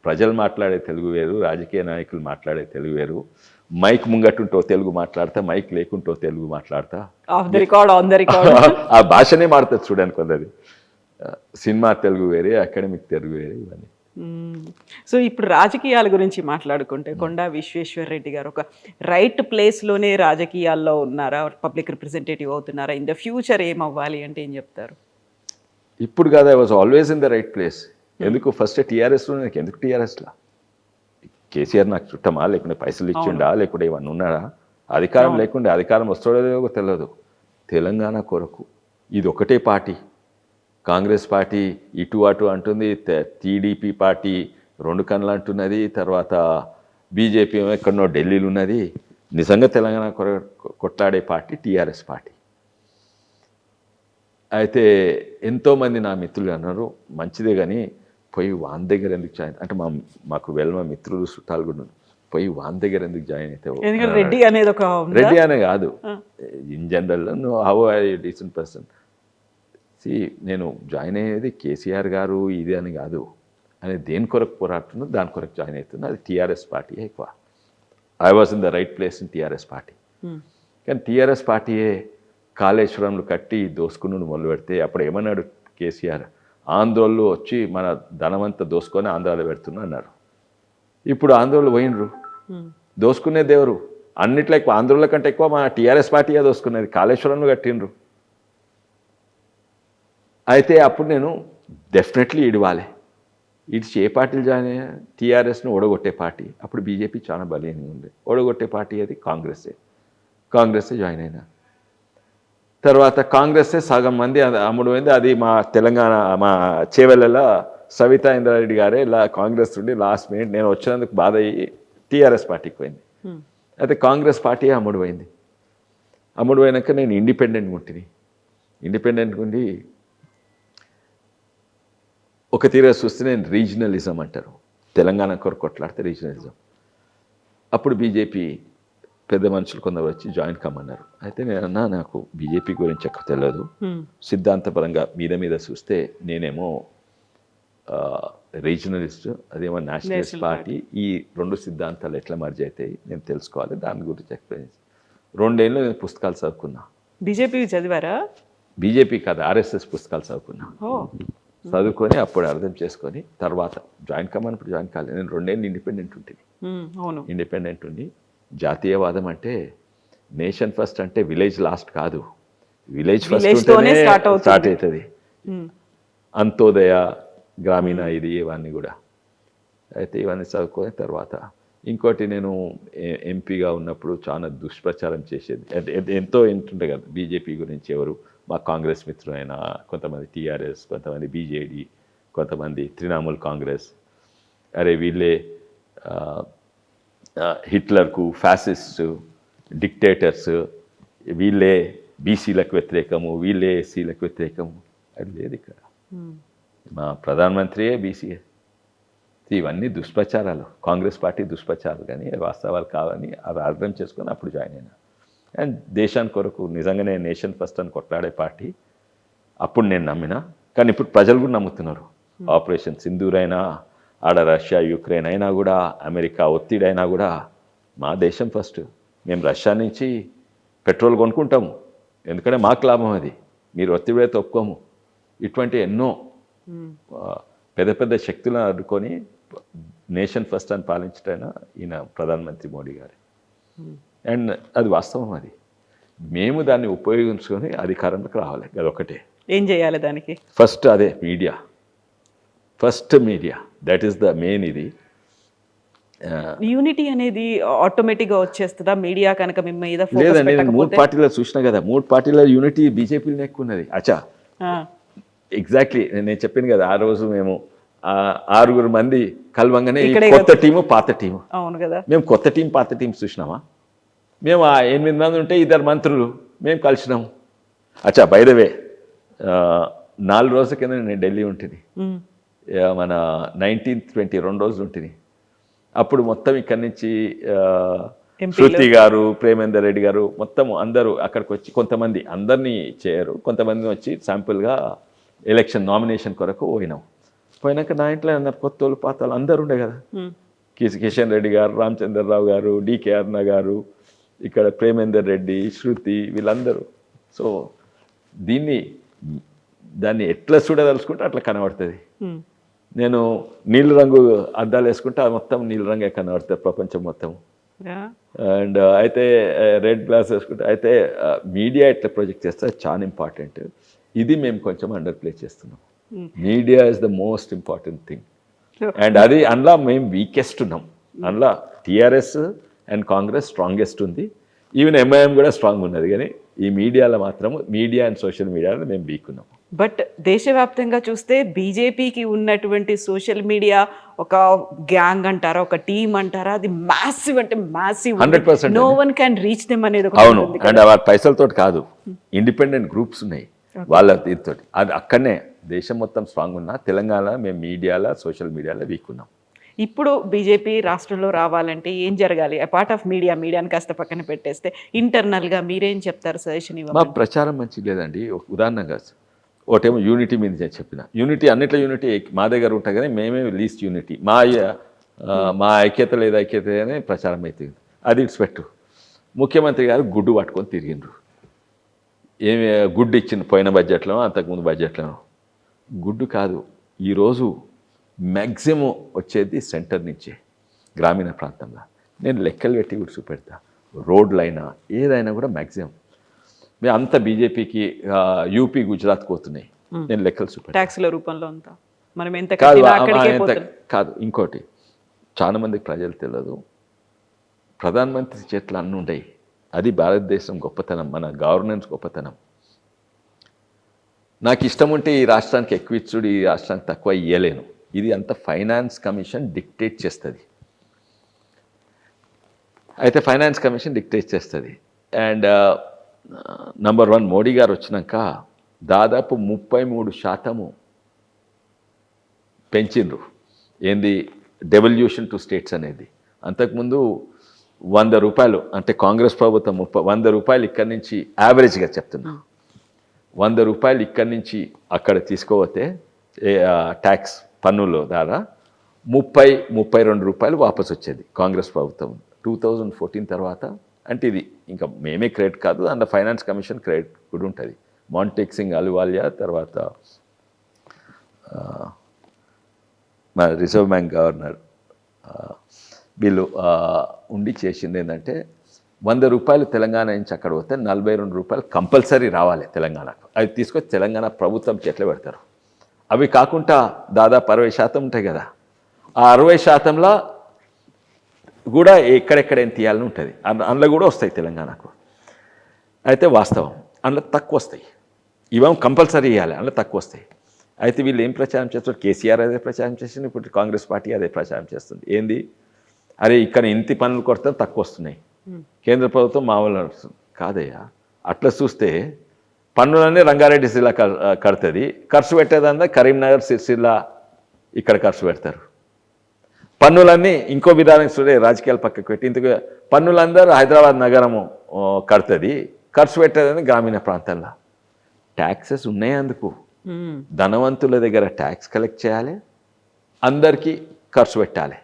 ప్రజలు మాట్లాడే తెలుగు వేరు, రాజకీయ నాయకులు మాట్లాడే తెలుగు వేరు. మైక్ ముంగటుంటో తెలుగు మాట్లాడతా, మైక్ లేకుంటో తెలుగు మాట్లాడతా. Of the record, on the record. ఆ భాషనే మారుతుంది చూడండి కొందరి. సినిమా తెలుగు వేరే, అకాడమిక్ తెలుగు వేరే, ఇవన్నీ. సో ఇప్పుడు రాజకీయాల గురించి మాట్లాడుకుంటే కొండా విశ్వేశ్వర్ రెడ్డి గారు ఒక రైట్ ప్లేస్లోనే రాజకీయాల్లో ఉన్నారా, పబ్లిక్ రిప్రజెంటేటివ్ అవుతున్నారా? ఇన్ ద ఫ్యూచర్ ఏం అవ్వాలి అంటే ఏం చెప్తారు? ఇప్పుడు కాదు, I was always in the right place. ఎందుకు ఫస్ట్ టీఆర్ఎస్లో, నాకు ఎందుకు టీఆర్ఎస్లా? కేసీఆర్ నాకు చుట్టమా, లేకుంటే పైసలు ఇచ్చిండా, లేకుంటే ఇవన్నీ ఉన్నాడా? అధికారం లేకుంటే అధికారం వస్తాడో లేదో తెలియదు. తెలంగాణ కొరకు ఇది ఒకటే పార్టీ. కాంగ్రెస్ పార్టీ ఇటు అటు అంటుంది, టీడీపీ పార్టీ రెండు కన్నులు అంటున్నది, తర్వాత బీజేపీ ఎక్కడనో ఢిల్లీలో ఉన్నది. నిజంగా తెలంగాణ కొట్లాడే పార్టీ టీఆర్ఎస్ పార్టీ. అయితే ఎంతోమంది నా మిత్రులు అన్నారు, మంచిదే కానీ పోయి వాన్ దగ్గర ఎందుకు జాయిన్ అంటే మాకు మా మిత్రులు చుట్టాలు కూడా పోయి వాన్ దగ్గర ఎందుకు జాయిన్ అయితే? రెడ్డి అనేది ఒక రెడ్డి అనే కాదు, ఇన్ జనరల్ నువ్వు how are you decent person. నేను జాయిన్ అయ్యేది కేసీఆర్ గారు ఇది అని కాదు, అని దేని కొరకు పోరాడుతున్నా దాని కొరకు జాయిన్ అవుతున్నా. అది టీఆర్ఎస్ పార్టీ ఎక్కువ. I was in the right place in TRS party. కానీ టీఆర్ఎస్ పార్టీయే కాళేశ్వరంలో కట్టి దోసుకుని మొదలు పెడితే అప్పుడు ఏమన్నాడు కేసీఆర్? ఆంధ్రోళ్ళు వచ్చి మన ధనమంతా దోసుకొని ఆంధ్రాలో పెడుతున్నా అన్నారు. ఇప్పుడు ఆంధ్రోళ్ళు పోయినరు, దోసుకునేది ఎవరు? అన్నిట్లో ఎక్కువ ఆంధ్రోళ్ళ కంటే ఎక్కువ మా టీఆర్ఎస్ పార్టీయే దోసుకునేది. కాళేశ్వరంలో కట్టిండ్రు. అయితే అప్పుడు నేను డెఫినెట్లీ ఇడవాలి. ఇడిచి ఏ పార్టీలు జాయిన్ అయ్యా? టీఆర్ఎస్ను ఓడగొట్టే పార్టీ. అప్పుడు బీజేపీ చాలా బలీయంగా ఉంది. ఓడగొట్టే పార్టీ అది కాంగ్రెస్సే జాయిన్ అయినా. తర్వాత కాంగ్రెస్సే సగం మంది అమ్ముడు పోయింది. అది మా తెలంగాణ మా చేవెళ్ళలో సవితా ఇంద్రారెడ్డి గారే కాంగ్రెస్ నుండి లాస్ట్ మినిట్ నేను వచ్చినందుకు బాధ అయ్యి టీఆర్ఎస్ పార్టీకి పోయింది. అయితే కాంగ్రెస్ పార్టీ అమ్ముడు పోయింది. అమ్ముడు పోయినాక నేను ఇండిపెండెంట్గా ఉంటుంది. ఇండిపెండెంట్గా ఉండి ఒక తీరా చూస్తే నేను రీజనలిజం అంటారు, తెలంగాణ కొరకు కొట్లాడితే రీజనలిజం. అప్పుడు బీజేపీ పెద్ద మనుషులు కొందరు వచ్చి జాయిన్ కమ్మన్నారు. అయితే నేనన్నా నాకు బీజేపీ గురించి ఎక్కువ తెలియదు, సిద్ధాంతపరంగా మీద చూస్తే నేనేమో రీజనలిస్ట్, అదేమో నేషనలిస్ట్ పార్టీ. ఈ రెండు సిద్ధాంతాలు ఎట్లా మర్జ్ అవుతాయి నేను తెలుసుకోవాలి, దాని గురించి ఎక్స్ప్లెయిన్ చేసి 2 ఏళ్ళు నేను పుస్తకాలు చదువుకున్నా. బీజేపీ చదివారా? బీజేపీ కాదు, ఆర్ఎస్ఎస్ పుస్తకాలు చదువుకున్నా. చదువుకొని అప్పుడు అర్థం చేసుకొని తర్వాత జాయిన్ కమ్మన్నప్పుడు జాయిన్ కాలేదు. నేను 2 ఏళ్ళు ఇండిపెండెంట్ ఉంటుంది. ఇండిపెండెంట్ ఉండి జాతీయవాదం అంటే నేషన్ ఫస్ట్ అంటే విలేజ్ లాస్ట్ కాదు, విలేజ్ ఫస్ట్ స్టార్ట్ అవుతుంది. అంత్యోదయ, గ్రామీణ, ఇది ఇవన్నీ కూడా. అయితే ఇవన్నీ చదువుకునే తర్వాత ఇంకోటి నేను ఎంపీగా ఉన్నప్పుడు చాలా దుష్ప్రచారం చేసేది. ఎంతో ఏంటుండే కదా బీజేపీ గురించి. ఎవరు మా కాంగ్రెస్ మిత్రులైనా, కొంతమంది టీఆర్ఎస్, కొంతమంది బీజేడీ, కొంతమంది తృణమూల్ కాంగ్రెస్, అరే వీళ్ళే హిట్లర్కు, ఫ్యాసిస్ట్, డిక్టేటర్స్, వీళ్ళే బీసీలకు వ్యతిరేకము, వీళ్ళే ఎస్సీలకు వ్యతిరేకము. అది లేదు ఇక్కడ. మా ప్రధానమంత్రియే బీసీఏ. ఇవన్నీ దుష్ప్రచారాలు, కాంగ్రెస్ పార్టీ దుష్ప్రచారాలు, కానీ వాస్తవాలు కావని అది అర్థం చేసుకొని అప్పుడు జాయిన్ అయినా. అండ్ దేశానికి కొరకు నిజంగానే నేషన్ ఫస్ట్ అని కొట్లాడే పార్టీ అప్పుడు నేను నమ్మినా. కానీ ఇప్పుడు ప్రజలు కూడా నమ్ముతున్నారు. ఆపరేషన్ సింధూర్ అయినా, ఆడ రష్యా యుక్రెయిన్ అయినా కూడా, అమెరికా ఒత్తిడైనా కూడా మా దేశం ఫస్ట్. మేము రష్యా నుంచి పెట్రోల్ కొనుక్కుంటాము, ఎందుకంటే మాకు లాభం అది. మీరు ఒత్తిడితో ఒప్పుకోము. ఇటువంటి ఎన్నో పెద్ద పెద్ద శక్తులను అడ్డుకొని నేషన్ ఫస్ట్ అని పాలించటైనా ఈయన ప్రధానమంత్రి మోడీ గారు. అండ్ అది వాస్తవం. అది మేము దాన్ని ఉపయోగించుకొని అధికారంలోకి రావాలి. అదొకటే. ఏం చేయాలి దానికి? ఫస్ట్ అదే media, that is the main. ఇది యూనిటీ అనేది ఆటోమేటిక్గా వచ్చేస్తుందా మీడియా కనుక మేము మీద? లేదండి, నేను 3 పార్టీలో చూసినా కదా, 3 పార్టీల యూనిటీ బీజేపీలో ఎక్కువ ఉన్నది. అచ్చా, ఎగ్జాక్ట్లీ నేను చెప్పాను కదా, ఆ రోజు మేము 6 మంది కలవంగానే కొత్త టీము పాత టీము. అవును కదా. మేము కొత్త టీం పాత టీం చూసినామా? మేము 8 మంది ఉంటే 2 మంత్రులు మేము కలిసినాము. అచ్చా, బై ద వే 4 రోజుల కింద నేను ఢిల్లీ ఉంటుంది. మన 19th 22 రోజులు ఉంటుంది. అప్పుడు మొత్తం ఇక్కడి నుంచి శృతి గారు, ప్రేమేందర్ రెడ్డి గారు, మొత్తం అందరూ అక్కడికి వచ్చి, కొంతమంది అందరినీ చేయరు, కొంతమంది వచ్చి శాంపుల్గా ఎలక్షన్ నామినేషన్ కొరకు పోయినాం. పోయినాక నా ఇంట్లో అన్నారు కొత్తోళ్ళు పాతాలు అందరు ఉండే కదా, కిషన్ రెడ్డి గారు, రామచంద్రరావు గారు, డికే అరుణ గారు, ఇక్కడ ప్రేమేందర్ రెడ్డి, శృతి, వీళ్ళందరూ. సో దాన్ని ఎట్లా చూడదలుచుకుంటే అట్లా కనబడుతుంది. నేను నీళ్ళ రంగు అద్దాలు వేసుకుంటే అది మొత్తం నీళ్ళ రంగే కనబడుతుంది ప్రపంచం మొత్తం. అండ్ అయితే రెడ్ గ్లాస్ వేసుకుంటే అయితే మీడియా ఎట్లా ప్రొజెక్ట్ చేస్తే చాలా ఇంపార్టెంట్. ఇది మేము కొంచెం అండర్ ప్లే చేస్తున్నాం. Media is the most important thing. And అది అందులో మేము వీకెస్ట్ ఉన్నాం. అందులో టీఆర్ఎస్ అండ్ కాంగ్రెస్ స్ట్రాంగెస్ట్ ఉంది, ఈవెన్ ఎంఐఎం కూడా స్ట్రాంగ్ ఉన్నది. కానీ ఈ మీడియాలో మాత్రం మీడియా అండ్ సోషల్ మీడియాలో మేము వీక్ ఉన్నాం. బట్ దేశవ్యాప్తంగా చూస్తే బీజేపీకి ఉన్నటువంటి సోషల్ మీడియా ఒక గ్యాంగ్ అంటారా, ఒక టీమ్ అంటారా, అది మ్యాసివ్ అంటే massive, 100%. No one can reach them అనేది అవును. అండ్ వాళ్ళ పైసలతో కాదు, ఇండిపెండెంట్ గ్రూప్స్ ఉన్నాయి వాళ్ళ దీంతో. అది అక్కడనే దేశం మొత్తం స్ట్రాంగ్ ఉన్నా తెలంగాణ మేము మీడియాలో సోషల్ మీడియాలో వీక్ ఉన్నాం. ఇప్పుడు బీజేపీ రాష్ట్రంలో రావాలంటే ఏం జరగాలి? పార్ట్ ఆఫ్ మీడియాని కాస్త పక్కన పెట్టేస్తే ఇంటర్నల్గా మీరేం చెప్తారు, సజెషన్ మా ఇవ్వాలి? ప్రచారం మంచిగా లేదండి. ఉదాహరణగా ఒకటేమో యూనిటీ మీద నేను చెప్పిన, యూనిటీ అన్నిట్లో యూనిటీ మా దగ్గర ఉంటాయి కానీ మేమే లీస్ట్ యూనిటీ, మా ఐక్యత లేదా ఐక్యత అనే ప్రచారం అవుతుంది. అది ఇట్స్ పెట్టు. ముఖ్యమంత్రి గారు గుడ్డు పట్టుకొని తిరిగిండ్రు. ఏమి గుడ్డు ఇచ్చింది పోయిన బడ్జెట్లో, అంతకుముందు బడ్జెట్లో. గుడ్డు కాదు, ఈరోజు మ్యాక్సిమం వచ్చేది సెంటర్ నుంచే, గ్రామీణ ప్రాంతంలో. నేను లెక్కలు పెట్టి కూడా చూపెడతా. రోడ్లైనా ఏదైనా కూడా మ్యాక్సిమం మేము అంత బీజేపీకి యూపీ గుజరాత్ పోతున్నాయి. నేను లెక్కలు చూపెడతా. ట్యాక్స్ల రూపంలో అంతా మనం ఎంత కాదు. ఇంకోటి చాలా మందికి ప్రజలు తెలియదు, ప్రధానమంత్రి చేతులు అన్నీ ఉండయి. అది భారతదేశం గొప్పతనం, మన గవర్నెన్స్ గొప్పతనం. నాకు ఇష్టం ఉంటే ఈ రాష్ట్రానికి ఎక్కువ ఇచ్చుడు, ఈ రాష్ట్రానికి తక్కువ ఇవ్వలేను. ఇది అంత ఫైనాన్స్ కమిషన్ డిక్టేట్ చేస్తుంది. అయితే ఫైనాన్స్ కమిషన్ డిక్టేట్ చేస్తుంది. అండ్ నంబర్ 1 మోడీ గారు వచ్చినాక దాదాపు 33% పెంచిండ్రు. ఏంది డెవల్యూషన్ టు స్టేట్స్ అనేది. అంతకుముందు 100 రూపాయలు, అంటే కాంగ్రెస్ ప్రభుత్వం 100 రూపాయలు ఇక్కడి నుంచి యావరేజ్గా చెప్తున్నా, 100 రూపాయలు ఇక్కడి నుంచి అక్కడ తీసుకోపోతే ట్యాక్స్ పన్నుల ద్వారా 32 రూపాయలు వాపసు వచ్చేది కాంగ్రెస్ ప్రభుత్వం 2014 తర్వాత. అంటే ఇది ఇంకా మేమే క్రెడిట్ కాదు, అందులో ఫైనాన్స్ కమిషన్ క్రెడిట్ కూడా ఉంటుంది. మాంటెక్ సింగ్ అలువాలియా తర్వాత మన రిజర్వ్ బ్యాంక్ గవర్నర్ వీళ్ళు ఉండి చేసింది ఏంటంటే 100 రూపాయలు తెలంగాణ నుంచి అక్కడ పోతే 42 రూపాయలు కంపల్సరీ రావాలి తెలంగాణకు. అవి తీసుకొచ్చి తెలంగాణ ప్రభుత్వం చేతిలో పెడతారు. అవి కాకుండా దాదాపు 60% ఉంటాయి కదా, ఆ 60%లో కూడా ఎక్కడెక్కడ ఏం తీయాలని ఉంటుంది. అందులో కూడా వస్తాయి తెలంగాణకు. అయితే వాస్తవం అందులో తక్కువ వస్తాయి, ఇవేమో కంపల్సరీ ఇవ్వాలి, అందులో తక్కువ వస్తాయి. అయితే వీళ్ళు ఏం ప్రచారం చేస్తారు? కేసీఆర్ అదే ప్రచారం చేసింది, ఇప్పుడు కాంగ్రెస్ పార్టీ అదే ప్రచారం చేస్తుంది. ఏంది, అరే ఇక్కడ ఇంటి పనులు కొడితే తక్కువ వస్తున్నాయి, కేంద్ర ప్రభుత్వం మామూలు నడుస్తుంది. కాదయ్యా, అట్లా చూస్తే పన్నులన్నీ రంగారెడ్డి జిల్లా కడుతుంది, ఖర్చు పెట్టేదంతా కరీంనగర్, సిరిసిల్ల ఇక్కడ ఖర్చు పెడతారు. పన్నులన్నీ ఇంకో విధానం చూడే, రాజకీయాలు పక్కకు పెట్టి ఇంతకు పన్నులందరూ హైదరాబాద్ నగరము కడుతుంది, ఖర్చు పెట్టేదని గ్రామీణ ప్రాంతాల్లో. ట్యాక్సెస్ ఉన్నాయి, అందుకు ధనవంతుల దగ్గర ట్యాక్స్ కలెక్ట్ చేయాలి, అందరికీ ఖర్చు పెట్టాలి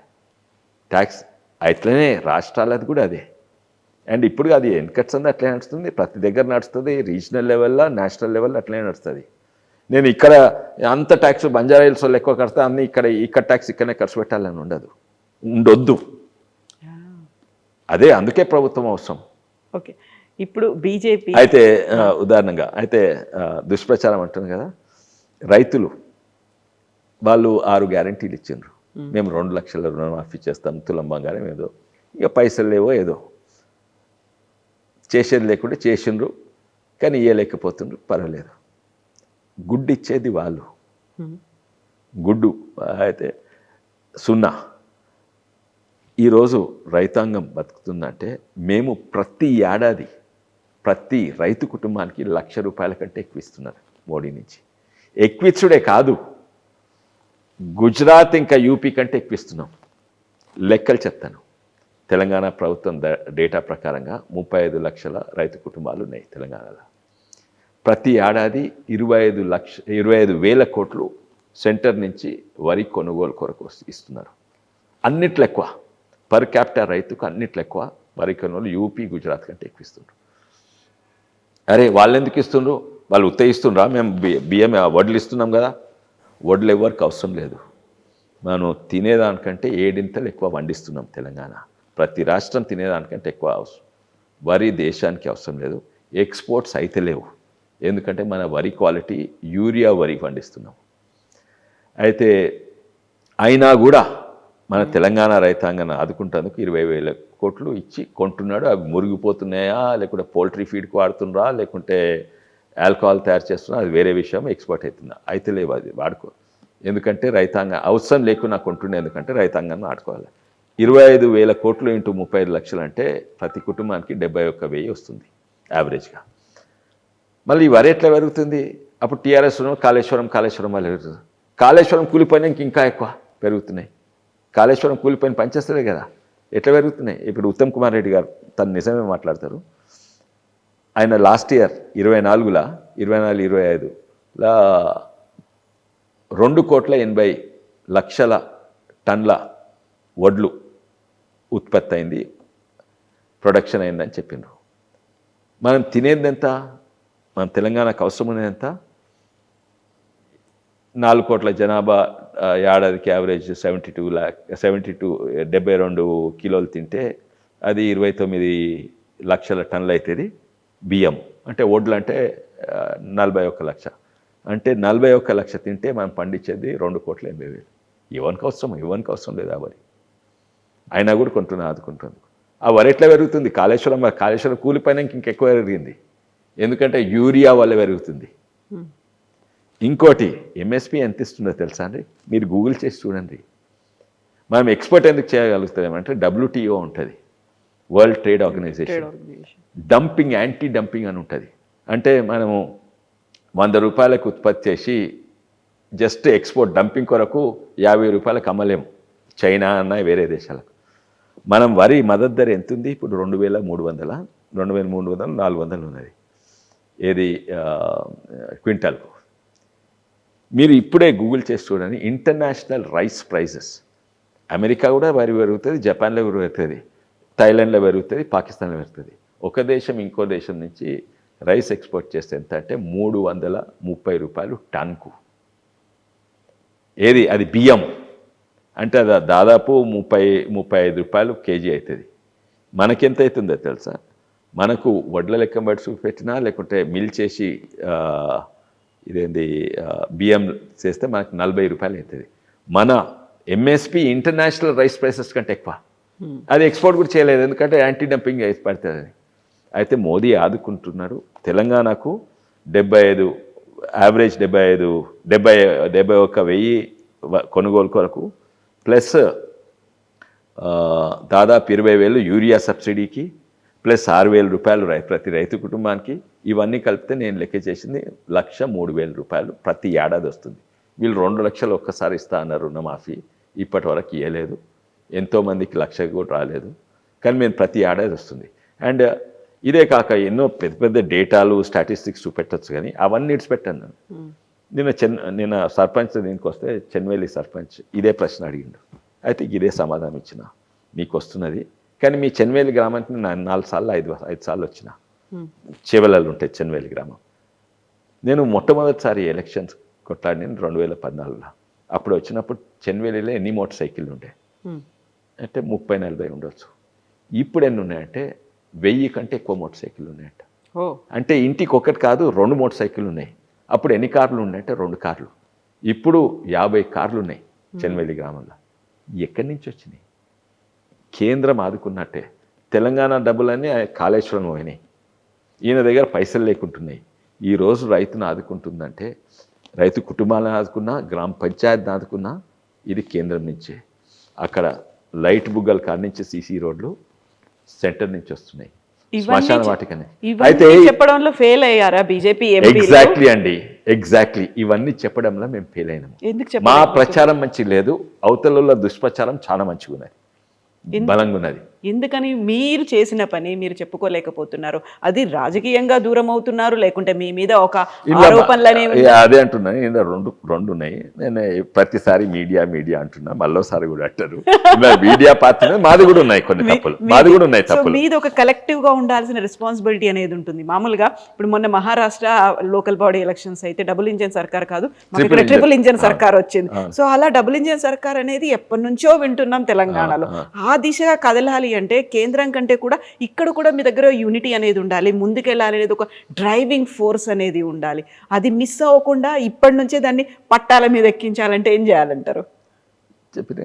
ట్యాక్స్. అట్లనే రాష్ట్రాలది కూడా అదే. అండ్ ఇప్పుడు అది వెనకట్స్ అట్లే నడుస్తుంది, ప్రతి దగ్గర నడుస్తుంది, రీజనల్ లెవెల్లో నేషనల్ లెవెల్లో అట్లనే నడుస్తుంది. నేను ఇక్కడ అంత ట్యాక్స్ బంజారా హిల్స్ వాళ్ళు ఎక్కువ కడితే అన్నీ ఇక్కడ ట్యాక్స్ ఇక్కడనే ఖర్చు పెట్టాలని ఉండొద్దు. అదే అందుకే ప్రభుత్వం అవసరం. ఓకే, ఇప్పుడు బీజేపీ అయితే ఉదాహరణగా అయితే దుష్ప్రచారం అంటుంది కదా, రైతులు వాళ్ళు 6 గ్యారంటీలు ఇచ్చిండ్రు. మేము 2 లక్షల రుణమాఫీ చేస్తాం, తులం బంగారం ఏదో, ఇక పైసలు లేవో ఏదో చేసేది లేకుంటే చేసిండ్రు, కానీ ఇవ్వలేకపోతుండ్రు. పర్వాలేదు, గుడ్డు ఇచ్చేది వాళ్ళు, గుడ్డు అయితే 0. ఈరోజు రైతాంగం బతుకుతుందంటే మేము ప్రతి ఏడాది ప్రతి రైతు కుటుంబానికి 1,00,000 రూపాయల కంటే ఎక్కువ ఇస్తున్నారు మోడీ నుంచి. ఎక్కువిచ్చుడే కాదు, గుజరాత్ ఇంకా యూపీ కంటే ఎక్కువ ఇస్తున్నాం. లెక్కలు చెప్తాను. తెలంగాణ ప్రభుత్వం డేటా ప్రకారంగా 35 లక్షల రైతు కుటుంబాలు ఉన్నాయి తెలంగాణలో. ప్రతి ఏడాది 25,000 కోట్లు సెంటర్ నుంచి వరి కొనుగోలు కొరకు ఇస్తున్నారు. అన్నిట్లో ఎక్కువ పర్ క్యాపిటల్ రైతుకు అన్నిట్లో ఎక్కువ వరి కొనుగోలు యూపీ, గుజరాత్ కంటే ఎక్కువ ఇస్తుండ్రు. అరే వాళ్ళు ఎందుకు ఇస్తుండ్రు? వాళ్ళు ఇస్తుండ్రా? మేము బియ్యం వడ్లు ఇస్తున్నాం కదా. వడ్లు ఎవరికి అవసరం లేదు. మనం తినేదానికంటే 7 ఎక్కువ పండిస్తున్నాం తెలంగాణ. ప్రతి రాష్ట్రం తినేదానికంటే ఎక్కువ అవసరం. వరి దేశానికి అవసరం లేదు. ఎక్స్పోర్ట్స్ అయితే లేవు. ఎందుకంటే మన వరి క్వాలిటీ యూరియా వరి పండిస్తున్నాం. అయితే అయినా కూడా మన తెలంగాణ రైతాంగాన్ని ఆదుకుంటేందుకు 20,000 కోట్లు ఇచ్చి కొంటున్నాడు. అవి మురిగిపోతున్నాయా, లేకుంటే పోల్ట్రీ ఫీడ్కి వాడుతున్నారా, లేకుంటే ఆల్కహాల్ తయారు చేస్తున్నా, అది వేరే విషయం. ఎక్స్పోర్ట్ అవుతుందా? అయితే లేవు. అది వాడుకో. ఎందుకంటే రైతాంగం అవసరం లేకుండా కొంటుండే. ఎందుకంటే రైతాంగాన్ని ఆడుకోవాలి. 25,000 కోట్లు ఇంటూ 35 లక్షలు అంటే ప్రతి కుటుంబానికి 71,000 వస్తుంది యావరేజ్గా. మళ్ళీ ఈ వరి ఎట్లా పెరుగుతుంది? అప్పుడు టీఆర్ఎస్ కాళేశ్వరం వల్ల పెరుగుతుంది. కాళేశ్వరం కూలిపోయినాక ఇంకా ఎక్కువ పెరుగుతున్నాయి. కాళేశ్వరం కూలిపోయిన పనిచేస్తుంది కదా, ఎట్లా పెరుగుతున్నాయి? ఇప్పుడు ఉత్తమ్ కుమార్ రెడ్డి గారు తను నిజమే మాట్లాడతారు. ఆయన లాస్ట్ ఇయర్ 24, 25లా 2,80,00,000 టన్ల వడ్లు ఉత్పత్తి అయింది, ప్రొడక్షన్ అయిందని చెప్పిండ్రు. మనం తినేది ఎంత? మన తెలంగాణకు అవసరం ఉన్నది ఎంత? 4 కోట్ల జనాభా, ఏడాదికి యావరేజ్ 72 కిలోలు తింటే అది 29 లక్షల టన్నులు అవుతుంది బియ్యం. అంటే వడ్లు అంటే 41 లక్ష. అంటే 41 లక్ష తింటే మనం పండించేది 2,80,000. ఎవరికి అవసరం లేదు ఆ వరి. అయినా కూడా ఆదుకుంటుంది. ఆ వరి ఎట్లా పెరుగుతుంది? కాళేశ్వరం కూలిపోయినాక ఇంకెక్కువ పెరిగింది. ఎందుకంటే యూరియా వల్ల పెరుగుతుంది. ఇంకోటి ఎంఎస్పి ఎంత ఇస్తుందో తెలుసా అండి? మీరు గూగుల్ చేసి చూడండి. మనం ఎక్స్పోర్ట్ ఎందుకు చేయగలుగుతామంటే WTO ఉంటుంది, World Trade Organisation. Dumping, anti dumping అని ఉంటుంది. అంటే మనము 100 రూపాయలకు ఉత్పత్తి చేసి జస్ట్ ఎక్స్పోర్ట్ డంపింగ్ కొరకు 50 రూపాయలకు అమ్మలేము చైనా అన్న వేరే దేశాలకు. మనం వరి మద్దతు ధర ఎంత ఉంది ఇప్పుడు? 2,300, 400 ఉన్నది. ఏది క్వింటాల్కు. మీరు ఇప్పుడే గూగుల్ చేసి చూడండి. International rice prices. అమెరికా కూడా వరి పెరుగుతుంది, జపాన్లో పెరుగుతుంది, థాయిలాండ్లో పెరుగుతుంది, పాకిస్తాన్లో పెరుగుతుంది. ఒక దేశం ఇంకో దేశం నుంచి రైస్ ఎక్స్పోర్ట్ చేస్తే ఎంత అంటే 330 రూపాయలు టన్కు. ఏది? అది బియ్యం. అంటే అది దాదాపు 30-35 రూపాయలు కేజీ అవుతుంది. మనకెంత అవుతుందో తెలుసా? మనకు వడ్ల లెక్క బట్టి చూపెట్టినా, లేకుంటే మిల్ చేసి బియ్యం చేస్తే మనకు 40 రూపాయలు అవుతుంది. మన ఎంఎస్పి ఇంటర్నేషనల్ రైస్ ప్రైసెస్ కంటే ఎక్కువ. అది ఎక్స్పోర్ట్ కూడా చేయలేదు, ఎందుకంటే యాంటీ డంపింగ్ పడుతుంది. అయితే మోదీ ఆదుకుంటున్నారు. తెలంగాణకు 75, యావరేజ్ 71,000 కొనుగోలు కొరకు, ప్లస్ దాదాపు 20,000 యూరియా సబ్సిడీకి, ప్లస్ 6,000 రూపాయలు ప్రతి రైతు కుటుంబానికి. ఇవన్నీ కలిపితే నేను లెక్క చేసింది 1,03,000 రూపాయలు ప్రతి ఏడాది వస్తుంది. వీళ్ళు 2 లక్షలు ఒక్కసారి ఇస్తా అన్నారు రుణమాఫీ. ఇప్పటి వరకు ఇవ్వలేదు. ఎంతోమందికి 1,00,000 కూడా రాలేదు. కానీ మేము ప్రతి ఏడాది వస్తుంది. అండ్ ఇదే కాక ఎన్నో పెద్ద పెద్ద డేటాలు, స్టాటిస్టిక్స్ చూపెట్టచ్చు, కానీ అవన్నీ ఇడిచిపెట్టాను నేను. నిన్న సర్పంచ్ దీనికి వస్తే చెన్వేలి సర్పంచ్ ఇదే ప్రశ్న అడిగిండు. అయితే ఇదే సమాధానం ఇచ్చిన, మీకు వస్తున్నది. కానీ మీ చెన్వేలి గ్రామానికి నేను 4 సార్లు 5 సార్లు వచ్చిన. చివలలు ఉంటాయి చెన్వేలి గ్రామం. నేను మొట్టమొదటిసారి ఎలక్షన్స్ కొట్లాడిన 2014లో. అప్పుడు వచ్చినప్పుడు చెన్వేలిలో ఎన్ని మోటార్ సైకిళ్ళు ఉండే అంటే 30-40 ఉండొచ్చు. ఇప్పుడు ఎన్ని ఉన్నాయంటే 1000 కంటే ఎక్కువ మోటార్ సైకిళ్ళు ఉన్నాయంట. అంటే ఇంటికి ఒకటి కాదు, 2 మోటార్ సైకిళ్ళు ఉన్నాయి. అప్పుడు ఎన్ని కార్లు ఉన్నాయంటే 2 కార్లు. ఇప్పుడు 50 కార్లు ఉన్నాయి చెన్వేలి గ్రామంలో. ఎక్కడి నుంచి వచ్చినాయి? కేంద్రం ఆదుకున్నట్టే. తెలంగాణ డబ్బులన్నీ కాళేశ్వరం పోయినాయి. ఈయన దగ్గర పైసలు లేకుంటున్నాయి. ఈరోజు రైతును ఆదుకుంటుందంటే, రైతు కుటుంబాలను ఆదుకున్నా, గ్రామ పంచాయతీని ఆదుకున్నా ఇది కేంద్రం నుంచే. అక్కడ లైట్ బుగ్గల కాడ నుంచి సీసీ రోడ్లు సెంటర్ నుంచి వస్తున్నాయి, శ్మశాన వాటికనే. అయితే చెప్పడంలో ఫెయిల్ అయ్యారా బీజేపీ? ఎగ్జాక్ట్లీ అండి, ఎగ్జాక్ట్లీ. ఇవన్నీ చెప్పడంలో మేము ఫెయిల్ అయినాము. మా ప్రచారం మంచి లేదు, అవతల దుష్ప్రచారం చాలా మంచిగా ఉన్నది, బలంగా ఉన్నది. ఎందుకని మీరు చేసిన పని మీరు చెప్పుకోలేకపోతున్నారు? అది రాజకీయంగా దూరం అవుతున్నారు, లేకుంటే మీ మీద ఒక ఆరోపణలు అనేవి అదే అంటున్నా, ఇలా రెండు ఉన్నాయి. నేను ప్రతిసారి మీడియా అంటున్నా, మళ్ళోసారి కూడా అంటారు. మీడియా పాత్ర మాది కూడా ఉన్నాయి, కొన్ని తప్పులు మాది కూడా ఉన్నాయి తప్పులు. మీది ఒక కలెక్టివ్ గా ఉండాల్సిన రెస్పాన్సిబిలిటీ అనేది ఉంటుంది. మామూలుగా ఇప్పుడు మొన్న మహారాష్ట్ర లోకల్ బాడీ ఎలక్షన్స్ అయితే డబుల్ ఇంజన్ సర్కార్ కాదు, మాకు ఇక్కడ ట్రిపుల్ ఇంజన్ సర్కార్ వచ్చింది. సో అలా డబుల్ ఇంజన్ సర్కార్ అనేది ఎప్పటి నుంచో వింటున్నాం తెలంగాణలో. ఆ దిశగా కదలాలి అంటే కేంద్రం కంటే కూడా ఇక్కడ కూడా మీ దగ్గర యూనిటీ అనేది ఉండాలి, ముందుకెళ్ళాలి అనేది ఒక డ్రైవింగ్ ఫోర్స్ అనేది ఉండాలి. అది మిస్ అవ్వకుండా ఇప్పటి నుంచే దాన్ని పట్టాల మీద ఎక్కించాలంటే ఏం చేయాలంటారు? చెప్పిన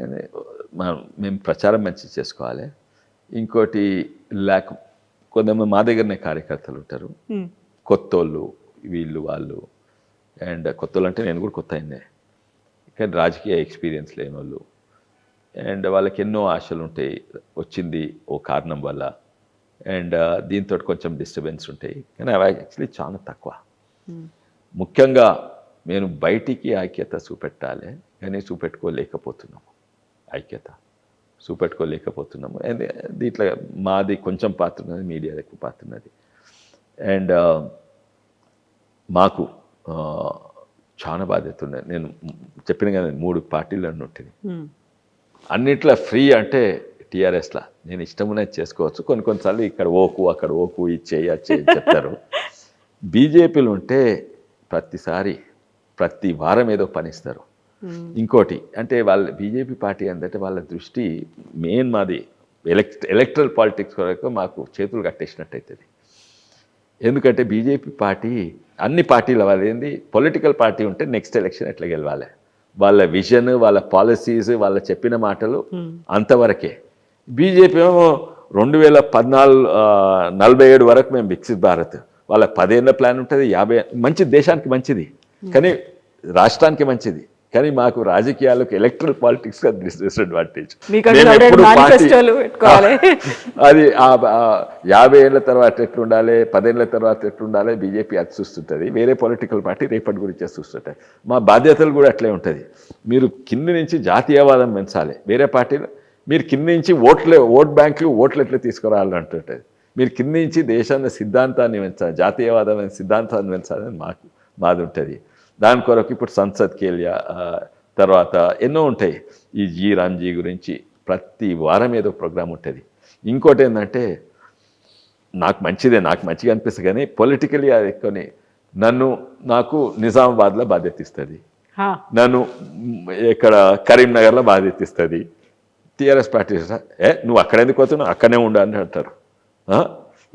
మేము ప్రచారం మంచి చేసుకోవాలి. ఇంకోటి కొంతమంది మా దగ్గరనే కార్యకర్తలు ఉంటారు, కొత్తోళ్ళు వీళ్ళు వాళ్ళు. అండ్ కొత్తోళ్ళు అంటే నేను కూడా కొత్త అయిందే, కానీ రాజకీయ ఎక్స్పీరియన్స్ లేని వాళ్ళు. అండ్ వాళ్ళకి ఎన్నో ఆశలు ఉంటాయి, వచ్చింది ఓ కారణం వల్ల. అండ్ దీంతో కొంచెం డిస్టర్బెన్స్ ఉంటాయి, కానీ అవి యాక్చువల్లీ చాలా తక్కువ. ముఖ్యంగా నేను బయటికి ఐక్యత చూపెట్టాలి, కానీ చూపెట్టుకోలేకపోతున్నాము. చూపెట్టుకోలేకపోతున్నాము. అండ్ దీంట్లో మాది కొంచెం పాత్ర ఉన్నది, మీడియా ఎక్కువ పాత్ర ఉన్నది. అండ్ మాకు చాలా బాధ్యత ఉన్నది. నేను చెప్పిన కదా 3 పార్టీలు ఉంటుంది, అన్నిట్లో ఫ్రీ అంటే టీఆర్ఎస్లా నేను ఇష్టమున్నది చేసుకోవచ్చు. కొన్నిసార్లు ఇక్కడ ఓకు అక్కడ ఓకు ఇది చేయి చెప్తారు. బీజేపీలు ఉంటే ప్రతి వారం ఏదో పనిస్తారు. ఇంకోటి అంటే వాళ్ళ బీజేపీ పార్టీ అంటే వాళ్ళ దృష్టి మెయిన్ మాది ఎలక్ట్రల్ పాలిటిక్స్ వరకు మాకు చేతులు కట్టేసినట్టు అవుతుంది. ఎందుకంటే బీజేపీ పార్టీ అన్ని పార్టీల వాళ్ళు ఏంది, పొలిటికల్ పార్టీ ఉంటే నెక్స్ట్ ఎలక్షన్ ఎట్లా గెలవాలి, వాళ్ళ విజన్, వాళ్ళ పాలసీస్, వాళ్ళ చెప్పిన మాటలు అంతవరకే. బీజేపీ ఏమో 2047 వరకు మేము వికసిత్ భారత్, వాళ్ళ 10 ఏళ్ళ ప్లాన్ ఉంటుంది, 50 మంచిది, దేశానికి మంచిది, కానీ రాష్ట్రానికి మంచిది. కానీ మాకు రాజకీయాలకు ఎలక్ట్రల్ పాలిటిక్స్ డిసడ్వాంటేజ్. అది 50 ఏళ్ళ తర్వాత ఎట్లుండాలి, 10 ఏళ్ళ తర్వాత ఎట్లుండాలి బీజేపీ అది చూస్తుంటుంది, వేరే పొలిటికల్ పార్టీ రేపటి గురించి చూస్తుంటాయి. మా బాధ్యతలు కూడా అట్లే ఉంటుంది. మీరు కింది నుంచి జాతీయవాదం పెంచాలి, వేరే పార్టీలు మీరు కింది నుంచి ఓట్ బ్యాంకులు ఓట్లు ఎట్లా తీసుకురావాలని అంటుంటుంది. మీరు కింది నుంచి దేశాన్ని సిద్ధాంతాన్ని పెంచాలి, జాతీయవాదమైన సిద్ధాంతాన్ని పెంచాలని మాది ఉంటుంది. దాని కొరకు ఇప్పుడు సంసద్ కేలియా తర్వాత ఎన్నో ఉంటాయి. ఈ రామ్జీ గురించి ప్రతి వారం ఏదో ప్రోగ్రామ్ ఉంటుంది. ఇంకోటి ఏంటంటే నాకు మంచిగా అనిపిస్తుంది, కానీ పొలిటికలీ అది ఎక్కువని నాకు నిజామాబాద్లో బాధ్యత ఇస్తుంది, నన్ను ఇక్కడ కరీంనగర్లో బాధ్యత ఇస్తుంది. టీఆర్ఎస్ పార్టీ నువ్వు అక్కడ ఎందుకు పోతున్నావు, అక్కడనే ఉండాలని అంటారు.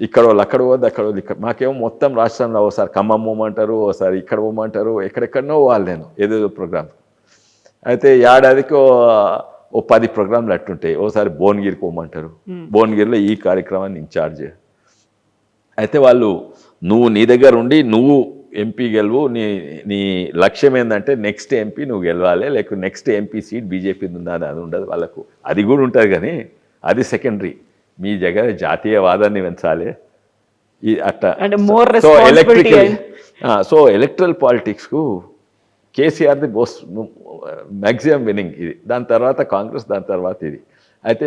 ఇక్కడ వాళ్ళు అక్కడ పోద్దు, అక్కడ వాళ్ళు ఇక్కడ. మాకేమో మొత్తం రాష్ట్రంలో ఓసారి ఖమ్మం పోమంటారు, ఓసారి ఇక్కడ పోమంటారు, ఎక్కడెక్కడనో పోవాలి నేను ఏదేదో ప్రోగ్రామ్. అయితే ఏడాదికి ఓ 10 ప్రోగ్రాంలు అట్టుంటాయి. ఓసారి భువనగిరికి పోమంటారు, భువనగిరిలో ఈ కార్యక్రమాన్ని ఇన్ఛార్జ్. అయితే వాళ్ళు నీ దగ్గర ఉండి నువ్వు ఎంపీ గెలువు, నీ లక్ష్యం ఏంటంటే నెక్స్ట్ ఎంపీ నువ్వు గెలవాలి, లేకపోతే నెక్స్ట్ ఎంపీ సీట్ బీజేపీ ఉందా అది ఉండదు వాళ్ళకు. అది కూడా ఉంటుంది, కానీ అది సెకండరీ. మీ దగ్గర జాతీయవాదాన్ని పెంచాలి అట్లా. సో ఎలక్ట్రల్ పాలిటిక్స్కు KCR the most maximum winning ఇది. దాని తర్వాత కాంగ్రెస్, దాని తర్వాత ఇది. అయితే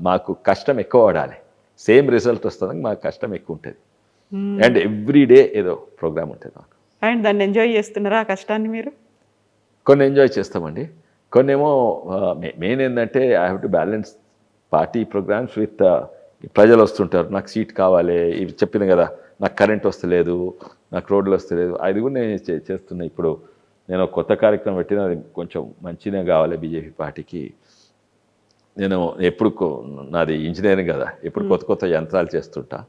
మాకు కష్టం ఎక్కువ పడాలి, సేమ్ రిజల్ట్ వస్తుందని మాకు కష్టం ఎక్కువ ఉంటుంది. అండ్ ఎవ్రీ డే ఏదో ప్రోగ్రామ్ ఉంటుంది మాకు. అండ్ దాన్ని ఎంజాయ్ చేస్తున్నారా ఆ కష్టాన్ని మీరు? కొన్ని ఎంజాయ్ చేస్తామండి, కొన్ని ఏమో మెయిన్ ఏంటంటే I have to balance party programmes with ప్రజలు వస్తుంటారు, నాకు సీట్ కావాలి, ఇవి చెప్పిన కదా, నాకు కరెంట్ వస్తలేదు, నాకు రోడ్లు వస్తలేదు, అది కూడా నేను చేస్తున్నా. ఇప్పుడు నేను కొత్త కార్యక్రమం పెట్టిన, అది కొంచెం మంచిగా కావాలి బీజేపీ పార్టీకి. నేను నాది ఇంజనీరింగ్ కదా, ఇప్పుడు కొత్త యంత్రాలు చేస్తుంటా.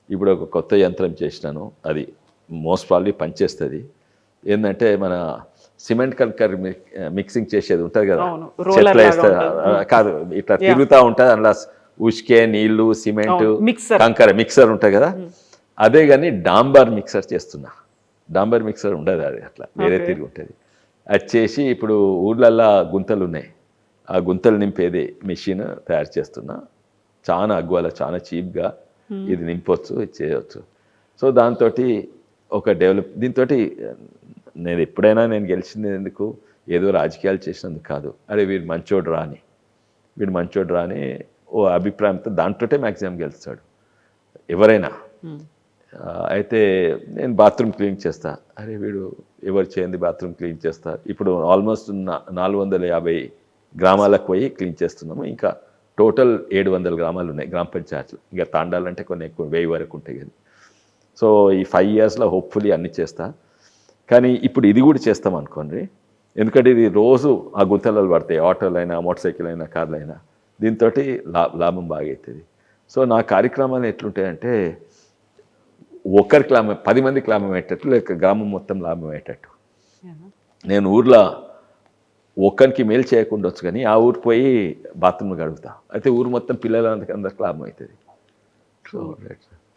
ఇప్పుడు ఒక కొత్త యంత్రం చేసినాను, అది మోస్ట్ ప్రాబ్లీ పనిచేస్తుంది. ఏంటంటే మన సిమెంట్ కంకర్ మిక్సింగ్ చేసేది ఉంటుంది కదా, చెట్ల వేస్తారు కాదు, ఇట్లా తిరుగుతూ ఉంటుంది, అందులో ఉష్కే, నీళ్లు, సిమెంట్, కంకర మిక్సర్ ఉంటుంది కదా, అదే కానీ డాంబర్ మిక్సర్ చేస్తున్నా. డాంబర్ మిక్సర్ ఉండదు, అది అట్లా వేరే తిరిగి ఉంటుంది. అది చేసి ఇప్పుడు ఊర్లల్లో గుంతలు ఉన్నాయి, ఆ గుంతలు నింపేది మెషిన్ తయారు చేస్తున్నా. చాలా అగ్వాల, చాలా చీప్గా ఇది నింపొచ్చు, ఇది చేయవచ్చు. సో దాంతో ఒక దీంతో నేను ఎప్పుడైనా నేను గెలిచింది ఎందుకు, ఏదో రాజకీయాలు చేసినందుకు కాదు, అరే వీడు మంచోడు రాని ఓ అభిప్రాయంతో దాంట్లోనే మ్యాక్సిమం గెలుస్తాడు ఎవరైనా. అయితే నేను బాత్రూమ్ క్లీన్ చేస్తా, అరే వీడు ఎవరు చేయండి బాత్రూమ్ క్లీన్ చేస్తా. ఇప్పుడు ఆల్మోస్ట్ 450 గ్రామాలకు పోయి క్లీన్ చేస్తున్నాము. ఇంకా టోటల్ 700 గ్రామాలు ఉన్నాయి గ్రామ పంచాయతీలు. ఇంకా తాండాలంటే కొన్ని ఎక్కువ 1000 వరకు ఉంటాయి కదా. సో ఈ 5 ఇయర్స్లో హోప్ఫుల్లీ అన్నీ చేస్తా. కానీ ఇప్పుడు ఇది కూడా చేస్తాం అనుకోండి, ఎందుకంటే ఇది రోజు ఆ గుంతలలో పడతాయి, ఆటోలైనా మోటార్ సైకిల్ అయినా కార్లు అయినా. దీంతో లాభం బాగా అవుతుంది. సో నా కార్యక్రమాలు ఎట్లుంటాయంటే ఒక్కరికి లాభం, 10 మందికి లాభం అయ్యేటట్టు, లేక గ్రామం మొత్తం లాభం అయ్యేటట్టు. నేను ఊర్లో ఒక్కరికి మేలు చేయకుండా వచ్చు, కానీ ఆ ఊరు పోయి బాత్రూమ్ గడుగుతా, అయితే ఊరు మొత్తం పిల్లలందరికీ లాభం అవుతుంది.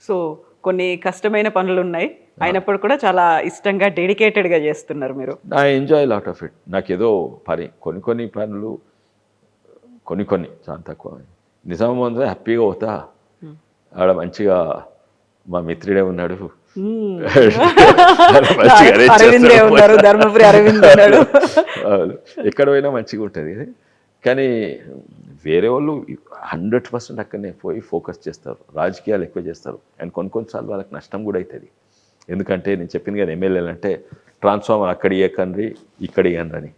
సో కొన్ని కష్టమైన పనులు ఉన్నాయి, అయినప్పుడు కూడా చాలా ఇష్టంగా డెడికేటెడ్గా చేస్తున్నారు మీరు. I enjoy lot of it. నాకు ఏదో పని కొన్ని పనులు కొన్ని చాలా తక్కువ. నిజామాబాద్ హ్యాపీగా పోతా, ఆడ మంచిగా మా మిత్రుడే ఉన్నాడు, ధర్మపురి అరవింద్ ఉన్నాడు, ఎక్కడ పోయినా మంచిగా ఉంటుంది. కానీ వేరే వాళ్ళు 100% అక్కడనే పోయి ఫోకస్ చేస్తారు, రాజకీయాలు ఎక్కువ చేస్తారు. అండ్ కొన్నిసార్లు వాళ్ళకి నష్టం కూడా అవుతుంది. ఎందుకంటే నేను చెప్పింది కదా, ఎమ్మెల్యేలు అంటే ట్రాన్స్ఫార్మర్ అక్కడ ఇవ్వకండి ఇక్కడ ఇవ్వండి అని.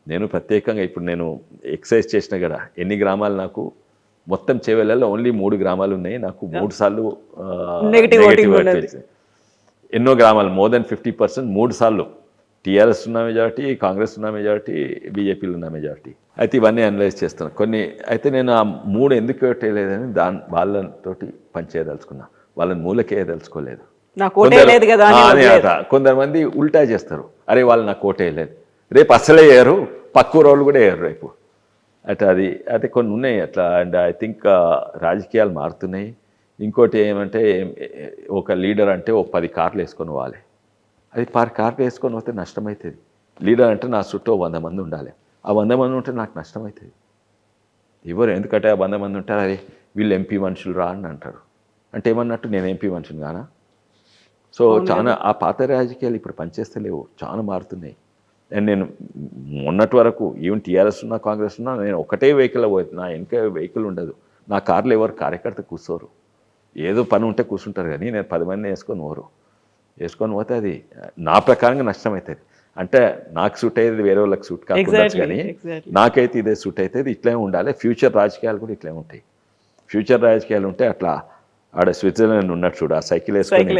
నేను ప్రత్యేకంగా ఇప్పుడు నేను ఎక్సర్సైజ్ చేసిన కదా, ఎన్ని గ్రామాలు నాకు మొత్తం చేవెళ్ళలో ఓన్లీ 3 గ్రామాలు ఉన్నాయి, నాకు 3 సార్లు నెగిటివ్ ఎన్నో గ్రామాలు మోర్ దెన్ 50%, 3 సార్లు టీఆర్ఎస్ ఉన్న మెజారిటీ, కాంగ్రెస్ ఉన్న మెజారిటీ, బీజేపీలు ఉన్న మెజారిటీ. అయితే ఇవన్నీ అనలైజ్ చేస్తున్నాను కొన్ని. అయితే నేను ఆ 3 ఎందుకు పెట్టలేదని వాళ్ళతోటి పనిచేయదలుచుకున్నా, వాళ్ళని మూలకేయదలుచుకోలేదు. కొంతమంది ఉల్టా చేస్తారు, అరే వాళ్ళు నాకు ఓటేయలేదు, రేపు అసలే వేయరు, పక్క రోళ్ళు కూడా వేయరు రేపు. అట్లా అది కొన్ని ఉన్నాయి అట్లా. అండ్ ఐ థింక్ రాజకీయాలు మారుతున్నాయి. ఇంకోటి ఏమంటే, ఒక లీడర్ అంటే ఒక 10 కార్లు వేసుకొని పోవాలి, అది 10 కార్లు వేసుకొని పోతే నష్టమవుతుంది. లీడర్ అంటే నా చుట్టూ 100 మంది ఉండాలి, ఆ 100 మంది ఉంటే నాకు నష్టమవుతుంది. ఎవరు ఎందుకంటే ఆ 100 మంది ఉంటారు, అరే వీళ్ళు ఎంపీ మనుషులు రా అని అంటారు. అంటే ఏమన్నట్టు నేను ఎంపీ మనుషులు కానా? సో చాలా ఆ పాత రాజకీయాలు ఇప్పుడు పనిచేస్తలేవు, చాలా మారుతున్నాయి. అండ్ నేను మొన్నటి వరకు ఈవెన్ టీఆర్ఎస్ ఉన్నా కాంగ్రెస్ ఉన్నా నేను ఒకటే వెహికల్ పోతుంది, నా వెనక వెహికల్ ఉండదు, నా కార్లో ఎవరు కార్యకర్త కూర్చోరు, ఏదో పని ఉంటే కూర్చుంటారు. కానీ నేను 10 మంది వేసుకొని పోతే అది నా ప్రకారంగా నష్టం అవుతుంది. అంటే నాకు సూట్ అయ్యేది వేరే వాళ్ళకి సూట్ కాకుండా, కానీ నాకైతే ఇదే సూట్ అవుతుంది. ఇట్లే ఉండాలి. ఫ్యూచర్ రాజకీయాలు కూడా ఇట్లే ఉంటాయి. ఫ్యూచర్ రాజకీయాలు ఉంటే అట్లా ఆడ స్విట్జర్లాండ్ ఉన్నట్టు చూడు, ఆ సైకిల్ వేసుకొని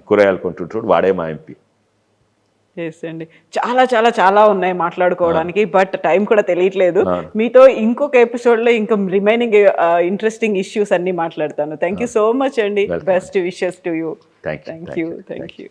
కూరగాయలు కొంటుంటాడు, వాడే మా ఎంపీ. అండి చాలా చాలా చాలా ఉన్నాయి మాట్లాడుకోవడానికి, బట్ టైం కూడా తెలియట్లేదు. మీతో ఇంకొక ఎపిసోడ్లో ఇంకా రిమైనింగ్ ఇంట్రెస్టింగ్ ఇష్యూస్ అన్ని మాట్లాడతాను. థ్యాంక్ యూ సో మచ్ అండి. Best wishes to you. Thank you.